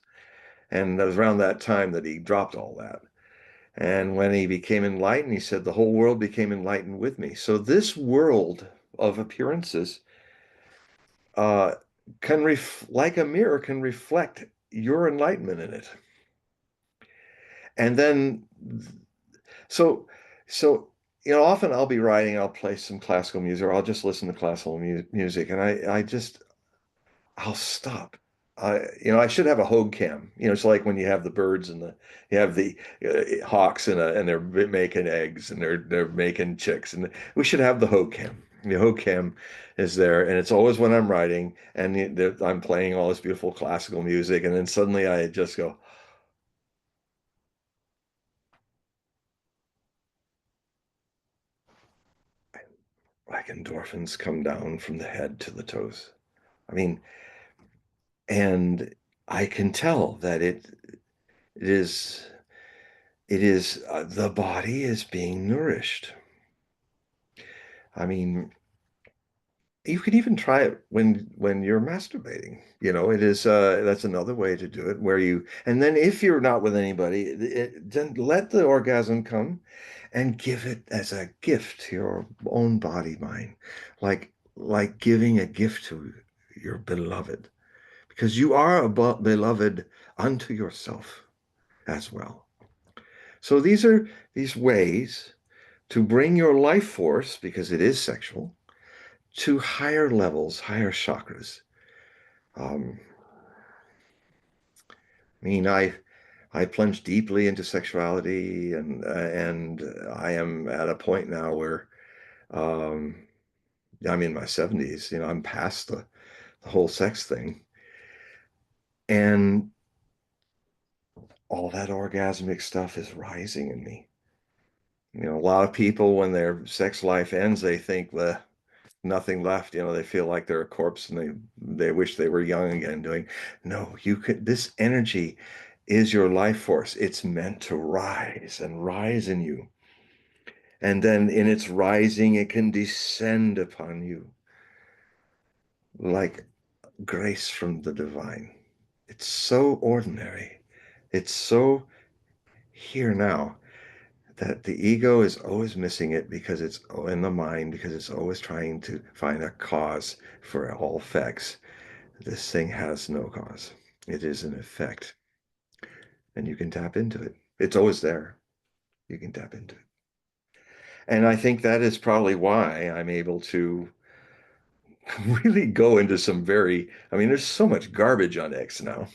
And it was around that time that he dropped all that. And when he became enlightened, he said, the whole world became enlightened with me. So this world of appearances uh, like a mirror, can reflect your enlightenment in it. And then, so, so, often I'll be writing, I'll play some classical music, or I'll just listen to classical music, and I'll stop. I should have a Hogue cam. It's like when you have the birds and you have the hawks and they're making eggs and they're making chicks, and we should have the Hogue cam. The Hogue cam is there, and it's always when I'm writing and I'm playing all this beautiful classical music, and then suddenly I just go, like endorphins come down from the head to the toes. I mean, and I can tell that it is. The body is being nourished. I mean, you could even try it when you're masturbating. It is that's another way to do it where and then if you're not with anybody, then let the orgasm come and give it as a gift to your own body mind, like giving a gift to your beloved, because you are a beloved unto yourself as well. So these are these ways to bring your life force, because it is sexual, to higher levels, higher chakras. Um, I mean, I plunged deeply into sexuality, and I am at a point now where um, I'm in my 70s. I'm past the whole sex thing, and all that orgasmic stuff is rising in me. A lot of people, when their sex life ends, they think, well, nothing left. They feel like they're a corpse, and they wish they were young again. No, you could. This energy is your life force. It's meant to rise and rise in you, and then in its rising, it can descend upon you like grace from the divine. It's so ordinary. It's so here now that the ego is always missing it, because it's in the mind, because it's always trying to find a cause for all effects. This thing has no cause. It is an effect, and you can tap into it. It's always there. You can tap into it. And I think that is probably why I'm able to really go into some there's so much garbage on X now.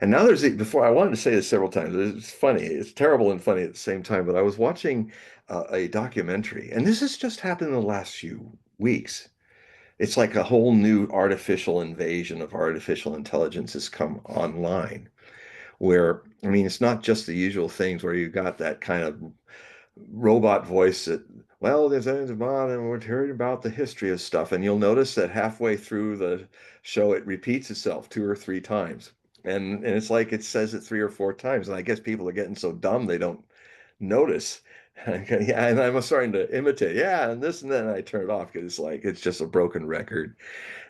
And now before, I wanted to say this several times. It's funny. It's terrible and funny at the same time, but I was watching a documentary, and this has just happened in the last few weeks. It's like a whole new artificial invasion of artificial intelligence has come online, where, it's not just the usual things where you got that kind of robot voice that, well, there's a bot and we're hearing about the history of stuff. And you'll notice that halfway through the show, it repeats itself 2 or 3 times. And it's like it says it 3 or 4 times. And I guess people are getting so dumb they don't notice. Yeah, and I'm starting to imitate. Yeah, and this and then I turn it off because it's just a broken record.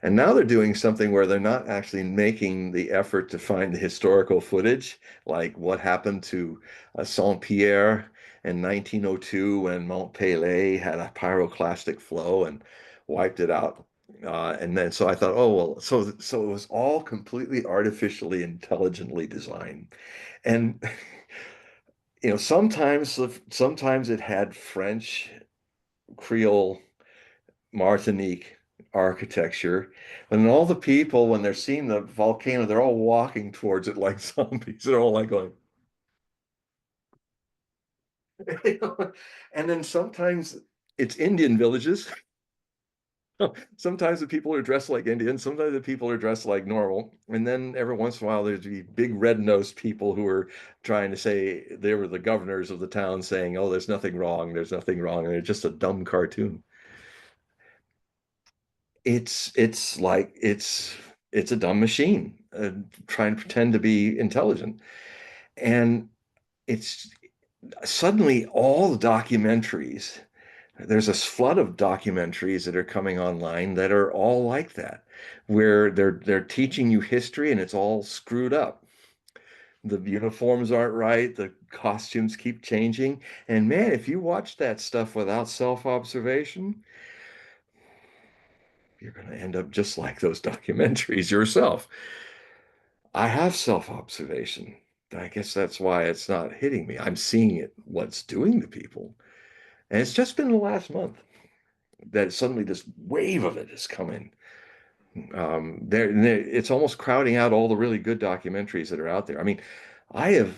And now they're doing something where they're not actually making the effort to find the historical footage, like what happened to Saint-Pierre in 1902 when Mont Pelée had a pyroclastic flow and wiped it out. And then so I thought, oh well, so it was all completely artificially intelligently designed. And sometimes it had French, Creole, Martinique, architecture. And all the people, when they're seeing the volcano, they're all walking towards it like zombies. They're all like going, and then sometimes it's Indian villages. Sometimes the people are dressed like Indians, sometimes the people are dressed like normal. And then every once in a while, there's the big red-nosed people who are trying to say they were the governors of the town saying, oh, there's nothing wrong, there's nothing wrong. And it's just a dumb cartoon. It's like it's a dumb machine trying to pretend to be intelligent. And it's suddenly all the documentaries, there's a flood of documentaries that are coming online that are all like that, where they're teaching you history and it's all screwed up. The uniforms aren't right, the costumes keep changing. And man, if you watch that stuff without self-observation, you're going to end up just like those documentaries yourself. I have self-observation. I guess that's why it's not hitting me. I'm seeing it, what's doing to people. And it's just been the last month that suddenly this wave of it is coming. It's almost crowding out all the really good documentaries that are out there. I mean, I have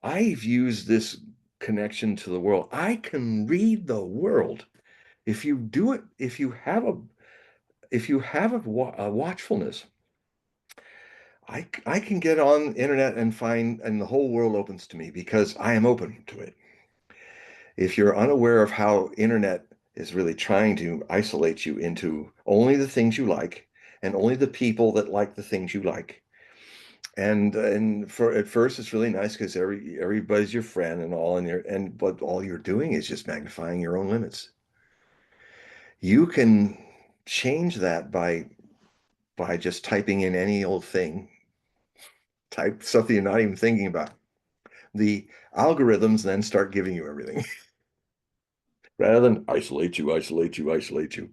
I've used this connection to the world. I can read the world. If you do it, if you have a watchfulness, I can get on the internet and find, and the whole world opens to me because I am open to it. If you're unaware of how internet is really trying to isolate you into only the things you like and only the people that like the things you like. And for at first it's really nice because everybody's your friend and all, but all you're doing is just magnifying your own limits. You can change that by just typing in any old thing, type something you're not even thinking about. The algorithms then start giving you everything rather than isolate you, isolate you, isolate you.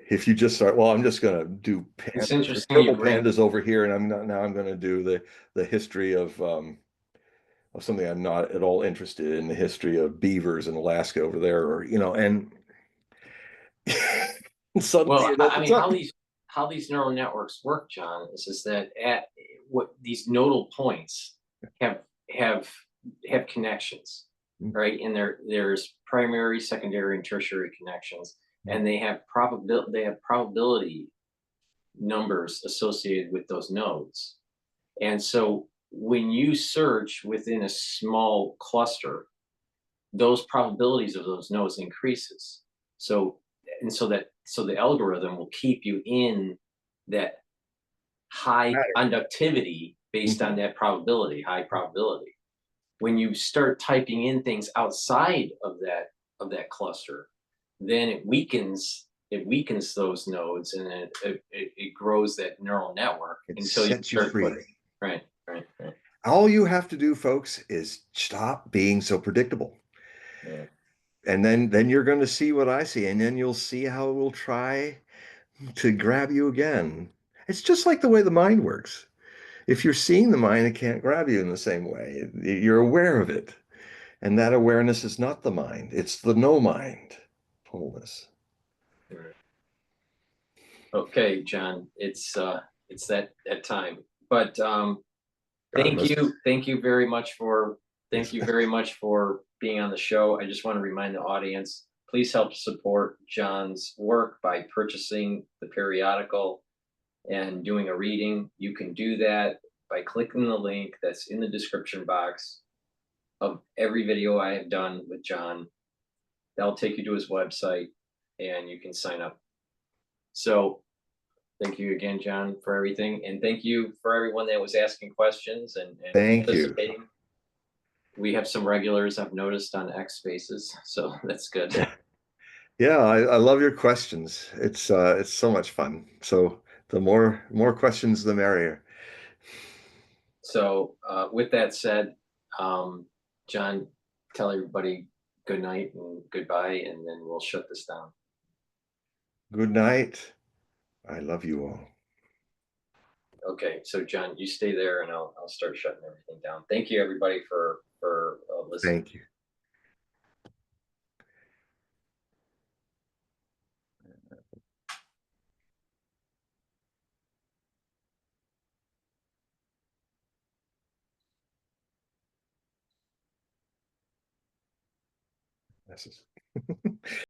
If you just start, well, I'm just going to do It's pandas, the interesting you purple bring. pandas over here, and I'm going to do the history of something I'm not at all interested in, the history of beavers in Alaska over there, or and suddenly Well, it I opens mean, up. how these neural networks work, John, is that at what these nodal points have have have connections, right? And there's primary, secondary, and tertiary connections, and they have probability numbers associated with those nodes. And so when you search within a small cluster, those probabilities of those nodes increases. So so the algorithm will keep you in that high conductivity based on Mhm. that probability, high probability. When you start typing in things outside of that cluster, then it weakens those nodes, and it grows that neural network It until you sets you start putting. free. Right, right, right. All you have to do, folks, is stop being so predictable. Yeah. And then you're going to see what I see, and then you'll see how it will try to grab you again. It's just like the way the mind works. If you're seeing the mind, it can't grab you in the same way. You're aware of it. And that awareness is not the mind, it's the no mind wholeness. Right. Okay, John, it's that time. But God must, thank yes. you very much for being on the show. I just want to remind the audience, please help support John's work by purchasing the periodical and doing a reading. You can do that by clicking the link that's in the description box of every video I have done with John. That'll take you to his website and you can sign up. So thank you again, John, for everything. And thank you for everyone that was asking questions and Thank you. participating. We have some regulars I've noticed on X Spaces, so that's good. Yeah, I love your questions. It's so much fun. So the more questions, the merrier. So, with that said, John, tell everybody good night and goodbye, and then we'll shut this down. Good night. I love you all. Okay, so John, you stay there, and I'll start shutting everything down. Thank you, everybody, for listening. Thank you. glasses.